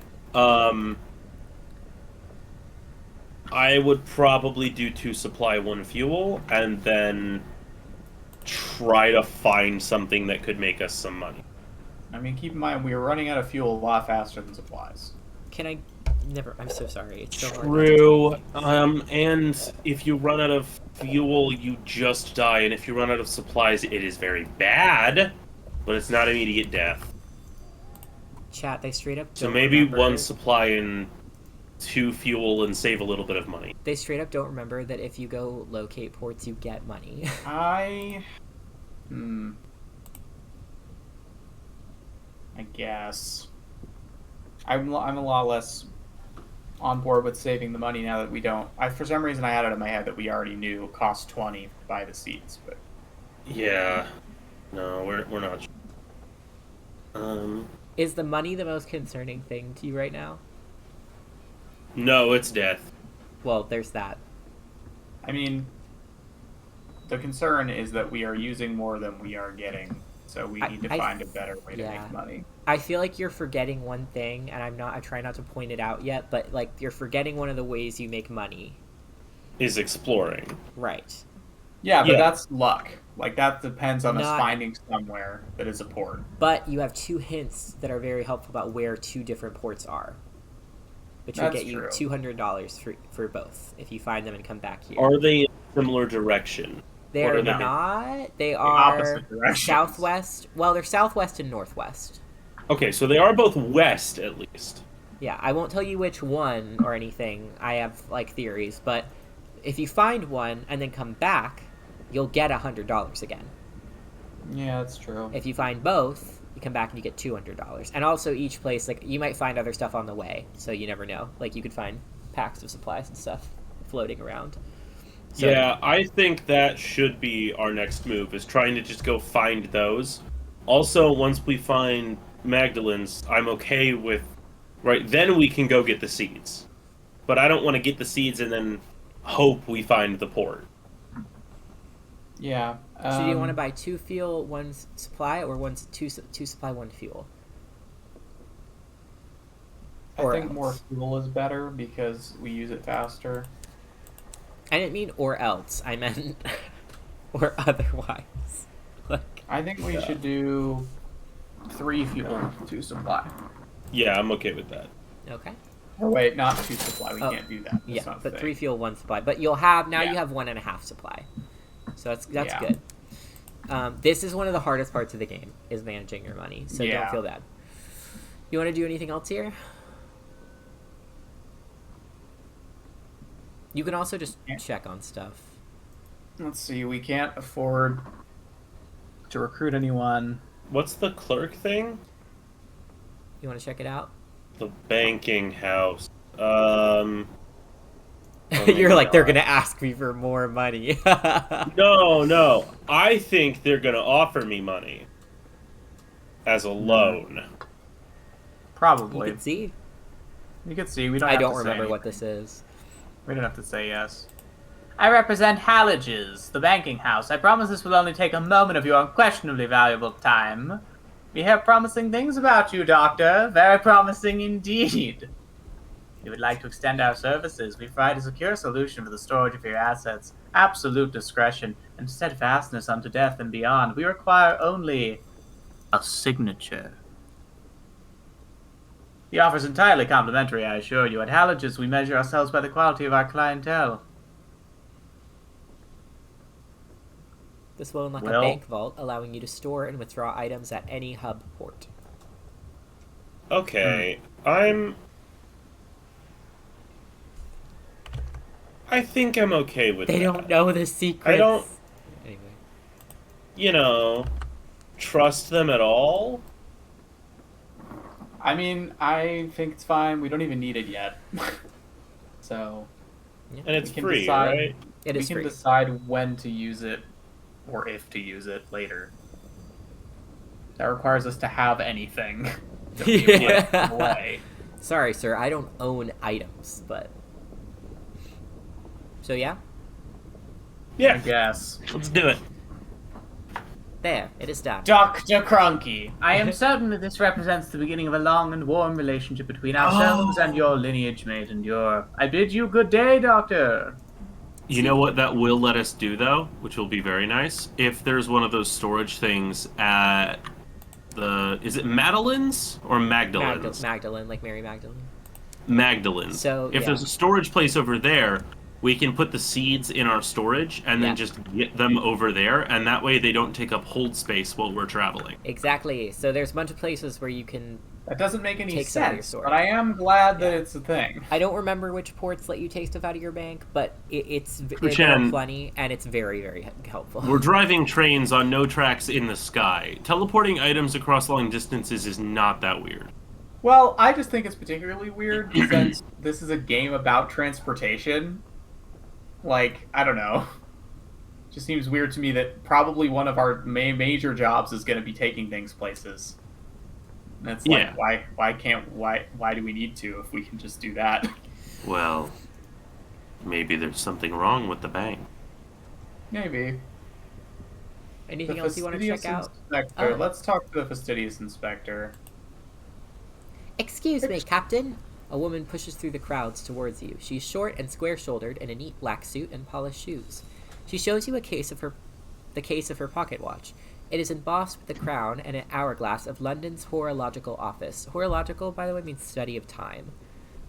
I would probably do 2 supply, 1 fuel, and then try to find something that could make us some money. I mean, keep in mind, we were running out of fuel a lot faster than supplies. Can I never? I'm so sorry. It's so hard. True. And if you run out of fuel, you just die, and if you run out of supplies, it is very bad, but it's not immediate death. Chat, they straight up. So don't maybe remember. 1 supply and 2 fuel and save a little bit of money. They straight up don't remember that if you go locate ports, you get money. I guess. I'm a lot less on board with saving the money now that we don't. For some reason, I had it in my head that we already knew cost 20 to buy the seats, but Yeah. No, we're not. Is the money the most concerning thing to you right now? No, it's death. Well, there's that. I mean, the concern is that we are using more than we are getting, so we need to find a better way to make money. I feel like you're forgetting one thing, and I try not to point it out yet, but like you're forgetting one of the ways you make money. Is exploring. Right. Yeah, but that's luck. Like, that depends on us Not- finding somewhere that is a port. But you have 2 hints that are very helpful about where 2 different ports are. Which will That's get you true. $200 for both if you find them and come back here. Are they in a similar direction? They What are are they? not. They are opposite directions. southwest. Well, they're southwest and northwest. Okay, so they are both west, at least. Yeah, I won't tell you which one or anything. I have, like, theories. But if you find one and then come back, you'll get $100 again. Yeah, that's true. If you find both, you come back and you get $200. And also each place, like, you might find other stuff on the way, so you never know. Like, you could find packs of supplies and stuff floating around. So, Yeah, I think that should be our next move, is trying to just go find those. Also, once we find Magdalene's, I'm okay with... Right, then we can go get the seeds. But I don't want to get the seeds and then hope we find the port. Yeah. So do you want to buy 2 fuel, 1 supply, or 2 supply, 1 fuel? I or think else? more fuel is better because we use it faster. I didn't mean or else. I meant or otherwise. Like, I think we should do 3 fuel, 2 supply. Yeah, I'm okay with that. okay. Or wait, not 2 supply. We Oh, can't do that. That's Yeah, not the but thing. 3 fuel, 1 supply. But you'll have now. Yeah. You have 1.5 supply. So that's Yeah. good. This is one of the hardest parts of the game is managing your money. So Yeah. don't feel bad. You want to do anything else here? You can also just Yeah. check on stuff. Let's see. We can't afford to recruit anyone. What's the clerk thing? You want to check it out? The banking house. You're like, they're God. gonna ask me for more money. No. I think they're going to offer me money. As a loan. You Probably. can see. You can see. We don't. I have don't to say remember what anything. this is. We don't have to say yes. I represent Halliges, the banking house. I promise this will only take a moment of your unquestionably valuable time. We have promising things about you, Doctor. Very promising indeed. If you would like to extend our services, we provide a secure solution for the storage of your assets, absolute discretion, and steadfastness unto death and beyond. We require only a signature. The offer is entirely complimentary, I assure you. At Halliges, we measure ourselves by the quality of our clientele. This will unlock Well- a bank vault, allowing you to store and withdraw items at any hub port. Okay, I think I'm okay with They that. don't know the secrets. I don't- Anyway. Trust them at all? I mean, I think it's fine. We don't even need it yet. So, And it's We can free, decide. right? It we is can free. decide when to use it or if to use it later. That requires us to have anything that we Yeah. put away. Sorry, sir. I don't own items, but... So, yeah? I Yeah, guess. let's do it. There, it is done. Dr. Crunky. I am certain that this represents the beginning of a long and warm relationship between ourselves and your lineage mate and your... I bid you good day, Doctor. You know what that will let us do, though, which will be very nice? If there's one of those storage things at the... Is it Madeline's or Magdalene's? Magdalene, like Mary Magdalene. Magdalene. So, if there's a storage place over there, we can put the seeds in our storage and then just get them over there, and that way they don't take up hold space while we're traveling. Exactly. So there's a bunch of places where you can... That doesn't make any take some out of your sense, storage. but I am glad that it's a thing. I don't remember which ports let you take stuff out of your bank, but there Chen, are plenty, and it's very, very helpful. We're driving trains on no tracks in the sky. Teleporting items across long distances is not that weird. Well, I just think it's particularly weird since this is a game about transportation. Like, I don't know. Just seems weird to me that probably one of our major jobs is going to be taking things places. And it's like, why do we need to if we can just do that? Well, maybe there's something wrong with the bank. Maybe. Anything else you want to check out? Inspector. Let's talk to the fastidious inspector. Excuse me, Captain. A woman pushes through the crowds towards you. She's short and square-shouldered in a neat black suit and polished shoes. She shows you the case of her pocket watch. It is embossed with the crown and an hourglass of London's horological office. Horological, by the way, means study of time.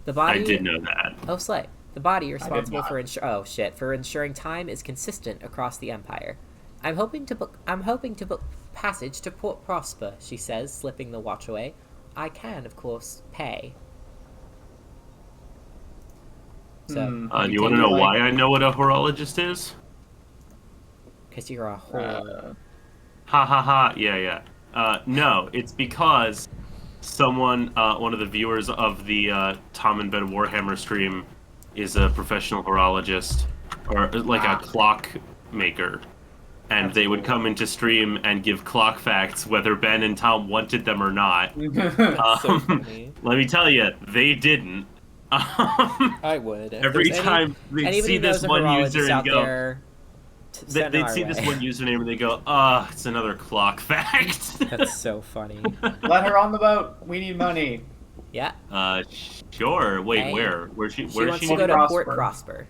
The body. I did know that. Oh, slay. The body responsible for ensuring time is consistent across the empire. I'm hoping to book passage to Port Prosper, she says, slipping the watch away. I can, of course, pay. So, you want to know why I know what a horologist is? Because you're a whore. Ha ha ha, yeah. No, it's because someone, one of the viewers of the Tom and Ben Warhammer stream is a professional horologist, or like a clock maker. And they would come into stream and give clock facts whether Ben and Tom wanted them or not. So funny. Let me tell you, they didn't. I would. Every time they'd see this one user and go... They'd see this one username and they go, it's another clock fact. That's so funny. Let her on the boat. We need money. Yeah. Sure. Wait, Hey. where? She wants to go to Port Prosper.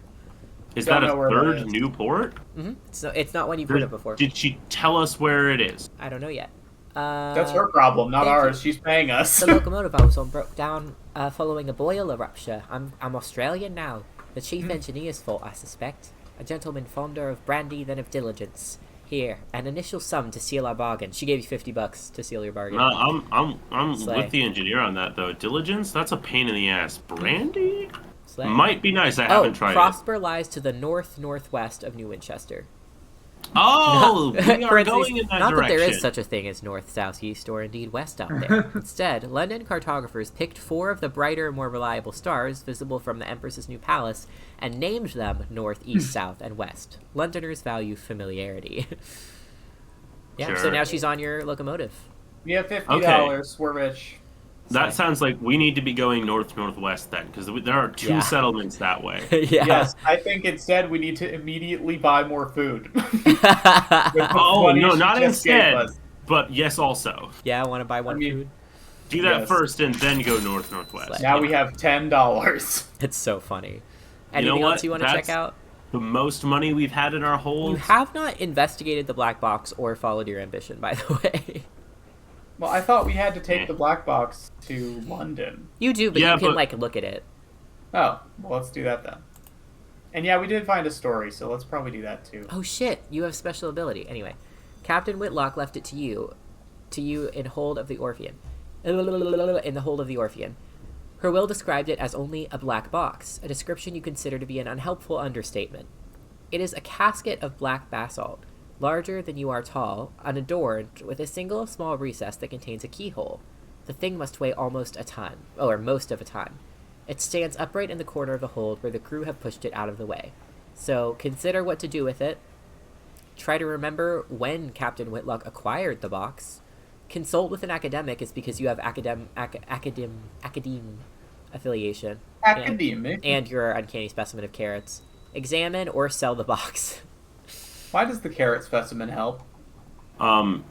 Is Don't that a know where that third is. new port? Mm-hmm. So it's not one you've heard of before. Did she tell us where it is? I don't know yet. That's her problem, not thank ours. you. She's paying us. The locomotive I was on broke down following a boiler rupture. I'm Australian now. The chief engineer's fault, I suspect. A gentleman fonder of brandy than of diligence. Here, an initial sum to seal our bargain. She gave you $50 to seal your bargain. I'm Slay. with the engineer on that though. Diligence? That's a pain in the ass. Brandy? Slay. Might be nice. I haven't tried Prosper lies to the northwest of New Winchester. it. Oh, we are Parentheses, going in that not direction. that there is such a thing as north, south, east, or indeed west out there. Instead, London cartographers picked 4 of the brighter, more reliable stars visible from the Empress's new palace and named them north, east, south, and west. Londoners value familiarity. Yeah, Sure. so now she's on your locomotive. We have $50. We're rich. That sounds like we need to be going northwest then, because there are 2 Yeah. settlements that way. Yeah. Yes, I think instead we need to immediately buy more food. Oh, no, not gave instead. us. But yes, also. Yeah, I want to buy one food. Do that Yes. first and then go northwest. Now we have $10. It's so funny. You know Anything what? else you want to check That's out? The most money we've had in our You holds. have not investigated the black box or followed your ambition, by the way. Well, I thought we had to take the black box to London. You do, but Yeah, you can, but- like, look at it. Oh, well, let's do that then. And yeah, we did find a story, so let's probably do that too. Oh, shit. You have special ability. Anyway, Captain Whitlock left it to you in hold of the Orphean. In the hold of the Orphean. Her will described it as only a black box, a description you consider to be an unhelpful understatement. It is a casket of black basalt, larger than you are tall, unadorned with a single small recess that contains a keyhole. The thing must weigh almost a ton, or most of a ton. It stands upright in the corner of the hold where the crew have pushed it out of the way. So consider what to do with it. Try to remember when Captain Whitlock acquired the box. Consult with an academic is because you have academe affiliation. Academic? And your uncanny specimen of carrots. Examine or sell the box. Why does the carrot specimen help?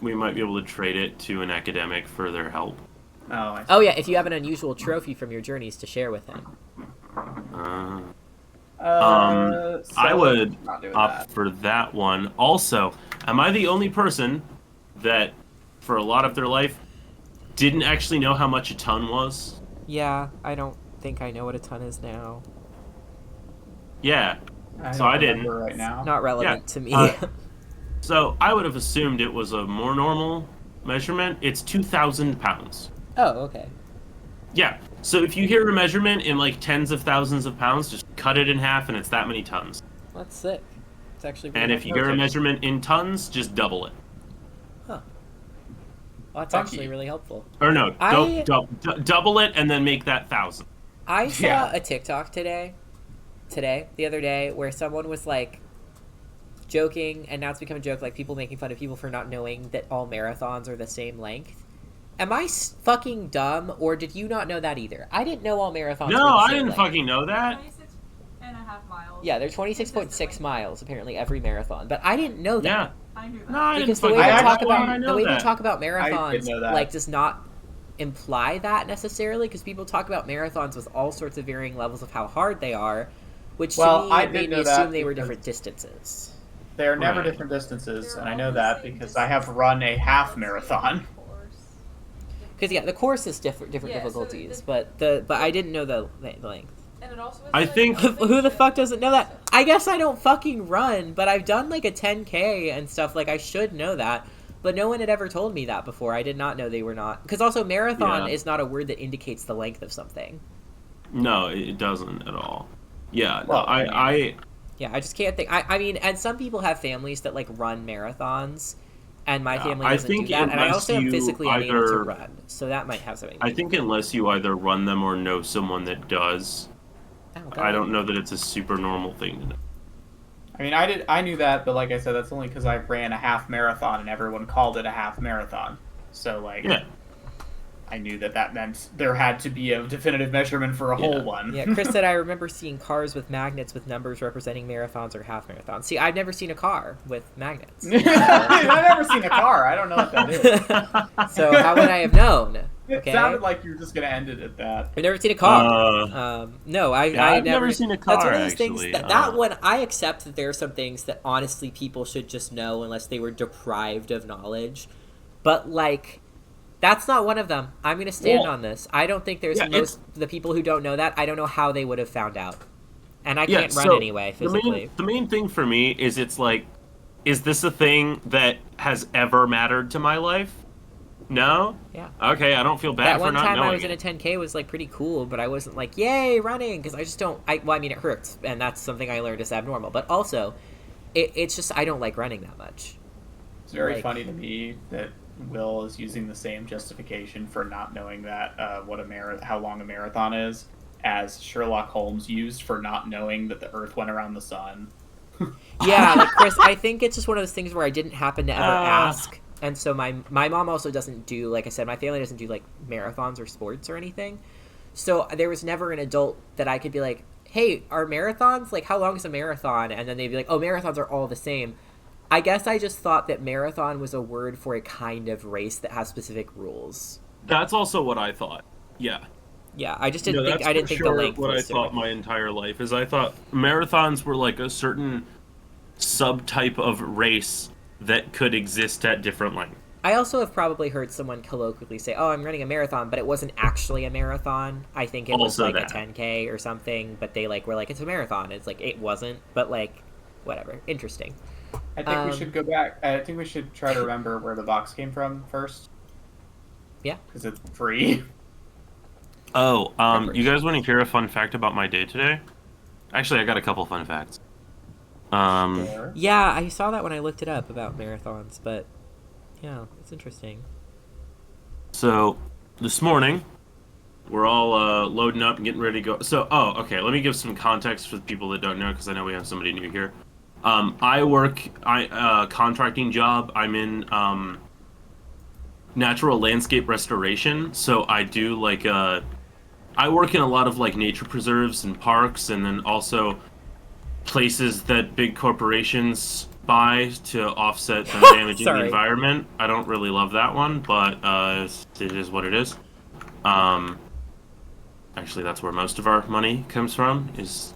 We might be able to trade it to an academic for their help. Oh yeah, if you have an unusual trophy from your journeys to share with him. I would opt for that one. Also, am I the only person that, for a lot of their life, didn't actually know how much a ton was? Yeah, I don't think I know what a ton is now. Yeah, I didn't. Right now. Not relevant to me. So I would have assumed it was a more normal measurement. It's 2,000 pounds. Oh, okay. Yeah. So if you hear a measurement in like tens of thousands of pounds, just cut it in half, and it's that many tons. That's sick. It's actually. Really and if you hear a measurement in tons, just double it. Huh. Well, that's actually really helpful. Or no, double it and then make that 1,000. I saw a TikTok the other day, where someone was like joking, and now it's become a joke, like people making fun of people for not knowing that all marathons are the same length. Am I fucking dumb, or did you not know that either? I didn't know all marathons were the same I didn't length. fucking know that. 26.5 miles. Yeah, they're 26.6 miles, apparently, every marathon. But I didn't know that. Yeah. I knew that. No, I Because didn't the way fucking we know talk about I marathons, did know that. like, does not imply that necessarily, because people talk about marathons with all sorts of varying levels of how hard they are, which to me made me assume they were different distances. They are never Right. different distances, They're and I all know the that same because I have run a half marathon. Because the course is different Yeah, so difficulties, but I didn't know the length. And it also was I think- Who the fuck doesn't know that? I guess I don't fucking run, but I've done like a 10K and stuff. Like I should know that, but no one had ever told me that before. I did not know they were not. Because also marathon is not a word that indicates the length of something. No, it doesn't at all. Yeah, Well, no, I Yeah, I just can't think. I mean, and some people have families that like run marathons, and my family I doesn't do think that. And I unless also am you physically unable to either- run, so that might have something. I think unless you either run them or know someone that does, I don't know that it's a super normal thing to know. I mean, I knew that, but like I said, that's only because I ran a half marathon and everyone called it a half marathon. So like, Yeah. I knew that meant there had to be a definitive measurement for a whole one. Yeah, Chris said I remember seeing cars with magnets with numbers representing marathons or half marathons. See, I've never seen a car with magnets. I've never seen a car. I don't know what that is. So how would I have known? Okay. It sounded like you were just gonna end it at that. I've never seen a car. No, I've never seen a car. That's one of those actually. things that one I accept that there are some things that honestly people should just know unless they were deprived of knowledge. But like, that's not one of them. I'm going to stand on this. I don't think there's the people who don't know that. I don't know how they would have found out, and I can't run anyway physically. The main thing for me is it's like, is this a thing that has ever mattered to my life? No? Yeah. Okay, I don't feel bad That for one not time knowing I was in a 10K was like pretty cool, but I wasn't like, yay, running, because I just don't, well, I mean, it hurts, and that's something I learned is abnormal, but also, it's just, I don't like running that much. It's very funny to me that Will is using the same justification for not knowing that how long a marathon is as Sherlock Holmes used for not knowing that the Earth went around the sun. Yeah, like Chris, I think it's just one of those things where I didn't happen to ever ask. And so my mom also doesn't do, like I said, my family doesn't do like marathons or sports or anything. So there was never an adult that I could be like, hey, are marathons, like how long is a marathon? And then they'd be like, oh, marathons are all the same. I guess I just thought that marathon was a word for a kind of race that has specific rules. That's also what I thought. Yeah. Yeah, I just didn't think the length what was I thought my entire life is I thought marathons were like a certain subtype of race that could exist at different lengths. I also have probably heard someone colloquially say, oh, I'm running a marathon, but it wasn't actually a marathon. I think it was like a 10K or something, but they like were like, it's a marathon. It's like, it wasn't, but like, whatever. Interesting. I think we should go back. I think we should try to remember where the box came from first. Yeah. Because it's free. Oh, you guys want to hear a fun fact about my day today? Actually, I got a couple fun facts. Yeah, I saw that when I looked it up about marathons, but yeah, it's interesting. So, this morning, we're all loading up and getting ready to go. So, okay, let me give some context for the people that don't know, because I know we have somebody new here. I work contracting job. I'm in natural landscape restoration, so I do like I work in a lot of like nature preserves and parks, and then also places that big corporations buy to offset them damaging the Sorry. environment. I don't really love that one, but it is what it is. Actually, that's where most of our money comes from, is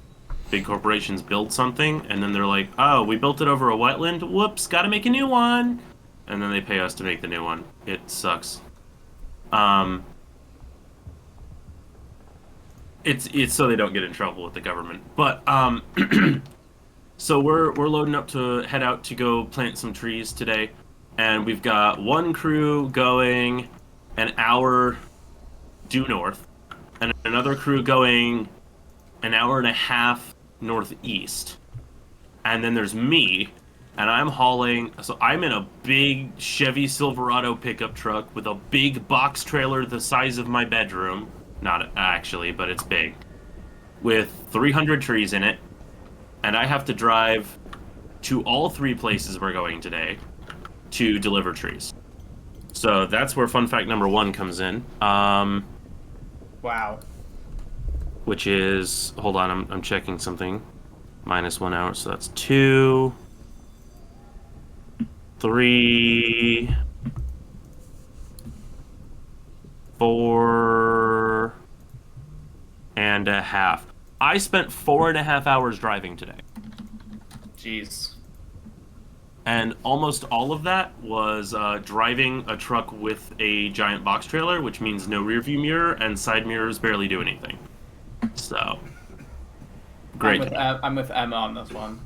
big corporations build something, and then they're like, oh, we built it over a wetland, whoops, gotta make a new one! And then they pay us to make the new one. It sucks. It's so they don't get in trouble with the government. But, so we're loading up to head out to go plant some trees today, and we've got one crew going an hour due north, and another crew going an hour and a half northeast. And then there's me, and I'm hauling, so I'm in a big Chevy Silverado pickup truck with a big box trailer the size of my bedroom. Not actually, but it's big. With 300 trees in it, and I have to drive to all 3 places we're going today to deliver trees. So that's where fun fact number 1 comes in. Wow. Which is, hold on, I'm checking something. -1 hour, so that's 2, 3, 4 and a half. I spent 4.5 hours driving today. Jeez. And almost all of that was driving a truck with a giant box trailer, which means no rear view mirror, and side mirrors barely do anything. So, great. I'm with Emma on this one.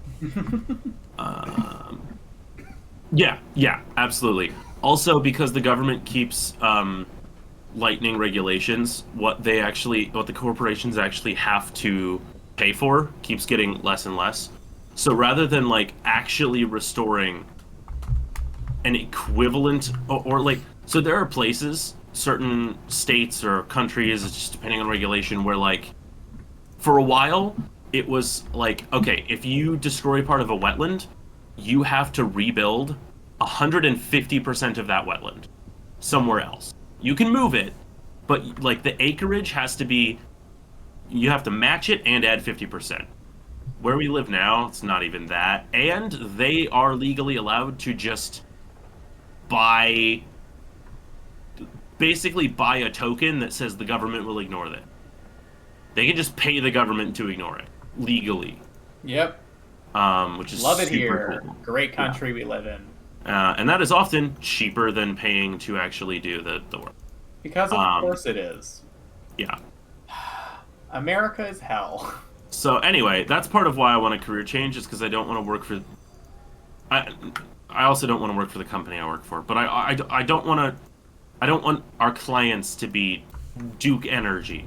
Yeah, absolutely. Also, because the government keeps lightening regulations, what the corporations actually have to pay for keeps getting less and less. So rather than like actually restoring an equivalent or like, so there are places, certain states or countries, it's just depending on regulation, where like for a while it was like, okay, if you destroy part of a wetland, you have to rebuild 150% of that wetland somewhere else. You can move it, but like the acreage has to be, you have to match it and add 50%. Where we live now, it's not even that. And they are legally allowed to just basically buy a token that says the government will ignore it. They can just pay the government to ignore it, legally. Yep. Which is Love it super here. cool. Great country we live in. And that is often cheaper than paying to actually do the work. Because of course it is. Yeah. America is hell. So anyway, that's part of why I want a career change, is because I don't want to work for... I also don't want to work for the company I work for, but I don't want our clients to be Duke Energy.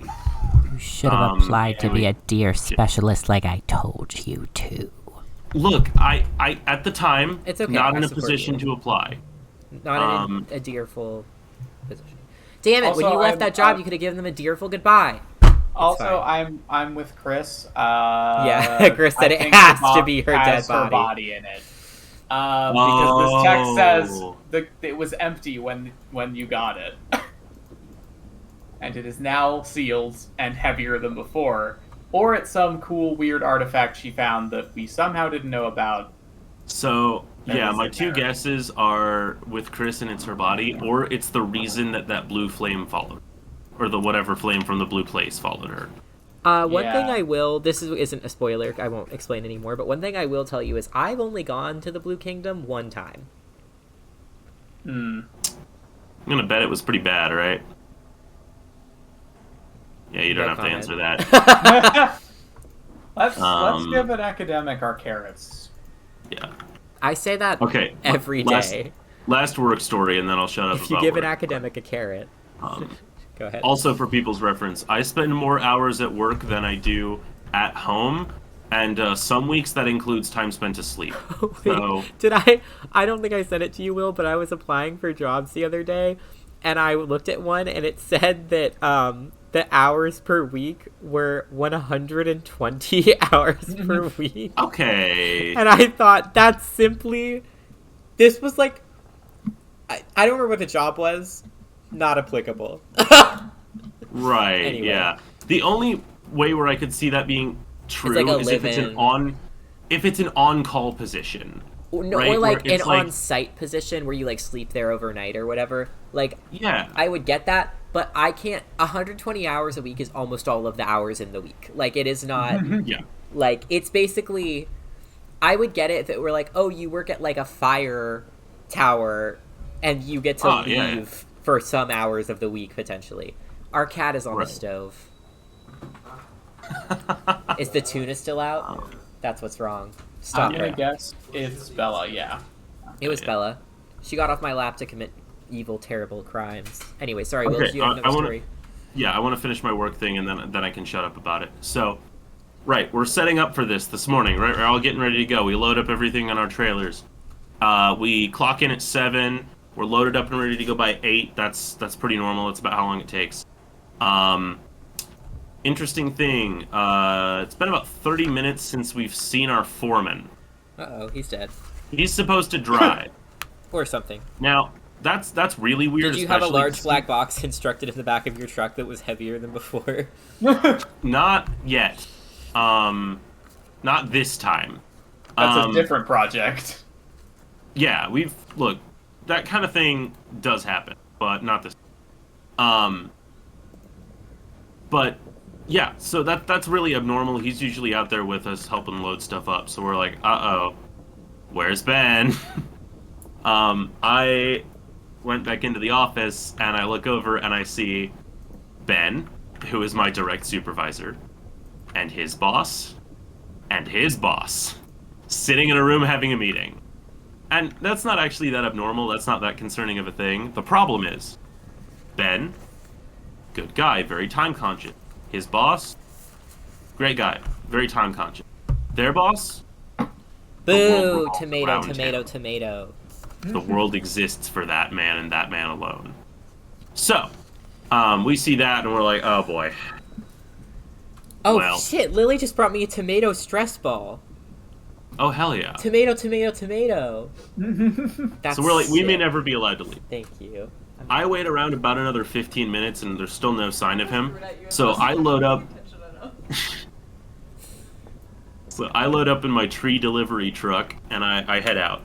You should have applied to be a deer specialist like I told you to. Look, I at the time, It's okay, not I in a support position you. to apply. Not in a deerful position. Damn it! When Also, you left I'm- that job, you could have given them a deerful goodbye. Also, fine. I'm with Chris. Yeah, Chris said I it think has the box to be her has dead her body. body in it. Because this text says Oh. it was empty when you got it, and it is now sealed and heavier than before, or it's some cool weird artifact she found that we somehow didn't know about. So, That yeah, is my in 2 there. guesses are with Chris and it's her body, or it's the reason that blue flame followed. Or the whatever flame from the blue place followed her. One Yeah. thing I will, isn't a spoiler, I won't explain anymore, but one thing I will tell you is I've only gone to the Blue Kingdom one time. Hmm. I'm gonna bet it was pretty bad, right? Yeah, you don't No have comment. to answer that. Let's give an academic our carrots. Yeah. I say that Okay. every day. Last work story, and then I'll shut up If you about give an work. academic a carrot. Um, Go ahead. Also, for people's reference, I spend more hours at work than I do at home, and some weeks that includes time spent asleep. So, Did I don't think I said it to you, Will, but I was applying for jobs the other day, and I looked at one, and it said that the hours per week were 120 hours per week. okay. And I thought, this was like, I don't remember what the job was. Not applicable. Right, Anyway. yeah. The only way where I could see that being true like a is if it's live-in. an on-call position. No, right? or like Where an it's like, on-site position where you like sleep there overnight or whatever. Like, yeah, I would get that, but I can't. 120 hours a week is almost all of the hours in the week. Like, it is not. yeah, Like, it's basically. I would get it if it were like, oh, you work at like a fire tower, and you get to leave for some hours of the week potentially. Our cat is on the stove. Is the tuna still out? That's what's wrong. Stop I'm gonna her. guess it's Bella. Yeah. It was Bella. She got off my lap to commit evil, terrible crimes. Anyway, sorry, Will, did you have another story? Yeah, I want to finish my work thing, and then I can shut up about it. So, right, we're setting up for this morning, right? We're all getting ready to go. We load up everything on our trailers. We clock in at 7. We're loaded up and ready to go by 8. That's pretty normal. That's about how long it takes. Interesting thing. It's been about 30 minutes since we've seen our foreman. Uh-oh, he's dead. He's supposed to drive. Or something. Now, that's really weird. Did you have a large black box constructed in the back of your truck that was heavier than before? Not yet. Not this time. That's a different project. Yeah, look, that kind of thing does happen, but not this. But yeah, so that's really abnormal. He's usually out there with us helping load stuff up. So we're like, uh-oh, where's Ben? I went back into the office and I look over and I see Ben, who is my direct supervisor, and his boss, sitting in a room having a meeting. And that's not actually that abnormal. That's not that concerning of a thing. The problem is, Ben, good guy, very time conscious. His boss, great guy, very time conscious. Their boss, boo! Tomato, tomato, tomato. The world exists for that man and that man alone. So, we see that and we're like, oh boy. Oh well, shit, Lily just brought me a tomato stress ball. Oh hell yeah. Tomato, tomato, tomato. That's so we're like, we sick. may never be allowed to leave. Thank you. I wait around about another 15 minutes and there's still no sign of him. So I load up. In my tree delivery truck and I head out.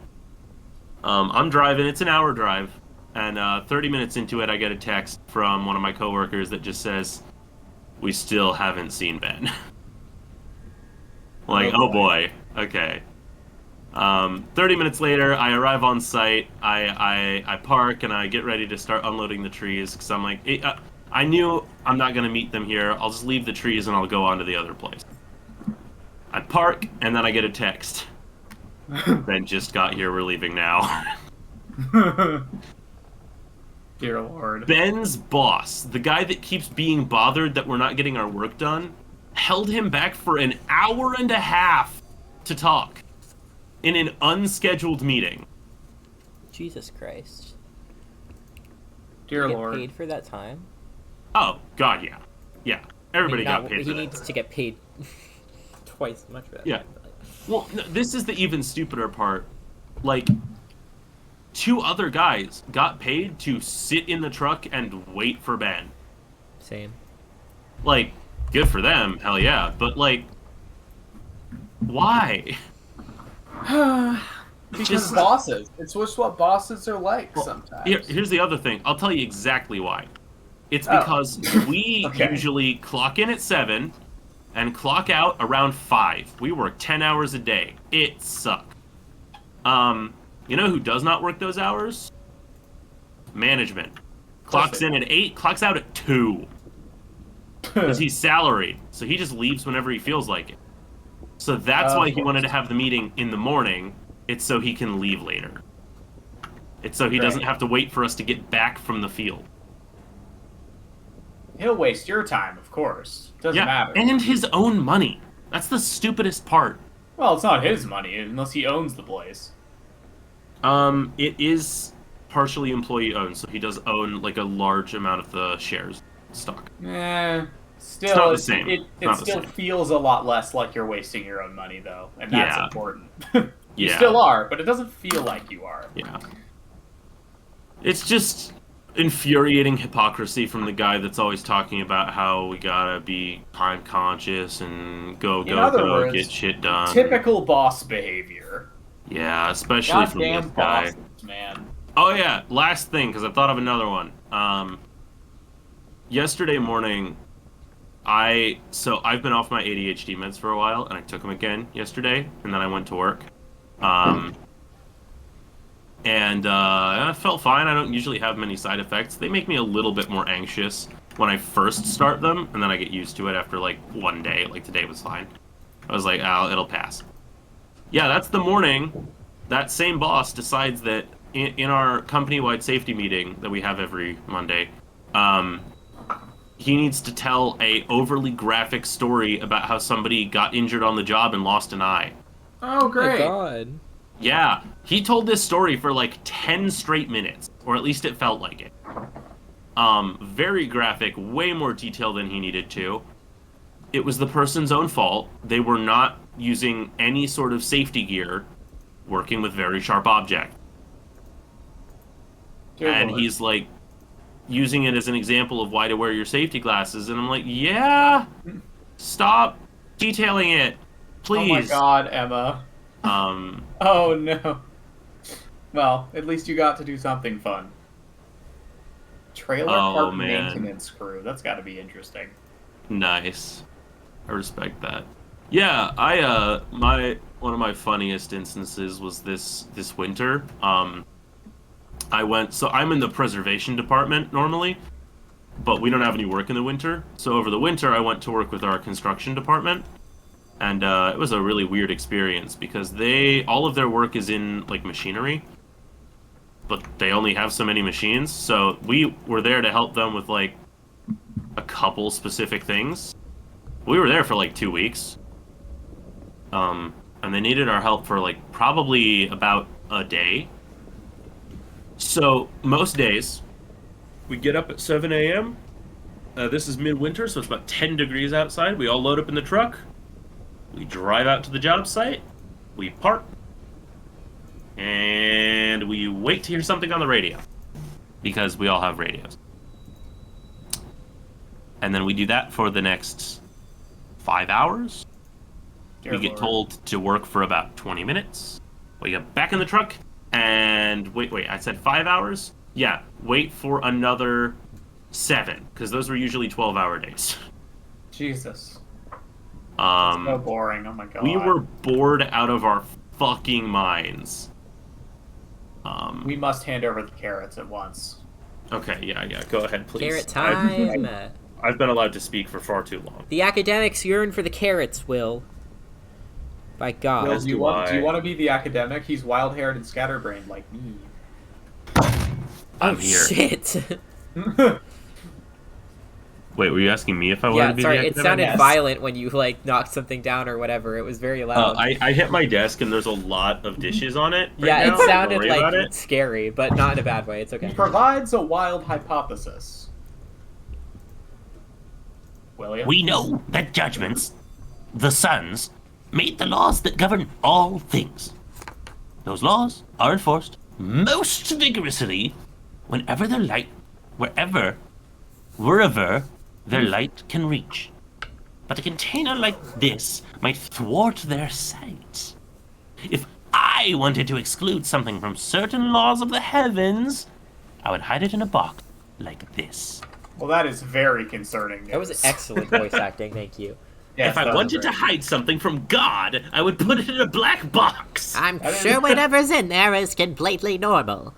I'm driving. It's an hour drive, and 30 minutes into it, I get a text from one of my coworkers that just says, "We still haven't seen Ben." Like, oh boy. Okay. 30 minutes later, I arrive on site. I park and I get ready to start unloading the trees because I'm like, I knew I'm not gonna meet them here. I'll just leave the trees and I'll go on to the other place. I park and then I get a text. Ben just got here. We're leaving now. Dear Lord. Ben's boss, the guy that keeps being bothered that we're not getting our work done, held him back for an hour and a half to talk in an unscheduled meeting. Jesus Christ. Dear Did he Lord. get paid for that time? Oh, God, yeah. Yeah. Everybody got paid for He that. needs to get paid twice as much for that. Yeah. Well, no, this is the even stupider part. Like, 2 other guys got paid to sit in the truck and wait for Ben. Same. Like, good for them, hell yeah. But, like, why? Because bosses. It's just what bosses are like sometimes. Here's the other thing. I'll tell you exactly why. It's because we usually clock in at 7 and clock out around 5. We work 10 hours a day. It sucks. You know who does not work those hours? Management. Clocks in at 8, clocks out at 2. Because he's salaried, so he just leaves whenever he feels like it. So that's why he wanted to have the meeting in the morning. It's so he can leave later. It's so he doesn't have to wait for us to get back from the field. He'll waste your time, of course. Doesn't matter. And his own money. That's the stupidest part. Well, it's not his money, unless he owns the place. It is partially employee-owned, so he does own, like, a large amount of the shares stock. Still, it's not the same. It still feels a lot less like you're wasting your own money, though, and that's important. You still are, but it doesn't feel like you are. Yeah. It's just infuriating hypocrisy from the guy that's always talking about how we gotta be time conscious and go, words, get shit done. Typical boss behavior. Yeah, especially from this Goddamn guy. bosses, man. Oh yeah, last thing, because I thought of another one. Yesterday morning, I've been off my ADHD meds for a while, and I took them again yesterday, and then I went to work. I felt fine. I don't usually have many side effects. They make me a little bit more anxious when I first start them, and then I get used to it after like one day. Like today was fine. I was like, oh, it'll pass. Yeah, that's the morning. That same boss decides that in our company-wide safety meeting that we have every Monday, he needs to tell a overly graphic story about how somebody got injured on the job and lost an eye. Oh, great. Oh my god. Yeah, he told this story for like 10 straight minutes, or at least it felt like it. Very graphic, way more detail than he needed to. It was the person's own fault. They were not using any sort of safety gear, working with very sharp objects. And he's like using it as an example of why to wear your safety glasses, and I'm like, yeah, stop detailing it, please. Oh my god, Emma. Oh no. Well, at least you got to do something fun. Trailer park maintenance crew. That's got to be interesting. Nice. I respect that. Yeah, one of my funniest instances was this winter. I'm in the preservation department normally, but we don't have any work in the winter. So over the winter, I went to work with our construction department, and it was a really weird experience because all of their work is in like machinery, but they only have so many machines. So we were there to help them with like a couple specific things. We were there for like 2 weeks, and they needed our help for like probably about a day. So most days, we get up at 7 a.m. This is midwinter, so it's about 10 degrees outside. We all load up in the truck. We drive out to the job site. We park. And we wait to hear something on the radio. Because we all have radios. And then we do that for the next 5 hours. We get told to work for about 20 minutes. We get back in the truck. And wait, I said 5 hours? Yeah, wait for another 7, because those were usually 12-hour days. Jesus. That's so boring, oh my god. We were bored out of our fucking minds. We must hand over the carrots at once. Okay, yeah, go ahead, please. Carrot time! I've been allowed to speak for far too long. The academics yearn for the carrots, Will. By God. Will, do you want to be the academic? He's wild-haired and scatterbrained like me. I'm here. Shit! Wait, were you asking me if I wanted to be the academic? It sounded violent when you, like, knocked something down or whatever. It was very loud. I hit my desk and there's a lot of dishes on it right yeah, now. It sounded, like, scary, but not in a bad way. It's okay. He provides a wild hypothesis. William? We know that judgments, the sons, made the laws that govern all things. Those laws are enforced most vigorously wherever their light can reach. But a container like this might thwart their sight. If I wanted to exclude something from certain laws of the heavens, I would hide it in a box like this. Well, that is very concerning. That was excellent voice acting, thank you. Yes, if I wanted to hide something from God, I would put it in a black box. I'm sure whatever's in there is completely normal.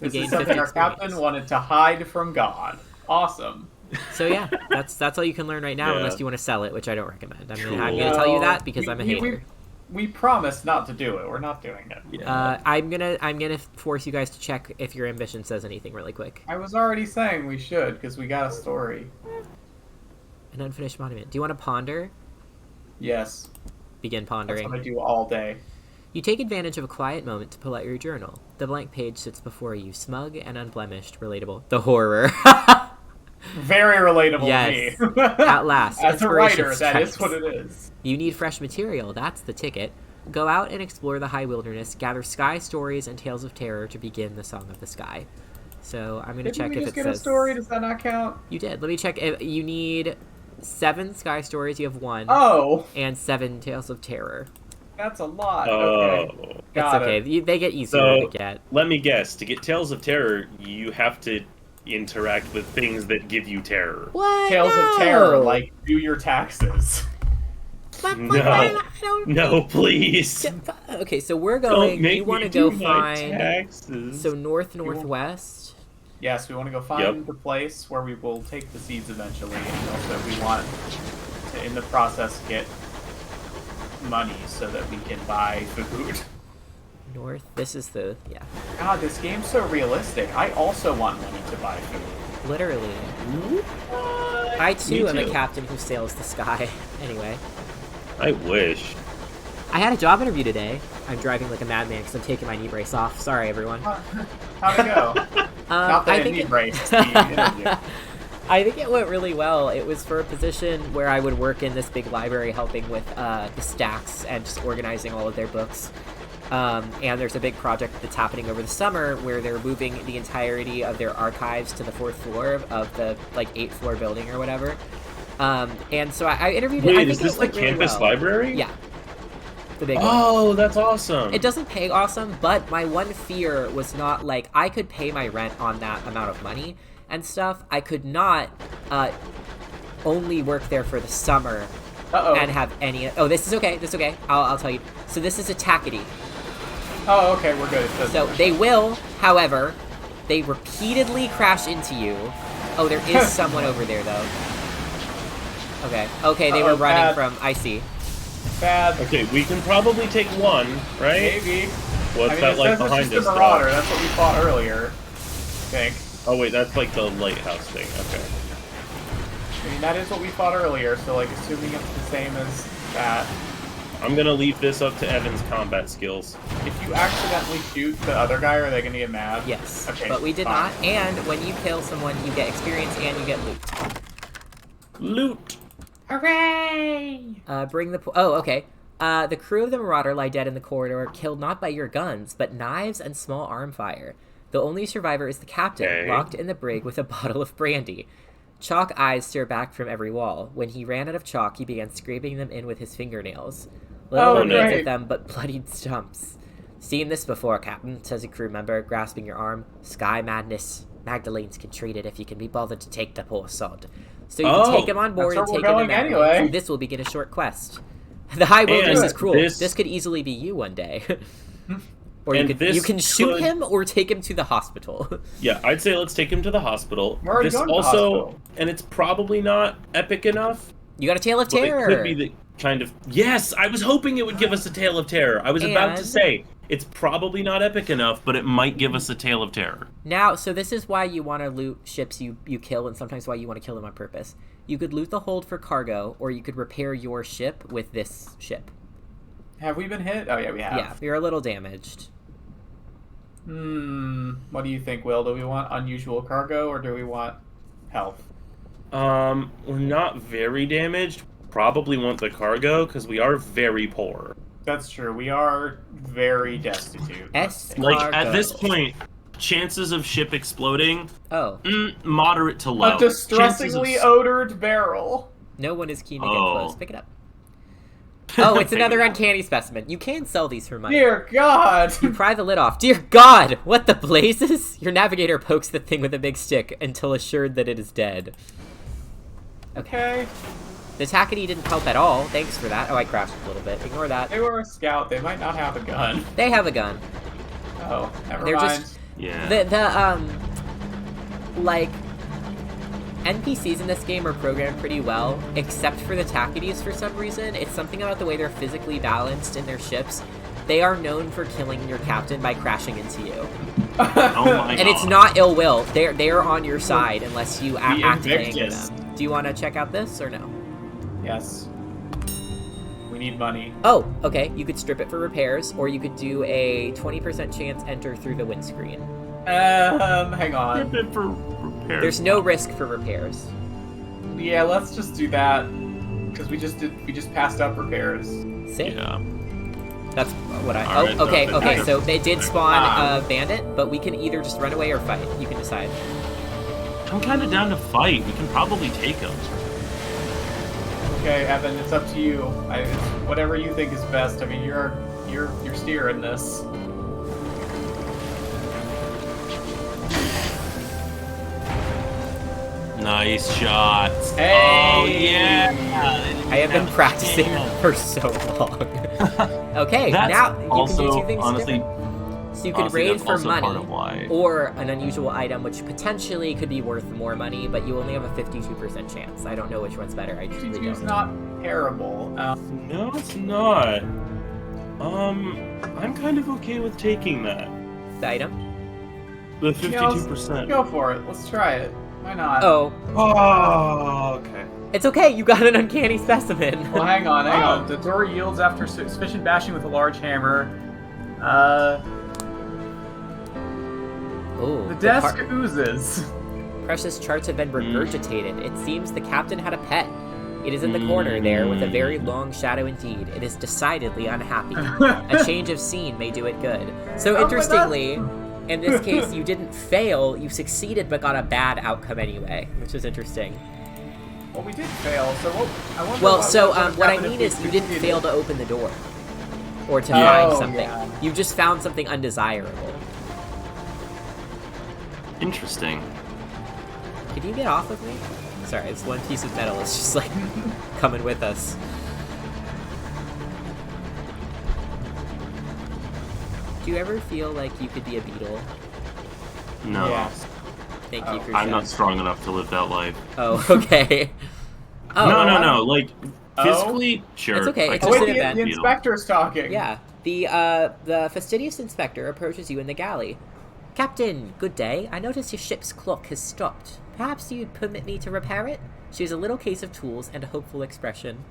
This is something our captain wanted to hide from God. Awesome. So yeah, that's all you can learn right now, unless you want to sell it, which I don't recommend. I'm gonna tell you that because I'm a hater. We promised not to do it. We're not doing it. Yeah. I'm gonna force you guys to check if your ambition says anything really quick. I was already saying we should because we got a story. An unfinished monument. Do you want to ponder? Yes. Begin pondering. That's what I do all day. You take advantage of a quiet moment to pull out your journal. The blank page sits before you, smug and unblemished, relatable. The horror. Very relatable yes. to me. At last. As a writer, strikes. that is what it is. You need fresh material, that's the ticket. Go out and explore the high wilderness, gather sky stories and tales of terror to begin the Song of the Sky. So I'm going to check if it says... Did we just get a story? Does that not count? You did. Let me check. If you need 7 sky stories, you have 1. Oh! And 7 tales of terror. That's a lot. Oh. Okay. It's Got okay. it. They get easier So, to get. let me guess. To get Tales of Terror, you have to interact with things that give you terror. What? Tales No! of Terror, like do your taxes. No, please. Okay, so we're Don't going. make You want to me go do my find. taxes. So northwest. Yes, we want to go find the place where we will take the seeds eventually, and also we want to, in the process, get money so that we can buy food. North. This is the God, this game's so realistic. I also want money to buy food. Literally. I too am a captain who sails the sky. Anyway. I wish. I had a job interview today. I'm driving like a madman because I'm taking my knee brace off. Sorry, everyone. How'd it go? Not the knee brace. The interview. I think it went really well. It was for a position where I would work in this big library helping with the stacks and just organizing all of their books. And there's a big project that's happening over the summer where they're moving the entirety of their archives to the 4th floor of the, 8th floor building or whatever. And so I interviewed it. I think is this it went the really campus well. library? Yeah. The big one. Oh, that's awesome. It doesn't pay awesome, but my one fear was not, I could pay my rent on that amount of money and stuff. I could not only work there for the summer and have any... Oh, this is okay. This is okay. I'll tell you. So this is a tackety. Oh, okay, we're good. So they will, however, they repeatedly crash into you. Oh, there is someone over there, though. Okay, they were running from... I see. Bad. Okay, we can probably take one, right? Maybe. What's that like behind us? It's just a marauder. That's what we fought earlier. I think. Oh wait, that's like the lighthouse thing. Okay. I mean, that is what we fought earlier. So, assuming it's the same as that. I'm gonna leave this up to Evan's combat skills. If you accidentally shoot the other guy, are they gonna get mad? Yes. Okay. But we did fine. not. And when you kill someone, you get experience and you get loot. Loot. Hooray! Bring the... Oh, okay. The crew of the Marauder lie dead in the corridor, killed not by your guns, but knives and small arm fire. The only survivor is the captain, locked in the brig with a bottle of brandy. Chalk eyes stare back from every wall. When he ran out of chalk, he began scraping them in with his fingernails. Little remains of them, but bloodied stumps. Seen this before, Captain, says a crew member, grasping your arm. Sky madness. Magdalenes can treat it if you can be bothered to take the poor sod. So you can take him on board and take him to Magdalenes. Anyway. This will begin a short quest. The High Wilderness is cruel. This could easily be you one day. Or you can shoot him or take him to the hospital. Yeah, I'd say let's take him to the hospital. We're already going to the hospital. And it's probably not epic enough. You got a Tale of Terror. It could be the kind of... Yes, I was hoping it would give us a Tale of Terror. I was about to say, it's probably not epic enough, but it might give us a Tale of Terror. Now, so this is why you want to loot ships you kill, and sometimes why you want to kill them on purpose. You could loot the hold for cargo, or you could repair your ship with this ship. Have we been hit? Oh, yeah, we have. Yeah, you're a little damaged. What do you think, Will? Do we want unusual cargo, or do we want health? We're not very damaged. Probably want the cargo, because we are very poor. That's true. We are very destitute. At this point, chances of ship exploding, moderate to low. A distressingly odored barrel. No one is keen to get close. Pick it up. Oh, it's another uncanny specimen. You can sell these for money. Dear God! You pry the lid off. Dear God! What the blazes? Your navigator pokes the thing with a big stick until assured that it is dead. Okay. The tackety didn't help at all. Thanks for that. Oh, I crashed a little bit. Ignore that. They were a scout. They might not have a gun. They have a gun. Oh, never They're mind. Just, yeah. NPCs in this game are programmed pretty well, except for the tacketies for some reason. It's something about the way they're physically balanced in their ships. They are known for killing your captain by crashing into you. Oh my and God. It's not ill will. They're on your side unless you activate them. Do you want to check out this or no? Yes. We need money. Oh, okay. You could strip it for repairs, or you could do a 20% chance enter through the windscreen. Hang on. Strip it for repairs. There's no risk for repairs. Yeah, let's just do that. Because we just passed up repairs. See? Yeah. That's what I... All right, okay, so they did spawn a bandit, but we can either just run away or fight. You can decide. I'm kind of down to fight. We can probably take him. Okay, Evan, it's up to you. It's whatever you think is best. I mean, you're steering this. Nice shots. Hey! Oh yeah. I have been practicing for so long. Okay, That's now you also, can do two things honestly, different. So you can honestly, raid that's for also part money, of why. or an unusual item, which potentially could be worth more money, but you only have a 52% chance. I don't know which one's better. I truly It's don't. not terrible. No, it's not. I'm kind of okay with taking that. The item? The Yeah, let's 52%. go for it. Let's try it. Why not? Oh, Oh, okay. it's okay. You got an uncanny specimen. Well, hang on. The door yields after sufficient bashing with a large hammer. Oh, The desk oozes. precious charts have been regurgitated. It seems the captain had a pet. It is in the corner there, with a very long shadow indeed. It is decidedly unhappy. A change of scene may do it good. So interestingly, in this case, you didn't fail, you succeeded but got a bad outcome anyway, which is interesting. Well, we did fail, so I wonder Well, what so would have what I happened mean if is we you didn't succeeded. fail to open the door. Or to find something. Yeah. You just found something undesirable. Interesting. Can you get off of me? Sorry, this one piece of metal is just like coming with us. Do you ever feel like you could be a beetle? No. Yes. Thank you for I'm sharing. not strong enough to live that life. Oh, okay. Oh, No. Like, physically, sure. It's okay, I it's can just Oh, wait, an be a event. the beetle. inspector's talking. Yeah. The fastidious inspector approaches you in the galley. Captain, good day. I notice your ship's clock has stopped. Perhaps you'd permit me to repair it? She has a little case of tools and a hopeful expression.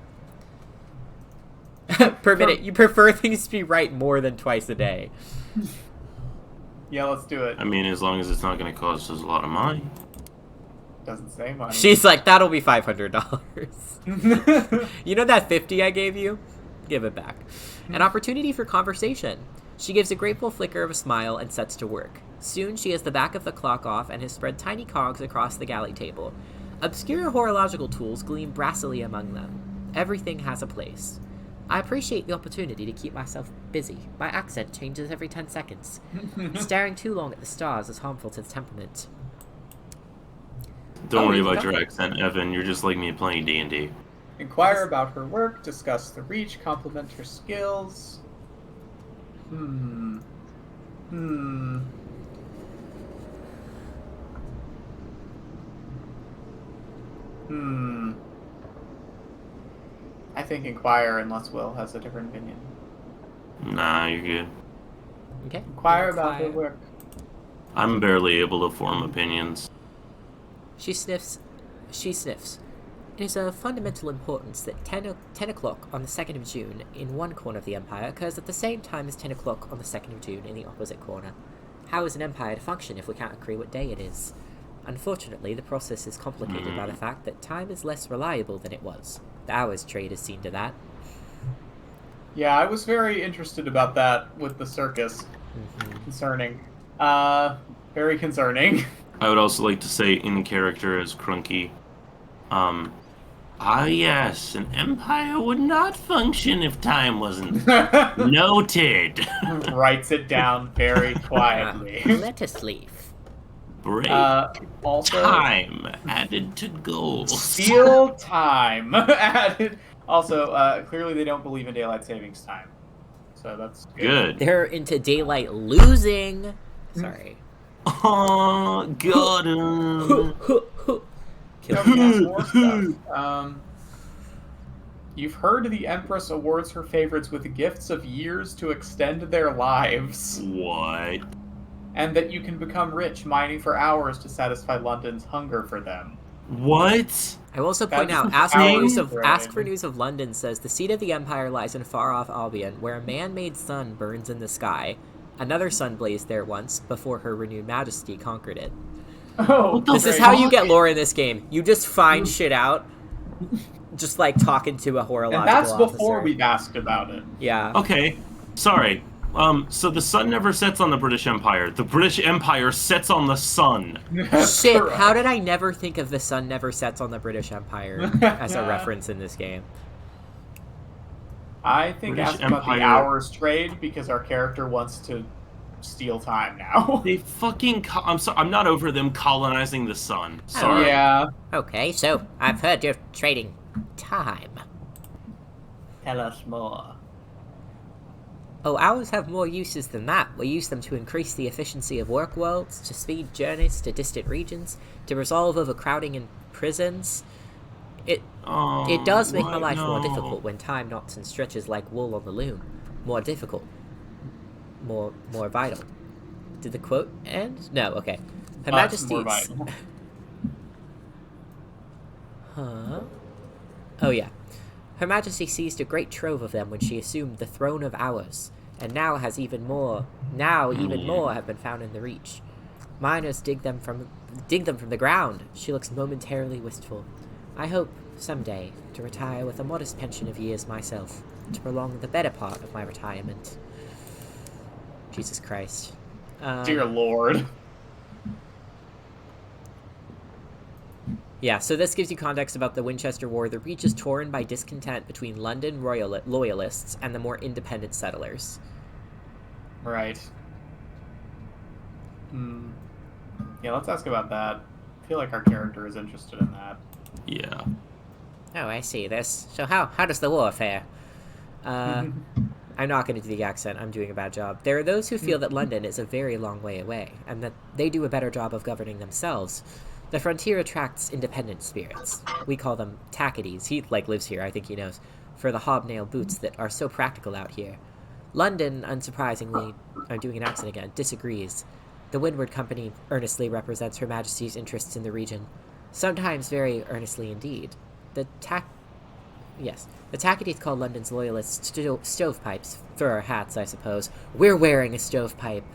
Per minute. You prefer things to be right more than twice a day. Yeah, let's do it. I mean, as long as it's not going to cost us a lot of money. Doesn't say money. She's like, that'll be $500. You know that 50 I gave you? Give it back. An opportunity for conversation. She gives a grateful flicker of a smile and sets to work. Soon she has the back of the clock off and has spread tiny cogs across the galley table. Obscure horological tools gleam brassily among them. Everything has a place. I appreciate the opportunity to keep myself busy. My accent changes every 10 seconds. Staring too long at the stars is harmful to the temperament. Don't Oh, worry you about got your it. accent, Evan. You're just like me playing D&D. Inquire about her work, discuss the reach, compliment her skills. I think inquire unless Will has a different opinion. Nah, you're good. Okay. Inquire about her work. I'm barely able to form opinions. She sniffs. It is of fundamental importance that 10 o'clock on the 2nd of June in one corner of the Empire occurs at the same time as 10 o'clock on the 2nd of June in the opposite corner. How is an empire to function if we can't agree what day it is? Unfortunately, the process is complicated by the fact that time is less reliable than it was. The hours trade has seen to that. Yeah, I was very interested about that with the circus. Concerning. Very concerning. I would also like to say in character as Crunky, yes, an empire would not function if time wasn't noted. Writes it down very quietly. Let us leave. Break Also, time added to goals. steal time added. Also, clearly they don't believe in daylight savings time. So that's good. Good. They're into daylight losing. Sorry. Oh, got him. No, he has more stuff. You've heard the Empress awards her favorites with gifts of years to extend their lives, What? and that you can become rich mining for hours to satisfy London's hunger for them. What? I will also point That's out, Ask for power-spreading. News of London says the seat of the Empire lies in far-off Albion, where a man-made sun burns in the sky. Another sun blazed there once, before her renewed majesty conquered it. Oh, This is great. how you get lore in this game. You just find shit out, just like talking to a horological And that's before officer. we've asked about it. Yeah. Okay, sorry. So the sun never sets on the British Empire. The British Empire sets on the sun. Shit, how did I never think of the sun never sets on the British Empire as a reference in this game? I think British ask about the Empire. hours trade because our character wants to steal time now. They fucking... I'm not over them colonizing the sun. Sorry. Yeah. Okay, so I've heard you're trading time. Tell us more. Oh, hours have more uses than that. We use them to increase the efficiency of work worlds, to speed journeys to distant regions, to resolve overcrowding in prisons. It does make my life more difficult when time knots and stretches like wool on the loom. More difficult. More vital. Did the quote end? No, okay. Her Majesty... More vital. Huh? Oh, yeah. Her Majesty seized a great trove of them when she assumed the throne of ours, and now even more have been found in the Reach. Miners dig them from the ground. She looks momentarily wistful. I hope, someday, to retire with a modest pension of years myself, to prolong the better part of my retirement. Jesus Christ. Dear Lord. Yeah, so this gives you context about the Winchester War. The Reach is torn by discontent between London loyalists and the more independent settlers. Right. Yeah, let's ask about that. I feel like our character is interested in that. Yeah. Oh, I see this. So how does the war fare? I'm not going to do the accent. I'm doing a bad job. There are those who feel that London is a very long way away, and that they do a better job of governing themselves. The frontier attracts independent spirits. We call them tackities. He, lives here, I think he knows, for the hobnail boots that are so practical out here. London, unsurprisingly, I'm doing an accent again, disagrees. The Windward Company earnestly represents Her Majesty's interests in the region, sometimes very earnestly indeed. The tackities call London's loyalists stovepipes, fur hats, I suppose. We're wearing a stovepipe.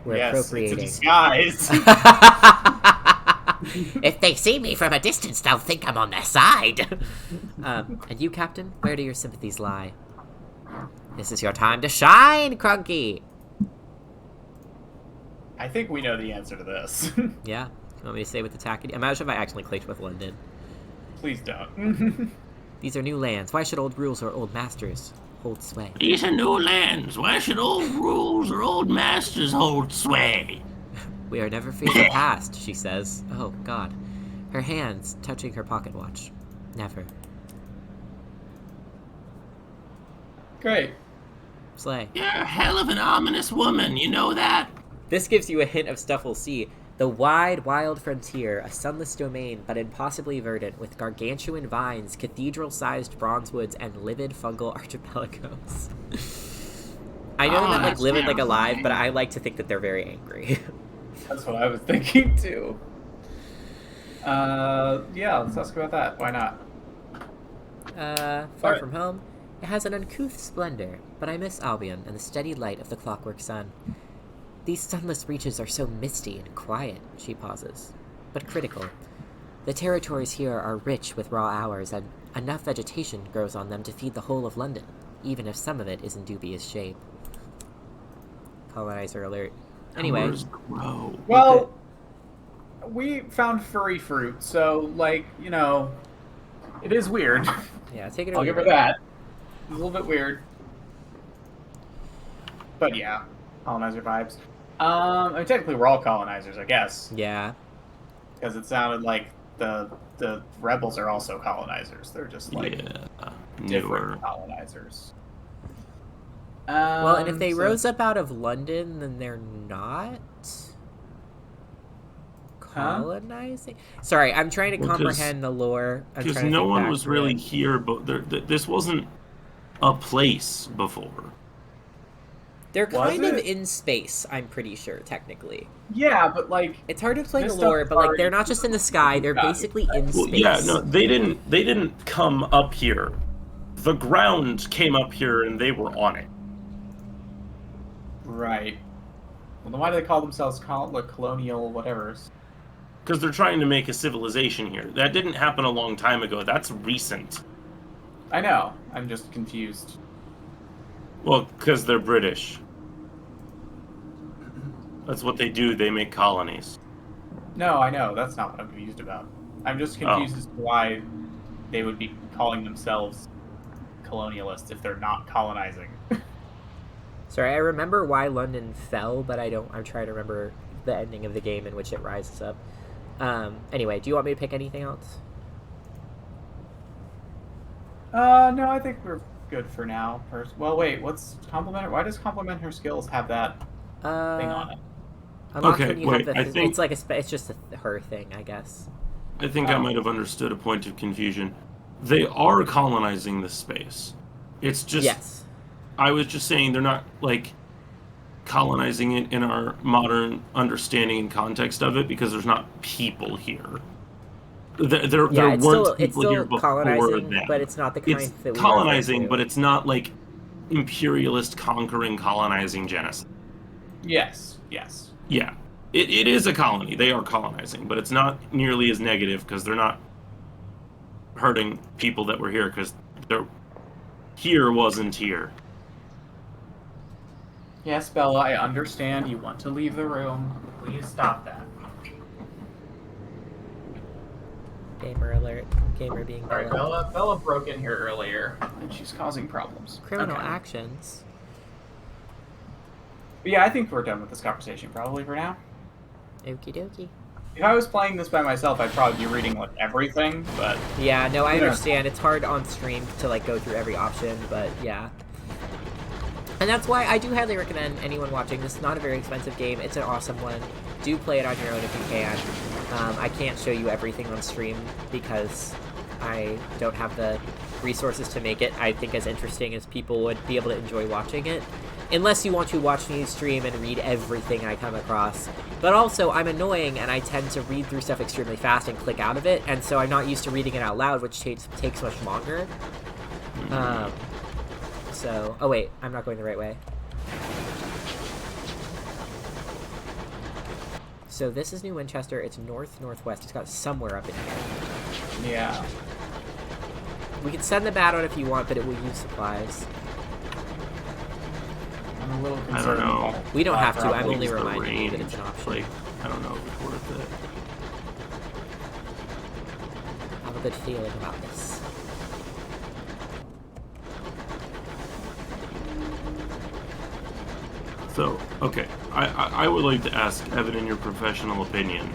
We're appropriating. It's a disguise. If they see me from a distance, they'll think I'm on their side. And you, Captain, where do your sympathies lie? This is your time to shine, Crunky! I think we know the answer to this. Yeah? You want me to say with the tackety? Imagine if I accidentally clicked with London. Please don't. These are new lands. Why should old rules or old masters hold sway? These are new lands. Why should old rules or old masters hold sway? We are never free of the past, she says. Oh, God. Her hands touching her pocket watch. Never. Great. Slay. You're a hell of an ominous woman, you know that? This gives you a hint of stuff we'll see. The wide, wild frontier, a sunless domain, but impossibly verdant, with gargantuan vines, cathedral-sized bronzewoods, and livid fungal archipelagos. I know they're not livid, alive, but I like to think that they're very angry. That's what I was thinking too. Yeah, let's ask about that. Why not? Far from home, it has an uncouth splendor, but I miss Albion and the steady light of the clockwork sun. These sunless reaches are so misty and quiet, she pauses, but critical. The territories here are rich with raw hours, and enough vegetation grows on them to feed the whole of London, even if some of it is in dubious shape. Colonizer alert. Anyway. Well, we found furry fruit, so, it is weird. Yeah, take it away. I'll give her that. It's a little bit weird. But yeah, colonizer vibes. Technically we're all colonizers, I guess. Yeah. Because it sounded like the rebels are also colonizers. They're just, different colonizers. Well, and if they rose up out of London, then they're not colonizing? Sorry, I'm trying to comprehend the lore. Because no one was really here, but this wasn't a place before. They're kind of in space, I'm pretty sure, technically. Yeah, but it's hard to explain the lore, but they're not just in the sky, they're basically in space. Yeah, no, they didn't come up here. The ground came up here and they were on it. Right. Well, then why do they call themselves colonial whatevers? Because they're trying to make a civilization here. That didn't happen a long time ago. That's recent. I know. I'm just confused. Well, because they're British. That's what they do. They make colonies. No, I know. That's not what I'm confused about. I'm just confused as to why they would be calling themselves colonialists if they're not colonizing. Sorry, I remember why London fell, but I'm trying to remember the ending of the game in which it rises up. Anyway, do you want me to pick anything else? No, I think we're good for now. Well, wait, what's complement? Why does complement her skills have that thing on it? Unlocks Okay, when you wait, have I think- it's like it's just her thing, I guess. I think I might have understood a point of confusion. They are colonizing this space. It's just... Yes. I was just saying they're not, like, colonizing it in our modern understanding and context of it because there's not people here. There weren't people here before colonizing, them. but it's not the kind It's that we colonizing, refer to. but it's not, like, imperialist, conquering, colonizing genocide. Yes. Yeah. It is a colony. They are colonizing, but it's not nearly as negative because they're not hurting people that were here because they're... Here wasn't here. Yes, Bella, I understand you want to leave the room. Please stop that. Gamer alert. Gamer being Alright, Bella. Bella broke in here earlier, and she's causing problems. Criminal Okay. actions. But yeah, I think we're done with this conversation probably for now. Okie dokie. If I was playing this by myself, I'd probably be reading like everything, but Yeah, no, I Yeah. understand. It's hard on stream to like go through every option, but yeah. And that's why I do highly recommend anyone watching. This is not a very expensive game. It's an awesome one. Do play it on your own if you can. I can't show you everything on stream because I don't have the resources to make it, I think, as interesting as people would be able to enjoy watching it. Unless you want to watch me stream and read everything I come across. But also, I'm annoying and I tend to read through stuff extremely fast and click out of it, and so I'm not used to reading it out loud, which takes much longer. Oh wait, I'm not going the right way. So this is New Winchester, it's north-northwest, it's got somewhere up in here. yeah. We can send the bat on if you want, but it will use supplies. I'm a little I concerned. don't know. about We don't have to, I'm probably only Use the reminding you that range. it's an option. Like, I don't know if it's worth it. I have a good feeling about this. So, okay, I would like to ask Evan, in your professional opinion,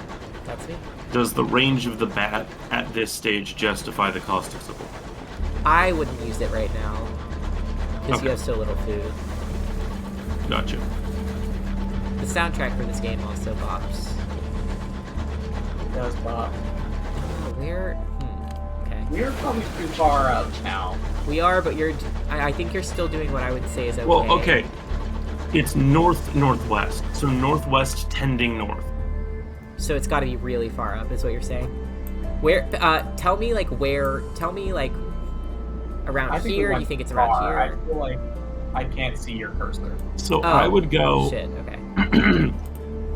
That's me. does the range of the bat at this stage justify the cost of supply? I wouldn't use it right now, because you Okay. have so little food. Gotcha. The soundtrack for this game also bops. It does Bob. We're... okay. We're probably too far up now. We are, but I think you're still doing what I would say is okay. Well, okay. It's north-northwest, so northwest tending north. So it's got to be really far up, is what you're saying? Where, tell me, like, around I think here? we went You think it's around far. here? I feel like I can't see your cursor. So Oh, I would go... Shit, okay.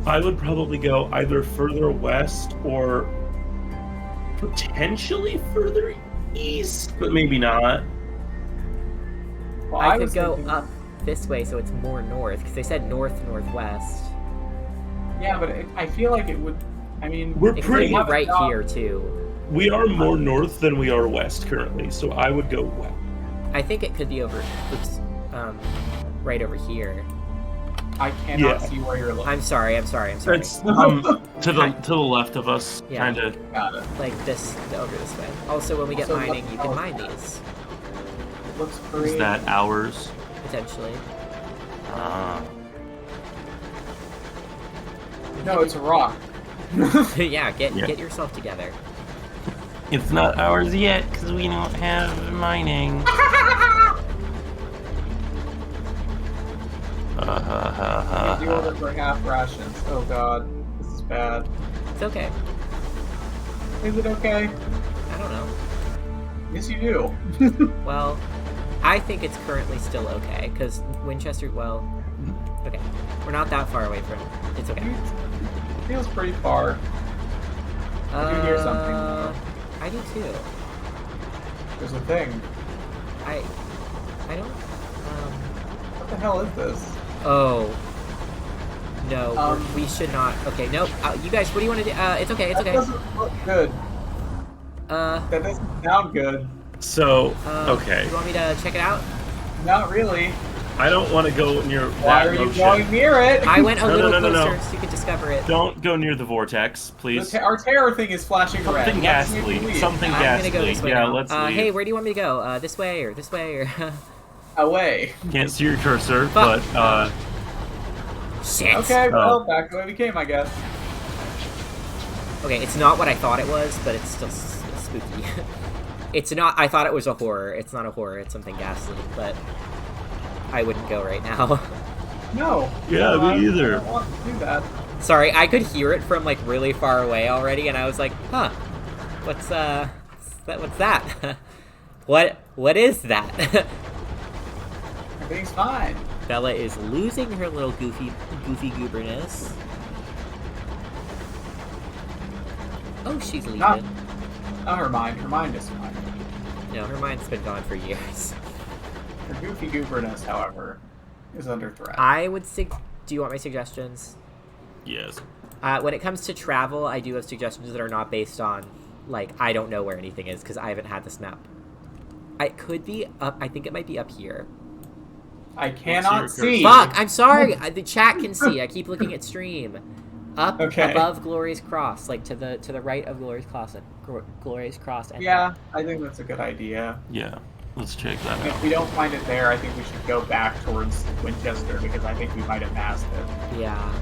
I would probably go either further west or potentially further east, but maybe not. Well, I could was go thinking- up this way, so it's more north, because they said north-northwest. Yeah, but I feel like it would. I mean, We're It could pretty... be have a right job. here, too. We are more north than we are west currently, so I would go west. I think it could be right over here. I cannot Yeah. see where you're looking. I'm sorry. It's to the left of us, Yeah. kind of. Got it. Like this, over this way. Also, when we get Also, mining, you can oh. mine these, It looks pretty. Is that ours? potentially. No, it's a rock. Yeah, Yeah. get yourself together. It's not ours yet, because we don't have mining. The order for half rations. Oh god, this is bad. It's okay. Is it okay? I don't know. Yes, you do. Well, I think it's currently still okay, because Winchester, well, okay. We're not that far away from it. It's okay. It feels pretty far. I do hear something. I do too. There's a thing. I don't, What the hell is this? Oh. No, we should not. Okay, nope. You guys, what do you want to do? It's okay, it's okay. That doesn't look good. That doesn't sound good. So, okay. You want me to check it out? Not really. I don't want to go near Why that are you motion. going near it? I went a little no, closer so you could discover it. Don't go near the vortex, please. Our terror thing is flashing red. Something Let's make ghastly. it leave. Something I'm ghastly. gonna go this way yeah, now. let's leave. Hey, where do you want me to go? This way or this way or... Away. Can't see your cursor, Fuck. but, Shit. Okay, well, back the way we came, I guess. Okay, it's not what I thought it was, but it's still spooky. It's not... I thought it was a horror. It's not a horror. It's something ghastly, but... I wouldn't go right now. No. Yeah, me either. I don't want to do that. Sorry, I could hear it from, like, really far away already, and I was like, huh. What's that? What is that? Everything's fine. Bella is losing her little goofy gooberness. Oh, she's leaving. Not her mind. Her mind is fine. No, her mind's been gone for years. Her goofy gooberness, however, is under threat. I would do you want my suggestions? yes. When it comes to travel, I do have suggestions that are not based on, like, I don't know where anything is, because I haven't had this map. It could be up, I think it might be up here. I cannot see. Fuck, I'm sorry! The chat can see, I keep looking at stream. Up above Glory's Cross, like to the right of Glory's Cross. Glory's Cross. And Yeah, I think that's a good idea. Yeah. Let's check that If out. we don't find it there, I think we should go back towards Winchester, because I think we might have passed it. Yeah.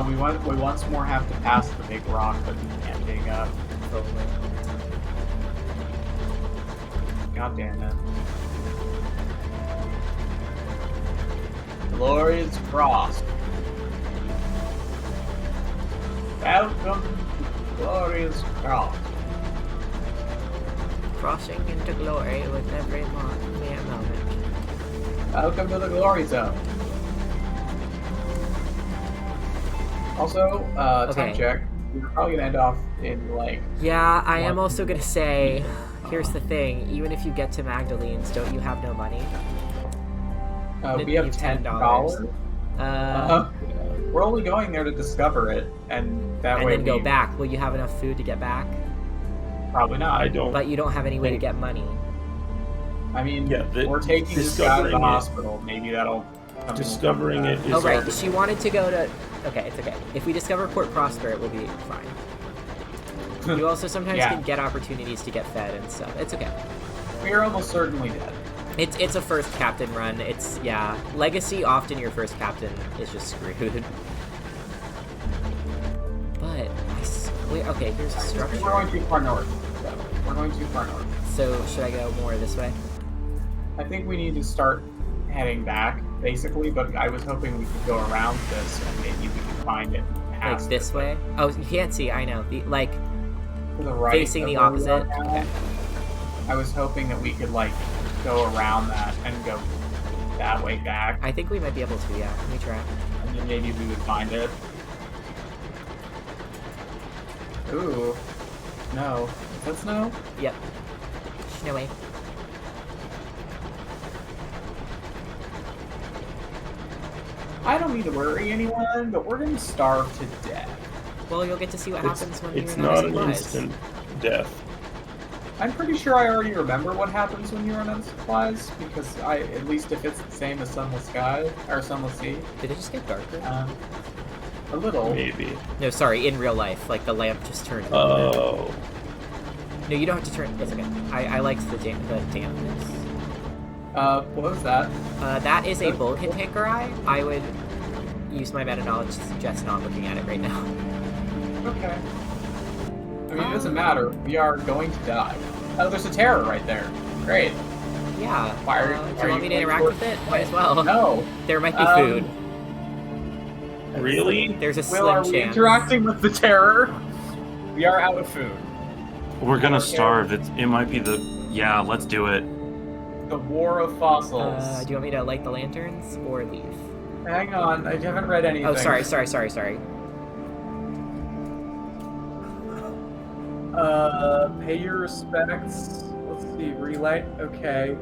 We once more have to pass the big rock that we can't dig up. Totally. God damn it. Glorious Cross. Welcome to Glorious Cross. Crossing into glory with every mere moment. Welcome to the Glory Zone. Also, time check. We're probably gonna end off in like. Yeah, I am also gonna say, here's the thing: even if you get to Magdalene's, don't you have no money? We have $10. We're only going there to discover it, and that way then go back. Will you have enough food to get back? Probably not. I don't. But you don't have any way to get money. I mean, Yeah, we're taking this guy to the discovering it- hospital. Maybe that'll. Discovering it is Oh right, our- she wanted to go to. Okay, it's okay. If we discover Port Prosper, it will be fine. You also sometimes Yeah. can get opportunities to get fed and stuff. It's okay. We're almost certainly dead. It's a first captain run. It's yeah. Legacy often your first captain is just screwed. But okay, here's a structure. We're going too far north. So we're going too far north. So should I go more this way? I think we need to start heading back, basically. But I was hoping we could go around this and maybe we could find it past Like this it, way? Oh, you can't see. I know. Like to the right, facing the of where we are opposite. now. Okay. I was hoping that we could like go around that and go that way back, I think we might be able to. Yeah. Let me try. and then maybe we would find it. Ooh, no. Is that snow? Yep. Snowy. I don't need to worry anyone, but we're gonna starve to death. Well, you'll get to see what happens when It's you run out not of an supplies. instant death. I'm pretty sure I already remember what happens when you run out of supplies, because at least if it's the same as Sunless Sky, or Sunless Sea, Did it just get darker? a little. Maybe. No, sorry. In real life, like the lamp just turned. Oh. No, you don't have to turn. It's okay. I liked the dampness. What was that? That is a bullet hit tanker eye. I would use my meta knowledge to suggest not looking at it right now. Okay. I mean, it doesn't matter. We are going to die. Oh, there's a terror right there. Great. Yeah. Why are do you you want me to going interact towards- with it? Might as well. No. There might be food. Really? There's a Will, are slim we chance. interacting with the terror? We are out of food. We're gonna starve. It might be the. Yeah, let's do it. The War of Fossils. Do you want me to light the lanterns or leave? Hang on, I haven't read anything. Oh, sorry. Pay your respects. Let's see, relight. Okay.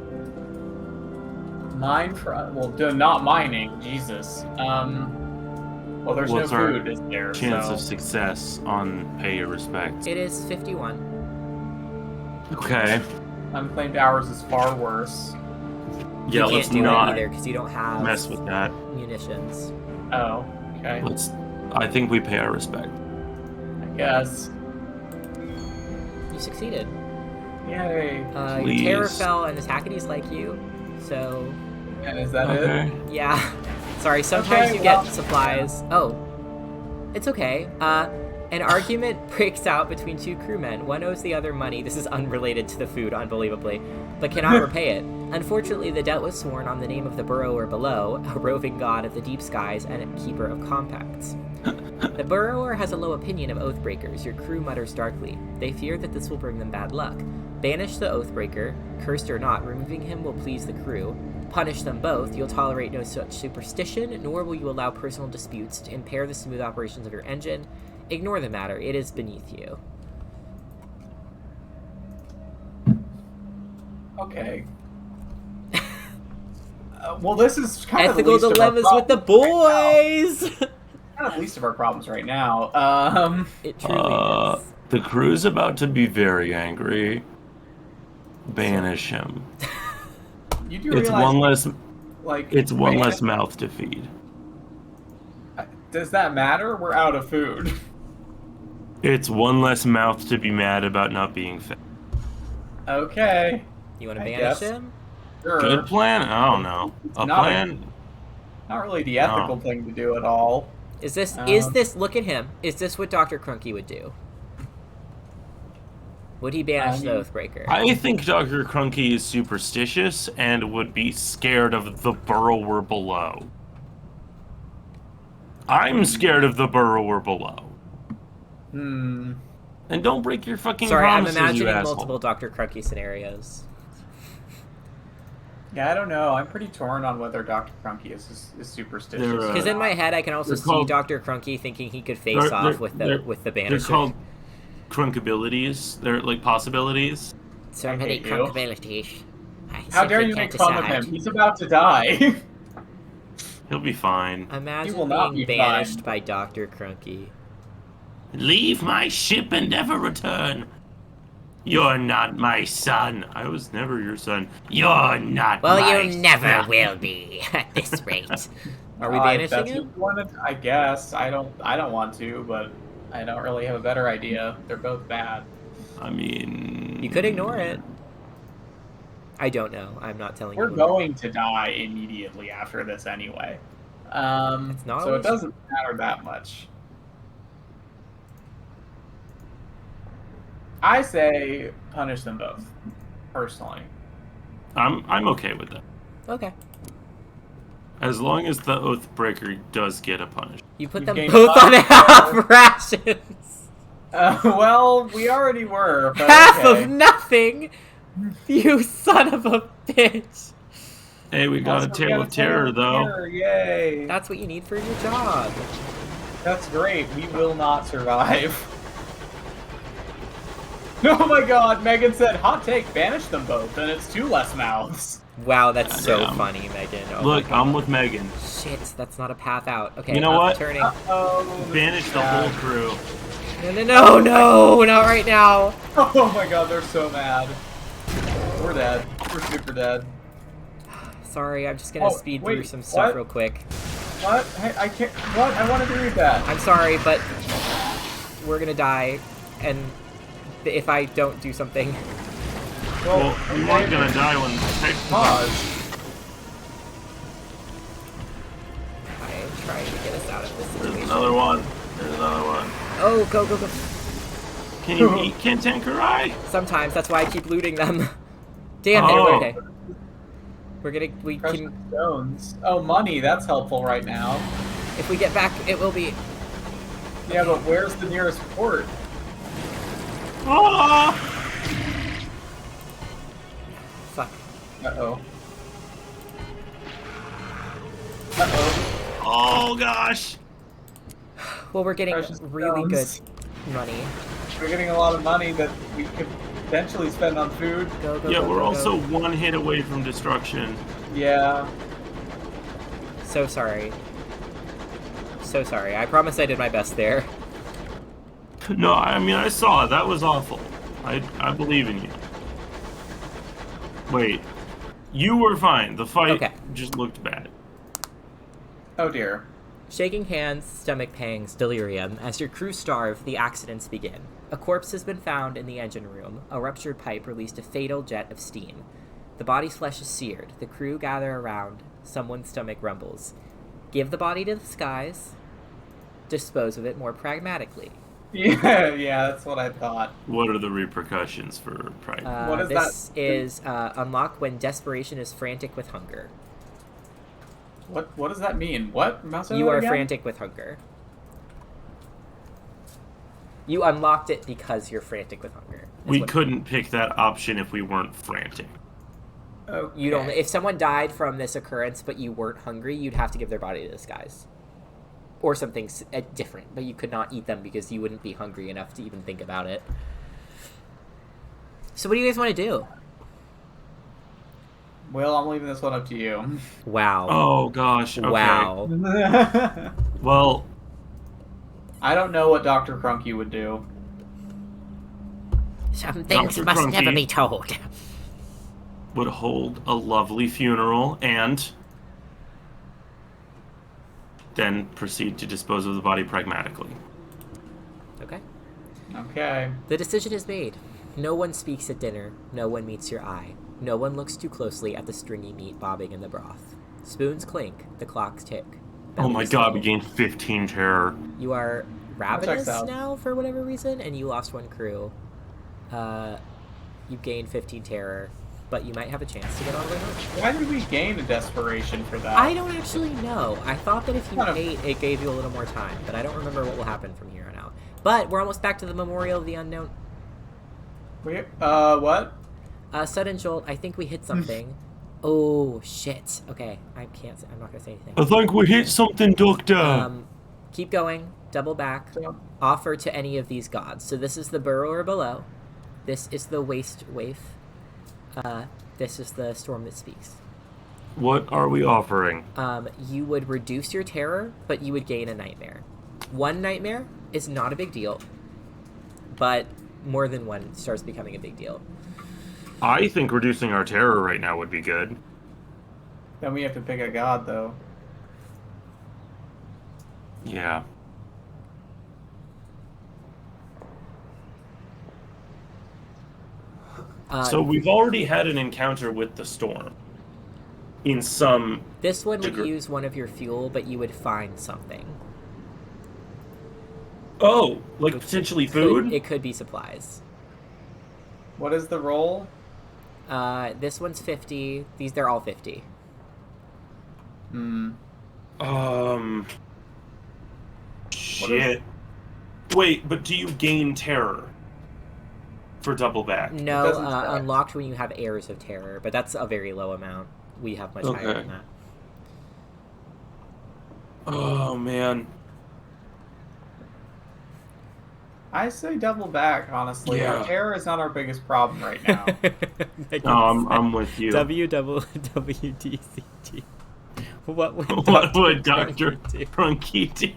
Mine for not mining. Jesus. Well, there's What's no our food, is there? chance so. of success on pay your respects? It is 51. Okay. Unclaimed hours is far worse. Yeah, You let's can't do not it either because you don't have mess with that. munitions. Oh, okay. I think we pay our respect. I guess. You succeeded. Yay. Your Please. terror fell and Attackades like you, so And is that it? yeah. Sorry, sometimes Okay, you well- get supplies. Oh, it's okay. An argument breaks out between two crewmen. One owes the other money. This is unrelated to the food, unbelievably, but cannot repay it. Unfortunately, the debt was sworn on the name of the Burrower below, a roving god of the deep skies and a keeper of compacts. The Burrower has a low opinion of Oathbreakers, your crew mutters darkly. They fear that this will bring them bad luck. Banish the Oathbreaker, cursed or not, removing him will please the crew. Punish them both, you'll tolerate no such superstition, nor will you allow personal disputes to impair the smooth operations of your engine. Ignore the matter, it is beneath you. Okay. Well, this is kind Ethical of the least dilemmas of our with the problems right boys! now. Kind of least of our problems right now. It truly is. The crew's about to be very angry. Banish him. You do It's realize, one less. like, It's one man, less mouth to feed. Does that matter? We're out of food. It's one less mouth to be mad about not being fed. Okay. You want to I banish guess. him? Sure. Good plan? I don't know. A not a- plan? Not really the ethical No. thing to do at all. Is this, Um, look at him. Is this what Dr. Crunky would do? Would he banish the Oathbreaker? I think Dr. Crunky is superstitious and would be scared of the burrower below. I'm scared of the burrower below. Hmm. And don't break your fucking Sorry, I'm promises, you imagining asshole. multiple Dr. Crunky scenarios. Yeah, I don't know. I'm pretty torn on whether Dr. Crunky is superstitious. They're, Because in my head, I can also They're see called- Dr. Crunky thinking he could face They're- off with they're- the They're banisher. called crunkabilities. They're like possibilities. So I many hate you. crunkabilities. How dare you make fun of him? He's about to die. He'll be fine. Imagine will not being be banished fine. by Dr. Crunky. Leave my ship and never return. You're not my son. I was never your son. You're not Well, my you never son. will be at this rate. Are we If banishing that's him? what you wanted, I guess. I don't want to, but I don't really have a better idea. They're both bad. I mean... You could ignore it. I don't know. I'm not telling We're you. going to die immediately after this anyway. It's not so always- it doesn't matter that much. I say punish them both, personally. I'm okay with that. Okay. As long as the Oathbreaker does get a punishment. You put You've them gained both on 5 half rations. Well, we already were, but Half okay. of nothing. You son of a bitch. Hey, we got Also, a we Tale got of a Terror, of though. Terror, yay! That's what you need for your job. That's great. We will not survive. Oh my god, Megan said, hot take, banish them both, and it's 2 less mouths. Wow, that's so Damn. funny, Megan. Oh Look, my God. I'm with Megan. Shit, that's not a path out. Okay, You know up, what? Turning. Oh, Banish the whole crew. No, not right now. Oh my god, they're so mad. We're dead. We're super dead. Sorry, I'm just gonna Oh, speed through wait, some stuff what? real quick. What? Hey, I can't. What? I wanted to read that. I'm sorry, but we're gonna die, and if I don't do something, Well, we weren't gonna die when Pause. I am trying to get us out of this There's situation. another one. There's another one. Oh, go, go, go. Can you eat Kantankurai? Sometimes, that's why I keep looting them. Damn it, Oh. okay. We Precious can, stones. Oh, money. That's helpful right now. if we get back, it will be, Yeah, but where's the nearest port? Ah! fuck. Uh-oh. Uh-oh. Oh gosh! Well, we're getting Precious really good stones. money. We're getting a lot of money that we could potentially spend on food. Go, go, Yeah, go, we're go, also go. one hit away from destruction. Yeah. So sorry. So sorry. I promise I did my best there. No, I mean, I saw it. That was awful. I believe in you. Wait. You were fine. The fight just looked bad. Oh dear. Shaking hands, stomach pangs, delirium. As your crew starve, the accidents begin. A corpse has been found in the engine room. A ruptured pipe released a fatal jet of steam. The body's flesh is seared. The crew gather around. Someone's stomach rumbles. Give the body to the skies. Dispose of it more pragmatically. Yeah, that's what I thought. What are the repercussions for pride? What is this that? is unlock when desperation is frantic with hunger. What does that mean? What? You are frantic with hunger. You unlocked it because you're frantic with hunger. We couldn't pick that option if we weren't frantic. Okay. You don't. If someone died from this occurrence but you weren't hungry, you'd have to give their body to the skies. Or something different, but you could not eat them because you wouldn't be hungry enough to even think about it. So what do you guys want to do? Well, I'm leaving this one up to you. Wow. Oh gosh. Okay. Wow. Well, I don't know what Dr. Crunky would do. Some things Dr. must Crunky. never be told. would hold a lovely funeral and then proceed to dispose of the body pragmatically. Okay. Okay. The decision is made. No one speaks at dinner. No one meets your eye. No one looks too closely at the stringy meat bobbing in the broth. Spoons clink. The clocks tick. Oh my Bellies god, fill. we gained 15 terror. You are ravenous out. now for whatever reason, and you lost one crew. You gained 15 terror, but you might have a chance to get all the way home. Why did we gain a desperation for that? I don't actually know. I thought that if you Kind of- ate, it gave you a little more time, but I don't remember what will happen from here on out. But we're almost back to the Memorial of the Unknown. What? Sudden jolt. I think we hit something. Oh shit. Okay, I'm not gonna say anything. I think we hit something, Doctor. Keep going. Double back. Yeah. Offer to any of these gods. So this is the burrower below. This is the waste waif. This is the storm that speaks. What are we offering? You would reduce your terror, but you would gain a nightmare. One nightmare is not a big deal, but more than one starts becoming a big deal. I think reducing our terror right now would be good. Then we have to pick a god, though. Yeah. So we've already had an encounter with the storm. In some... This one would degree. use one of your fuel, but you would find something. Oh, like potentially food? It could be supplies. What is the roll? This one's 50. They're all 50. Shit. Wait, but do you gain terror for double back? No, doesn't say. unlocked when you have heirs of terror, but that's a very low amount. We have much higher Okay. than that. Oh man. I say double back, honestly. Yeah. Our terror is not our biggest problem right now. No, I'm with you. WWDCT. What would What would Dr. do? Crunky do?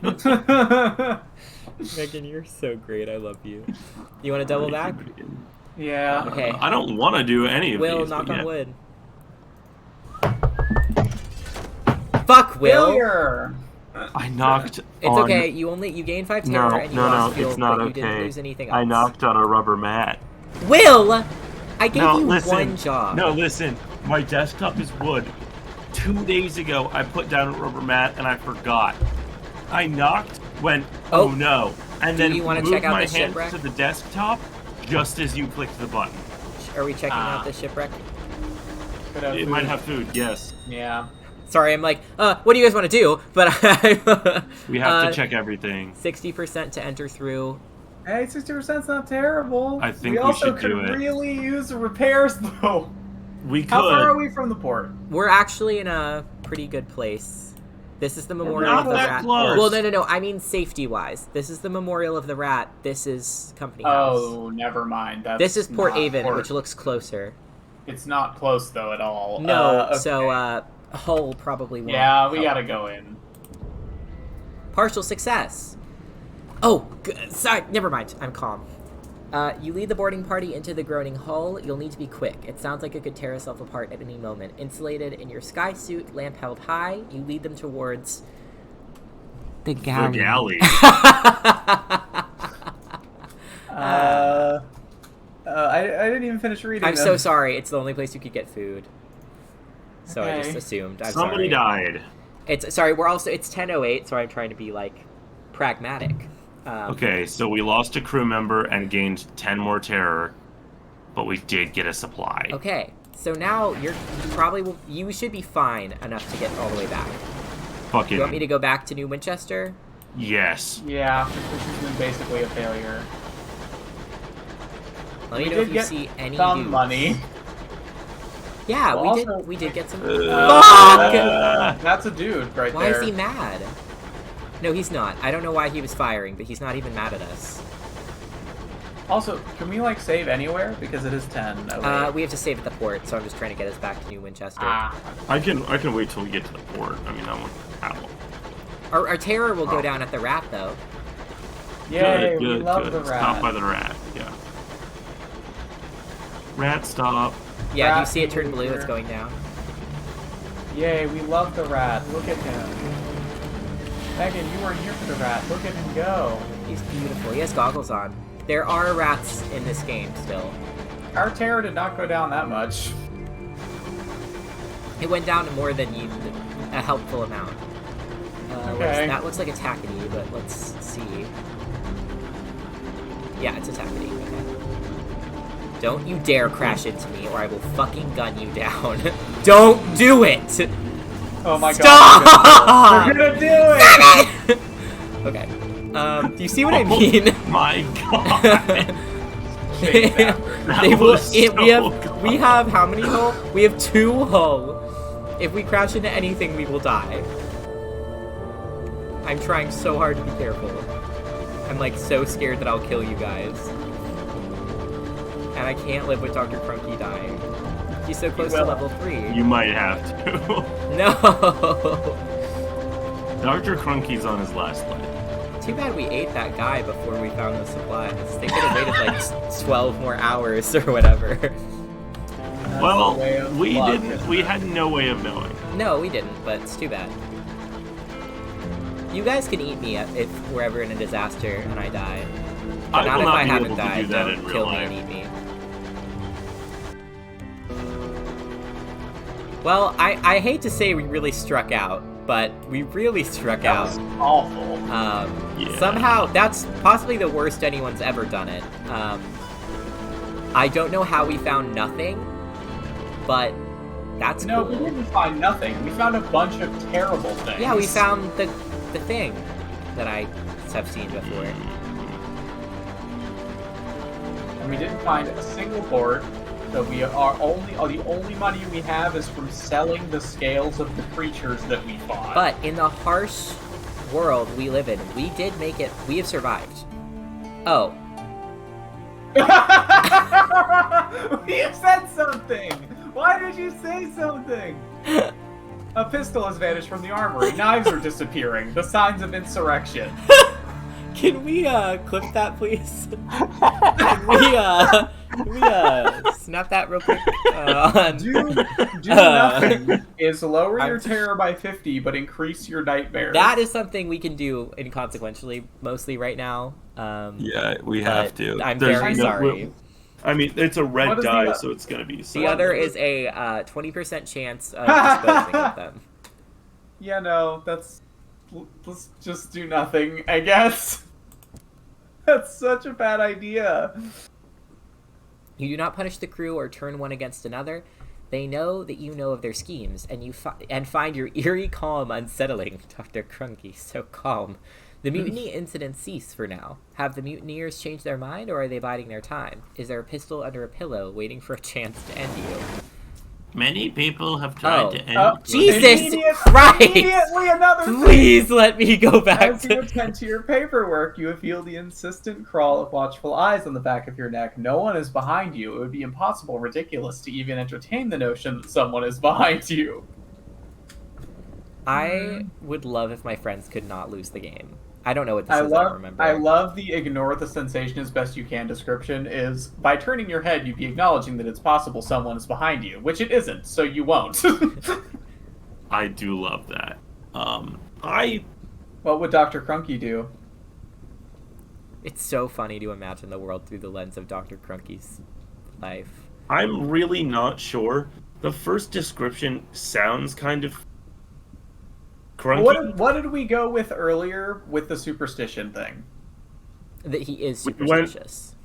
Megan, you're so great. I love you. You want to double back? Yeah. Okay. I don't want to do any of Will, these. knock but on yeah. wood. Fuck, Will. Failure! I knocked It's on... okay. You gained 5 terror No, and you no, lost no, fuel, it's not but you okay. didn't lose anything else. I knocked on a rubber mat. Will, I gave No, you listen. one job. No, listen. My desktop is wood. 2 days ago, I put down a rubber mat and I forgot. I knocked, went, oh no, and Do then you wanna moved check out my the hand shipwreck? to the desktop just as you clicked the button. Are we checking out the shipwreck? Could have It food. might have food, yes. Yeah. Sorry, I'm like, what do you guys want to do? But We have to check everything. 60% to enter through. Hey, 60%'s not terrible. I think we we also should could do it. really use repairs, though. We could. How far are we from the port? We're actually in a pretty good place. This is the memorial Not of the that rat. close. Well, no. I mean safety-wise. This is the memorial of the rat. This is Company House. Oh, never mind. That's This is Port not Avon, Port- which looks closer. It's not close though at all. No, Okay. so Hull probably won't. Yeah, we help. gotta go in. Partial success. Oh, sorry. Never mind. I'm calm. You lead the boarding party into the groaning hull. You'll need to be quick. It sounds like it could tear itself apart at any moment. Insulated in your sky suit, lamp held high, you lead them towards The galley. The galley. I didn't even finish reading. I'm them. so sorry. It's the only place you could get food. So I just Okay. assumed. I'm Somebody sorry. died. It's sorry. It's 10:08, so I'm trying to be like pragmatic. Okay, so we lost a crew member and gained 10 more terror, but we did get a supply. Okay. So now you should be fine enough to get all the way back. Fucking You want me to go back to New Winchester? yes. Yeah, this has been basically a failure. Let me We know did if you get see any some dudes. money. Yeah, Well, we also- did get some. That's a dude right Why there. is he mad? No, he's not. I don't know why he was firing, but he's not even mad at us. Also, can we like save anywhere because it is 10? Oh, wait. We have to save at the port, so I'm just trying to get us back to New Winchester. I can wait till we get to the port. I mean, I won't have one. Our terror will go down at the rat, though. Yay, good, we good, love good. the Stop rat. by the rat. Yeah. Rat, stop. Yeah, do you Rat see it turn blue? behavior. It's going down. Yay, we love the rat. Look at him. Megan, you were here for the rat. Look at him go. He's beautiful. He has goggles on. There are rats in this game still. Our terror did not go down that much. It went down to more than a helpful amount. Okay. That looks like a tackety, but let's see. Yeah, it's a tackety. Okay. Don't you dare crash into me, or I will fucking gun you down. Don't do it! Oh my Stop! god. We're gonna do it! Okay. Do you see what I mean? My God. They will, was so we have how many hull? We have 2 hull. If we crash into anything, we will die. I'm trying so hard to be careful. I'm like so scared that I'll kill you guys. And I can't live with Dr. Crunky dying. He's so close to level 3. You might have to. No! Dr. Crunky's on his last leg. Too bad we ate that guy before we found the supplies. They could have waited like 12 more hours or whatever. That's the way Well, of we luck, didn't. isn't We it? had no way of knowing. No, we didn't, but it's too bad. You guys can eat me if we're ever in a disaster and I die. But I not will if not I be haven't able to died. do that Don't in real kill me life. and eat me. Well, I hate to say we really struck out, but we really struck That out. was awful. Yeah. Somehow, that's possibly the worst anyone's ever done it. I don't know how we found nothing, but that's No, cool. we didn't find nothing. We found a bunch of terrible things. Yeah, we found the thing that I have seen before. And we didn't find a single board. So we are the only money we have is from selling the scales of the creatures that we fought. But in the harsh world we live in, we did make it. We have survived. Oh, You said something! Why did you say something? A pistol has vanished from the armory. Knives are disappearing. The signs of insurrection. can we clip that, please? Can we snap that real quick? Do nothing is lower your terror by 50, but increase your nightmares. That is something we can do inconsequentially, mostly right now. Yeah, we have to. I'm There's very no- sorry. I mean, it's a What red is die, the- so it's gonna be. The other is a 20% chance of disposing of them. Yeah, no, let's just do nothing, I guess. That's such a bad idea. You do not punish the crew or turn one against another. They know that you know of their schemes, and you find your eerie calm unsettling. Dr. Crunky, so calm. The mutiny incidents cease for now. Have the mutineers changed their mind, or are they biding their time? Is there a pistol under a pillow waiting for a chance to end you? Many people have tried Oh. to end. Jesus Christ! Immediately another thing. Please let me go back As you to... attend to your paperwork, you feel the insistent crawl of watchful eyes on the back of your neck. No one is behind you. It would be impossible, ridiculous to even entertain the notion that someone is behind you. I would love if my friends could not lose the game. I don't know what this is, I don't remember. I love the ignore the sensation as best you can description is, by turning your head, you'd be acknowledging that it's possible someone is behind you, which it isn't, so you won't. I do love that. What would Dr. Crunky do? It's so funny to imagine the world through the lens of Dr. Crunky's life. I'm really not sure. The first description sounds kind of crunky. What did we go with earlier with the superstition thing? That he is superstitious.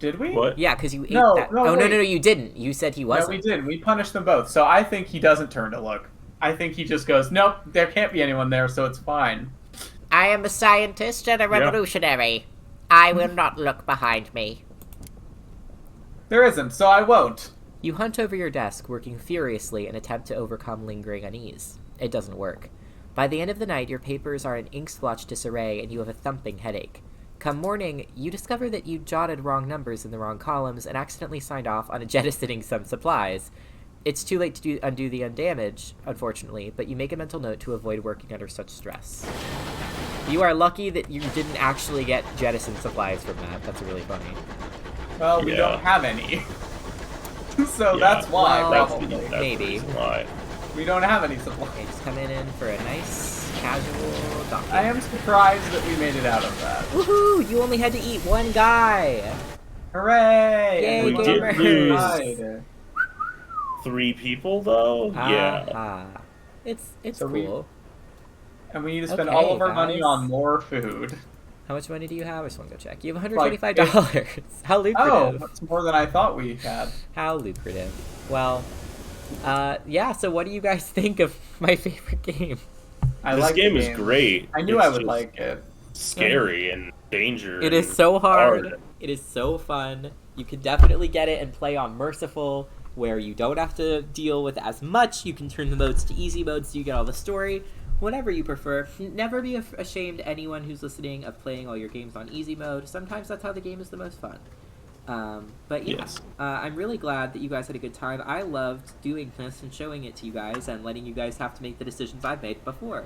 Did we? What? Yeah, because you ate No, that. no, Oh, no, wait. no, you didn't. You said he wasn't. No, we didn't. We punished them both. So I think he doesn't turn to look. I think he just goes, nope, there can't be anyone there, so it's fine. I am a scientist and a revolutionary. I will not look behind me. There isn't, so I won't. You hunt over your desk, working furiously in an attempt to overcome lingering unease. It doesn't work. By the end of the night, your papers are in ink-splotched disarray and you have a thumping headache. Come morning, you discover that you jotted wrong numbers in the wrong columns and accidentally signed off on jettisoning some supplies. It's too late to undo the undamage, unfortunately, but you make a mental note to avoid working under such stress. You are lucky that you didn't actually get jettisoned supplies from that. That's really funny. Well, we don't have any. So that's why, Well, probably. That's maybe. why. We don't have any supplies. Okay, just coming in for a nice, casual donkey. I am surprised that we made it out of that. Woohoo! You only had to eat one guy! Hooray! Yay, We did gamers! lose. Died. 3 people though? Yeah. Ah, it's So we- cool. And we need to spend Okay, all of our money guys. on more food. How much money do you have? I just want to go check. You have $125. How Oh, lucrative. that's more than I thought we had. How lucrative. Well, yeah, so what do you guys think of my favorite game? I This like the game is great. I knew It's I would just like it. Scary and danger. It is and so hard. It is so fun. You can definitely get it and play on Merciful, where you don't have to deal with as much. You can turn the modes to easy mode so you get all the story. Whatever you prefer. Never be ashamed, anyone who's listening, of playing all your games on easy mode. Sometimes that's how the game is the most fun. But yeah, Yes. I'm really glad that you guys had a good time. I loved doing this and showing it to you guys and letting you guys have to make the decisions I've made before.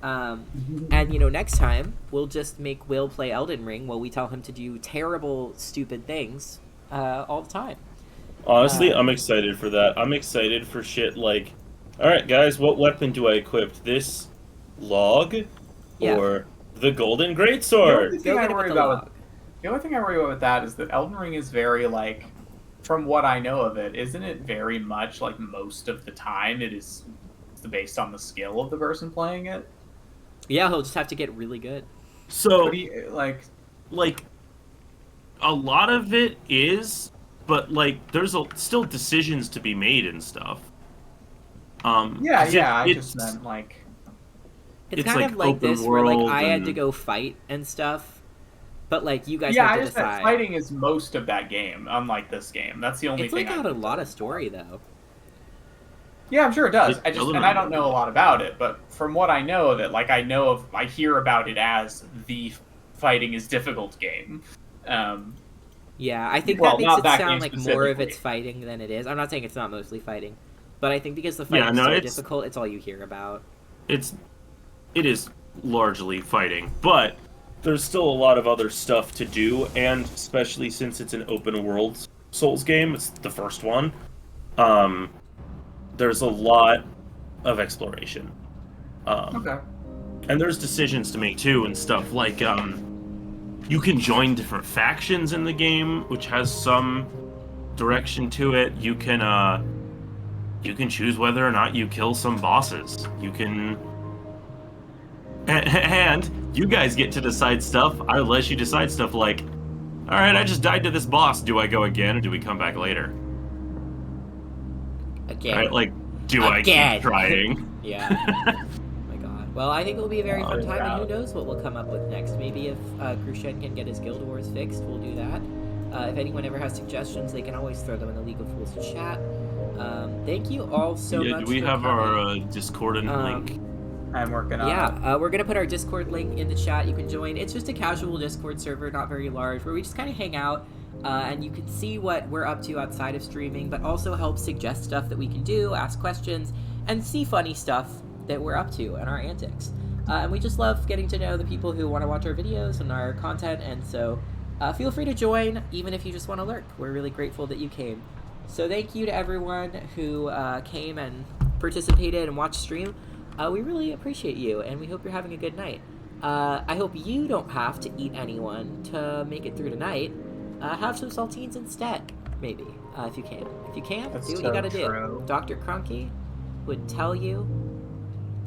And, you know, next time, we'll just make Will play Elden Ring while we tell him to do terrible, stupid things all the time. Honestly, I'm excited for that. I'm excited for shit like, alright guys, what weapon do I equip? This log? Yeah. Or the golden The greatsword? only Go thing I get it worry with the about log. with, the only thing I worry about with that is that Elden Ring is very, like, from what I know of it, isn't it very much, like, most of the time it is based on the skill of the person playing it? Yeah, he'll just have to get really good. So, What do you, like, a lot of it is, but, like, there's still decisions to be made and stuff. yeah, 'cause I it's- just meant, like, It's It's kind like of like open this, where, like, world I had to and- go fight and stuff, but, like, you guys yeah, have I to just decide. meant fighting is most of that game, unlike this game. That's the only It's, thing like, I... got a lot of story, though. Yeah, I'm sure it does. It doesn't I don't know a lot about it, but from what I know of it, like, I hear about it as the fighting is difficult game. Yeah, I think Well, that makes not it that sound game like more of specifically. it's fighting than it is. I'm not saying it's not mostly fighting, but I think because the Yeah, fighting's no, so it's- difficult, it's all you hear about. it is largely fighting, but there's still a lot of other stuff to do, and especially since it's an open world Souls game, it's the first one, there's a lot of exploration. Okay. And there's decisions to make too and stuff, like you can join different factions in the game, which has some direction to it. You can choose whether or not you kill some bosses. You can and you guys get to decide stuff. I let you decide stuff like, all right, I just died to this boss. Do I go again or do we come back later? Again. Right? Like, do I Again. keep trying? Yeah. Oh my god. Well, I think it'll be a very fun Oh, time, and who yeah. knows what we'll come up with next. Maybe if Grushen can get his Guild Wars fixed, we'll do that. If anyone ever has suggestions, they can always throw them in the League of Fools chat. Thank you all so much. Do we for have coming. our Discordant link? I'm working on it. Yeah, we're gonna put our Discord link in the chat. You can join. It's just a casual Discord server, not very large, where we just kind of hang out, and you can see what we're up to outside of streaming, but also help suggest stuff that we can do, ask questions, and see funny stuff that we're up to and our antics. And we just love getting to know the people who want to watch our videos and our content, and so feel free to join, even if you just want to lurk. We're really grateful that you came. So thank you to everyone who came and participated and watched stream. We really appreciate you, and we hope you're having a good night. I hope you don't have to eat anyone to make it through tonight. Have some saltines instead, maybe, if you can. If you can't, That's do what so you gotta true. do. Dr. Crunky would tell you,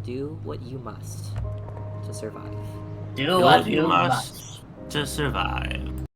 do what you must to survive. Do what you must to survive.